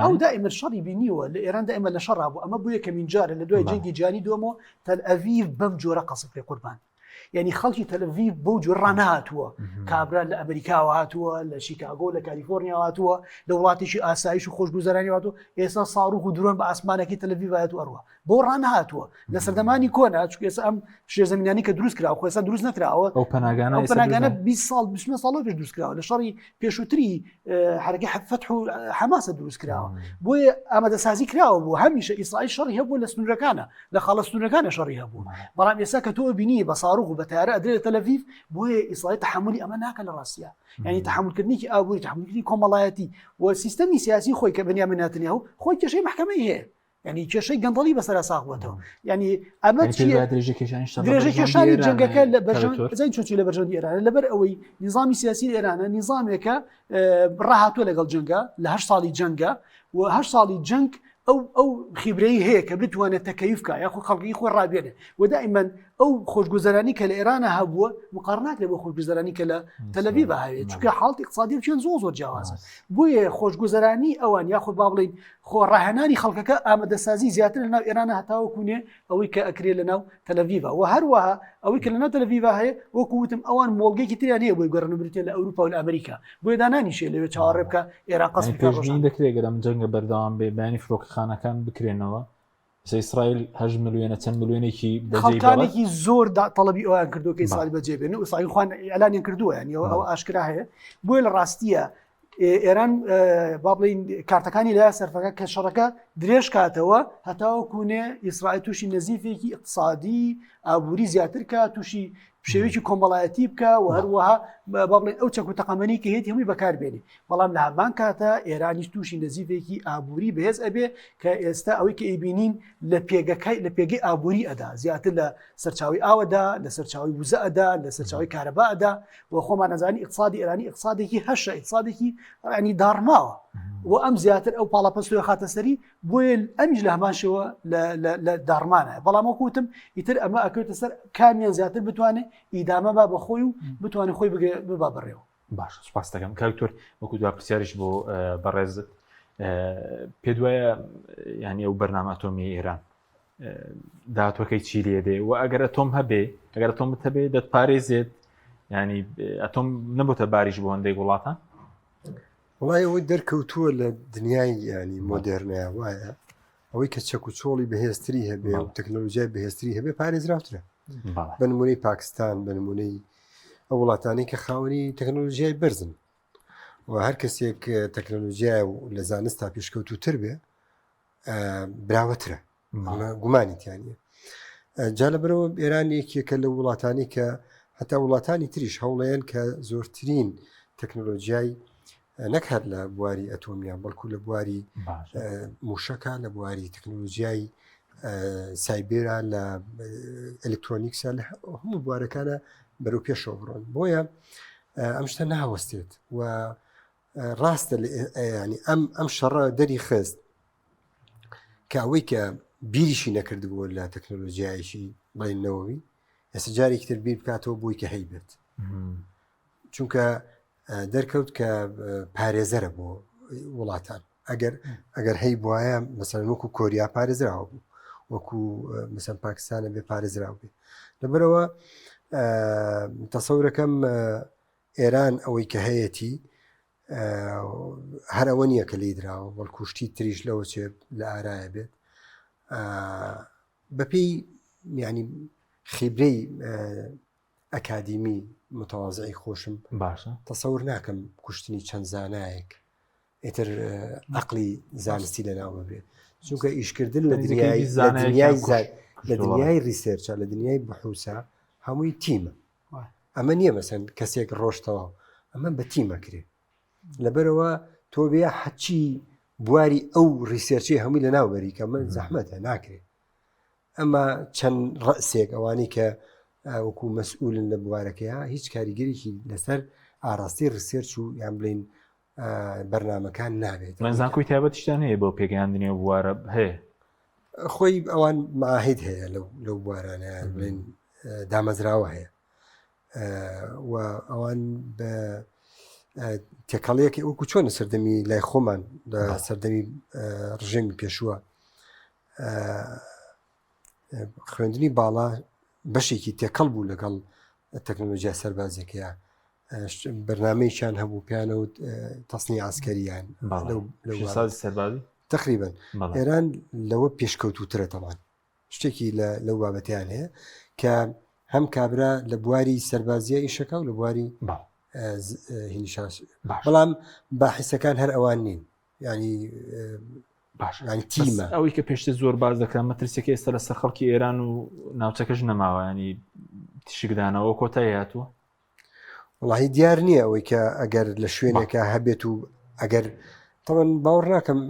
ئەو دائیمە شەڕی بینیوە لە ئێران دائیمە لە شەڕ بوو ئەمە بووە کە مینجارە لە دوای جەنگی جیهانی دووەمەوە تەل ئەڤیڤ بەم جۆرە قەسڵ پێ قوربان یعنی خەڵکی تەلەڤیڤ بۆ جۆر ڕانهاتووە کابرا لە ئەمریکاوە هاتووە لە شیکاگۆ لە کالیفۆرنیا هاتووە لە وڵاتێکی ئاسایش و خۆشگوزەرانی هاتووە ئێستا ساڕوخ و درۆن بە ئاسمانەکەی تەلەڤیڤ هاتووە ئەڕوە بۆ ڕانهاتووە لە سەردەمانی کۆنا چونکە ئێستا ئەم شێرزەمینانی کە دروست کراوە خۆ ئێستا دروست نەکراوە ئەو پەناگانە 20 ساڵ 20 ساڵ پێش دروست کراوە لە شەڕی پێشووتری حرەکەی فتح و حەماسە دروست کراوە بۆیە ئامادەسازی کراوە بوو هەمیشە ئیسرائیل شەڕی هەبوو لە سنوورەکانە لە خاڵە سنوورەکانە شەڕی هەبوو بەڵام ئێستا کە تۆ بینی بە ساڕوخ و بە بتيار أدري تلفيف بوي إسرائيل تحملي أمانها كلا راسيا يعني تحمل كرنيك أبوري تحمل كرنيك كمالاتي والسيستم السياسي خوي كبنيامين نتنياهو خوي كشيء محكمة هي يعني كشيء جندلي بس راساقوته يعني أما شيء درجة كشاني جنگا كلا برجان زين شو تقول برجان إيران لبر أوي نظام سياسي إيران نظام كا راحته لقل جنگا لهش صالي جنگا وهش صالي جنگ أو خبري هيك بتوانا تكيفك ياخذ خلقي يخو الرابعه ودائما أو خوش جزراني كالإيران هبوا مقارنات لبو خوش جزراني كلا تل أبيب هاي شو كحالة اقتصادية بشين زوز وجواز بوي خوش جزراني أوان ياخذ بابلين خو راهناني خلقك آمد السازي زيادة لنا إيران هتاو كونه أو كأكري لنا تل أبيب وهروها أو كلنا تل أبيب هاي وكوتم أوان مولجي كتير يعني بوي قرنوا بريطانيا لأوروبا والأمريكا بوي داناني شيء اللي بتعرف كإيران قصب كروجين دكتور قدام جنگ بردام بيعني فروك خانة كان بكرينوا إسرائيل هج مليون 10 مليون كي بجيب كان كي زور طلبي أوان كردو كي إسرائيل بجيب إنه إسرائيل خوان إعلان كردوه يعني أو أشكرها هي بويل الراستية إيران بابلين كارتكاني لا صرفك كشركة دريش كاتوا هتاو كونه إسرائيل توشي نزيفه كي اقتصادي أبوري زياتر كاتوشي بشويش كومبلايتي بكا وهروها بابلين أو تشكو تقامني كي هيتي همي بكار بيني والله من همان كاتا إيرانيش توشي نزيفه كي أبوري بهز أبي كاستا أوي كإبينين لبيجي أبوري أدا زياتر لسرچاوي أودا لسرچاوي وزا أدا لسرچاوي كهرباء أدا وخو ما نزاني اقتصادي إيراني اقتصادي كي هشة اقتصادي كي يعني دارما وأم زياتر أو بالا بسوي خاطر سري بويل أمج له ماشوا ل دارمانه بلا ما كوتم يتر أما أكيد سر كاميا زياتر بتوانه إدامة باب خوي بتوانه خوي بباب الريو باش سپاس دەکەم کاکتۆر وەکو دوا پرسیاریش بۆ بەڕێز پێ دوایە ینی ئەو بەرنامە ئەتۆمی ئێران داهاتوەکەی چی لێ دێ و ئەگەر ئەتۆم هەبێ ئەگەر ئەتۆمت هەبێ دەتپارێزێت ینی ئەتۆم نەبووتە باریش بۆ هەندێک وڵاتان وڵای ئەوەی دەرکەوتووە لە دنیای ینی مۆدێرنەیە وایە ئەوەی کە چەک و چۆڵی بەهێزتری هەبێ و تەکنۆلۆژیای بەهێزتری هەبێ پارێزراوترە بە نمونەی پاکستان بە نمونەی ئەو وڵاتانی کە خاوەنی تەکنۆلۆژیای بەرزن و هەر کەسێک تەکنۆلۆژیای و لە زانستا پێشکەوتوتر بێ براوەترە گومانیتیانە جا لەبەرەوە ئێران یەکێکە لە وڵاتانی کە هەتا وڵاتانی تریش هەوڵەیەن کە زۆرترین تەکنۆلۆژیای نەکات لە بواری ئەتۆمیان بەڵکو لە بواری موشەکە لە بواری تەکنۆلۆژیای سایبێرە لە ئەلکترۆنیکسە لە هەموو بوارەکانە بەرەو پێشەوە بڕۆن بۆیە ئەم شتە ناوەستێت و ڕاستە ینی ئەم شەڕە دەری خست کە ئەوەی کە بیریشی نەکردبووە لە تەکنۆلۆژیایشی بڵێنەوەی ئێستا جارێکی تر بیر بکاتەوە بۆی کە هەیبێت چونکە دەرکەوت کە پارێزەرە بۆ وڵاتان ئەگەر هەی بواە مەسەڵەن وەکو کۆریا پارێزراوە بوو وەکو مەسەڵەن پاکستانە بێ پارێزراو بێ لەبەرەوە تەسەورەکەم ئێران ئەوەی کە هەیەی هەر ئەوە نییە کە لی دراوە بەڵکوشتی تریش لەوە چێ لە ئارایە بێت بەپێی ینی خیبرەی ئەکادیمی متەوازعی خۆشم باشە تەسەور ناکەم کوشتنی چەند زانایەک ئێتر عەقلی زانستی لەناو ببێت چونکە ئیشکردن لە دنیای ریسێرچە لە دنیای بەحوسە هەمووی تیمە ئەمە نییە مەسەن کەسێک ڕۆشتەوە ئەمە بە تیمەکرێ لەبەرەوە تۆ بێ حەچی بواری ئەو ریسێرچی هەمووی لە ناوبەری کە من زەحمەتە ناکرێت ئەمە چەند ڕەسێک ئەوانەی کە وەکو مەسئولن لە بوارەکەیە هیچ کاریگەرێکی لەسەر ئاراستی ریسێرچ و یان بڵین بەرنامەکان نابێت منزانکۆی تایبەت شتان هەیە بۆ پێگەیاندنی بوارە هەیە خۆی ئەوان معاهید هەیە لەو بوارانە بڵین دامەزراوە هەیە و ئەوان بە تێکەڵەیەکی وەکو چۆن سەردەمی لای خۆمان لە سەردەمی ڕژێمی پێشووە خوێندنی باڵا بەشێکی تێکەڵ بوو لەگەڵ تەکنۆلۆژیا سەربازێکەیە بەرنامەیەکیان هەبوو پیانەوت تەسنی ئاسکەریان سەربازی تقریبا ئێران لەوە پێشکەوتوترە تەمان شتێکی لەو بابەتیان هەیە کە هەم کابرا لە بواری سەربازیە ئیشەکە و لە بواری هینیشاس بەڵام باحیسەکان هەر ئەوان نین ینی تیمە ئەوەی کە پێشتر زۆر باز دەکران مەترسێکی ئێستا لە سەر خەڵکی ئێران و ناوچەکەش نەماوە ینی تشکدانەوە کۆتایی هاتووە وڵی دیار نییە ئەوەی کە ئەگەر لە شوێنێکە هەبێت و ئەگەر تەمەەن باوەڕ ناکەم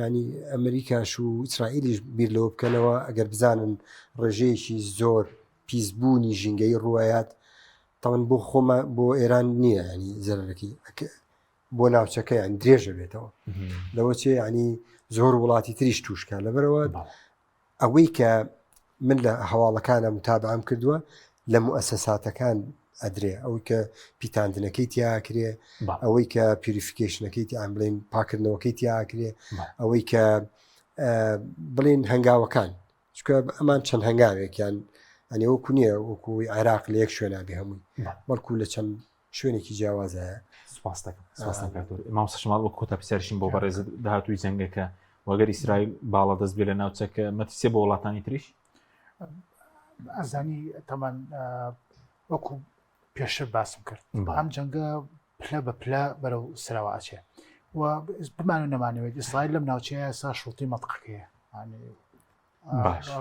ینی ئەمریکاش و ئیسرائیلیش بیر لەوە بکەنەوە ئەگەر بزانن ڕێژەیەکی زۆر پیسبوونی ژینگەی ڕوایات تەمەەن بۆ خۆمە بۆ ئێران نییە ینی زەرەکی بۆ ناوچەکە یان درێژە بێتەوە لەوە چێ ینی زۆر وڵاتی تریش توشکە لەبەرەوە ئەوەی کە من لە هەواڵەکانە متابعام کردووە لە موسساتەکان ئەدرێ ئەوەی کە پیتاندنەکەی تیاکرێ ئەوەی کە پیوریفیکیشنەکەی ئەم بڵێن پاکردنەوەکەی تیاکرێ ئەوەی کە بڵێن هەنگاوەکان چکە ئەمان چەند هەنگاوێکیان ئەنێ وەکو نییە وەکوی عێراق لە یەک شوێنابی هەمووی بەڵکو لە چەند شوێنێکی جیاوازایە مامۆستا شەماڵ وەک کۆتا پرسیارشین بۆ بەڕێز داهاتووی جەنگەکە وەگەر ئیسرائیل باڵا دەست بێ لە ناوچەکە مەترسیە بۆ وڵاتانی تریش ئەزانی تەمان وەکو پێشتر باسم کرد ئەم جەنگە پلە بە پلە بەرەو سراوە ئاچێ و بمان و نەمانەوێت ئیسرائیل لەم ناوچەیە سا شوڵتی مەنطقەکەیە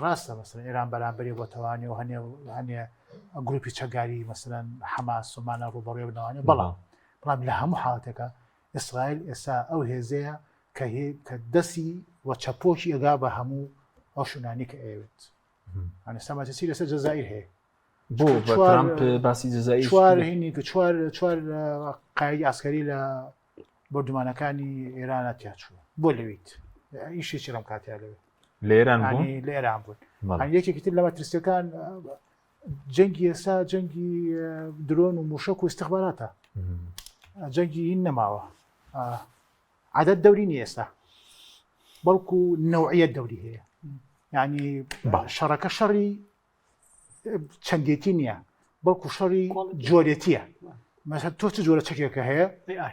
ڕاستە مەسەلەن ئێران بەرامبەری بۆ تەوانی و هەنێ گروپی چەگاری مەسەلەن حەماس سومانە ڕوبەڕێ بنەوانێ بەڵام لە هەموو حاڵەتێکە ئیسرائیل ئێستا ئەو هێزەیە کە دەستی و چەپۆکی ئەگا بە هەموو ئەو شوونانی کە ئەوێت ئەنەسەماجەسی لەسەر جەزائیر هەیە بۆ ترامپ باسی جەزائیر چوار هینی کە چوار قایدی ئاسکەری لە بەردومانەکانی ئێرانە تیاچووە بۆ لەویت ئیشێکی ڕەم کاتیا لەوێت لە ئێران بوون یەکێکی تر لە مەترسیەکان جەنگی ئێستا جەنگی درۆن و موشک و استخباراتە جەنگی هین نەماوە عادەت دەوری نیە ئێستا بەڵکو نەوعیەت دەوری هەیە یعنی شەڕەکە شەڕی چەندێتی نییە بەڵکو شەڕی جۆرێتیە مەسەن تۆ چ جۆرە چەکێکە هەیە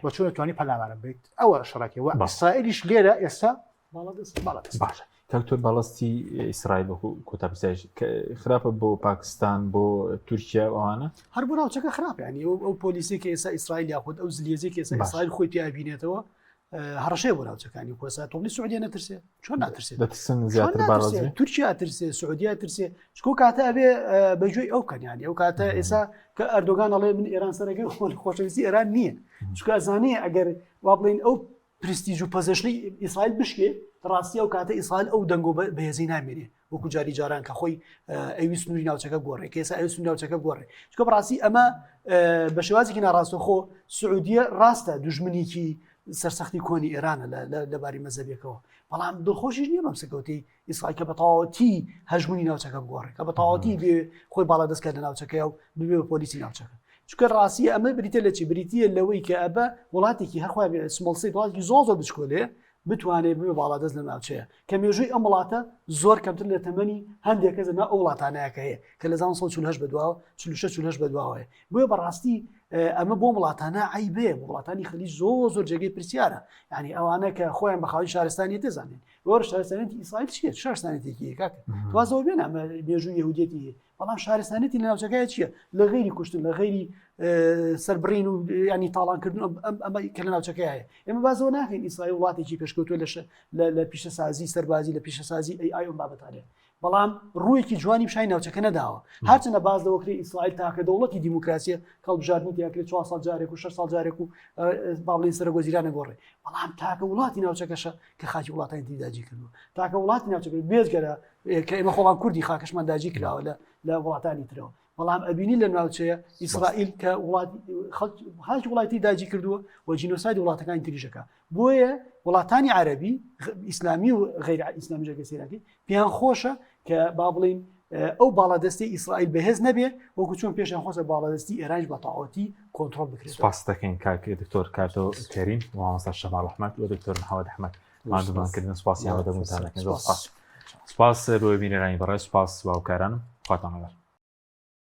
بە چۆن دەتوانی پەلامارم بێت ئەوە شەڕەکەوە ئیسرائیلیش لێرە ئێستا باشە تۆ باڵستی ئیسرائیل کۆتا پرسیارش خراپە بۆ پاکستان بۆ تورکیا ئەوانە هەر بۆ ناوچەکە خراپ ینی ئەو پۆلیسێکی ئێستا ئیسرائیل یاخود ئەو زلیێزێکی ئێستا ئیسرائیل خۆی پیابینێتەوە هەڕەشەیە بۆ ناوچەکانی کۆسا تۆڵی سعودیە نەترسێ چۆن ناترسێت دەترسن زیاتر باڵازێ تورکیا ترسێ سعودیا ترسێ چکۆ کاتە ئەبێ بەگوێی ئەو کەنیانی ئەو کاتە ئێستا کە ئەردۆگان ئەڵێ من ئێران سەرەکەی خۆشەویستی ئێران نییە چکە ئەزانێ ئەگەر وا بڵێن ئەو پرستیژ و پەزەشنی ئیسرائیل بشکێ ڕاستی ئەو کاتە ئیسرائیل ئەو دەنگۆ بەهێزی نامێنێ وەکو جاری جاران کە خۆی ئەویست نووری ناوچەکە گۆڕێ کە ئێستا ئەویست ناوچەکە گۆڕێ چکە بەڕاستی ئەمە بە شێوازێکی ناڕاستەخۆ سعودیە ڕاستە دوژمنێکی سەرسەختی کۆنی ئێرانە لەباری مەزەبیەکەەوە بەڵام دڵخۆشیش نییە بەم سەکەوتی ئیسرائیل کە بە تەواوەتی هەژمونی ناوچەکە بگۆڕێ کە بە تەواوەتی بێ خۆی باڵا دەستکە لە ناوچەکەی و ببێ بە پۆلیسی ناوچەکە چکە ڕاستی ئەمە بریتە لە چی بریتە لەوەی کە ئەبە وڵاتێکی هەرخوا سمڵسی وڵاتی زۆر بچکۆلێ بتوانێت ببێ باڵادەست لە ناوچەیە کە مێژووی ئەم وڵاتە زۆر کەمتر لە تەمەنی هەندێک کەس ئەو وڵاتانەیەکە هەیە کە لە 1940 بەدواوە 46 بەدواوەیە بۆیە بەڕاستی ئەمە بۆ وڵاتانە عیبەیە بۆ وڵاتانی خەلیج زۆر جێگەی پرسیارە یعنی ئەوانە کە خۆیان بەخاوی شارستانی دەزانێن وەرە شارستانێتی ئیسرائیل چییە شارستانێتێکی کاکە توازەوە بێن ئەمە مێژووی یەهودێتی بەڵام شارستانێتی لە ناوچەکەیە چییە لە غەیری کوشتن لە غەیری سەربڕین و ینی تاڵانکردن ئەمە کە لە ناوچەکە هەیە ئێمە بازەوە ناکەین ئیسرائیل وڵاتێکی پێشکەوتووە لە پیشەسازی سەربازی لە پیشەسازی ئەم بابەتانێ بەڵام ڕوویەکی جوانی پیشای ناوچەکە نەداوە هەرچەندە باز دەوەکری ئیسرائیل تاکە دەوڵەتی دیموکراسیە کەڵبژاردننی تیاکرێت 4 ساڵ جارێک و 6 ساڵ جارێک و باڵین سەرۆگۆزیرانە گۆڕێ بەڵام تاکە وڵاتی ناوچەکەشە کە خاکی وڵاتانی دیداجی کردو تاکە وڵاتی ناوچەکە بێزگەرە کە ئێمە خۆڵان کوردی خاکەشمان داجی کراوە لە وڵاتانی ترەوە بەڵام ئەبینی لە ناوچەیە ئیسرائیل کە خاکی وڵاتی داجی کردووە و جینۆساید وڵاتەکانی تریژەکە بۆیە وڵاتانی عەرەبی ئیسلامی و غیر ئیسلامی جەرگە سێراکی پێیان خۆشە کە با بڵین ئەو باڵادەستی ئیسرائیل بەهێز نەبێ وەکو چۆن پێشیان خۆشە باڵادەستی ئێرانیش بە تەواوەتی کۆنتڕۆل بکرێت. سپاس دەکەین کاک دکتۆر کارتۆ کەریم و مامۆستا شەماڵ ئەحمەد و دکتۆر محەممەد ئەحمەد مادومانکردن سپاسی هەوادەبوونتان دەکەین. سپاس بۆ بینەرانی بەڕێز سپاس باوکارانم خواتان لەگەڵ.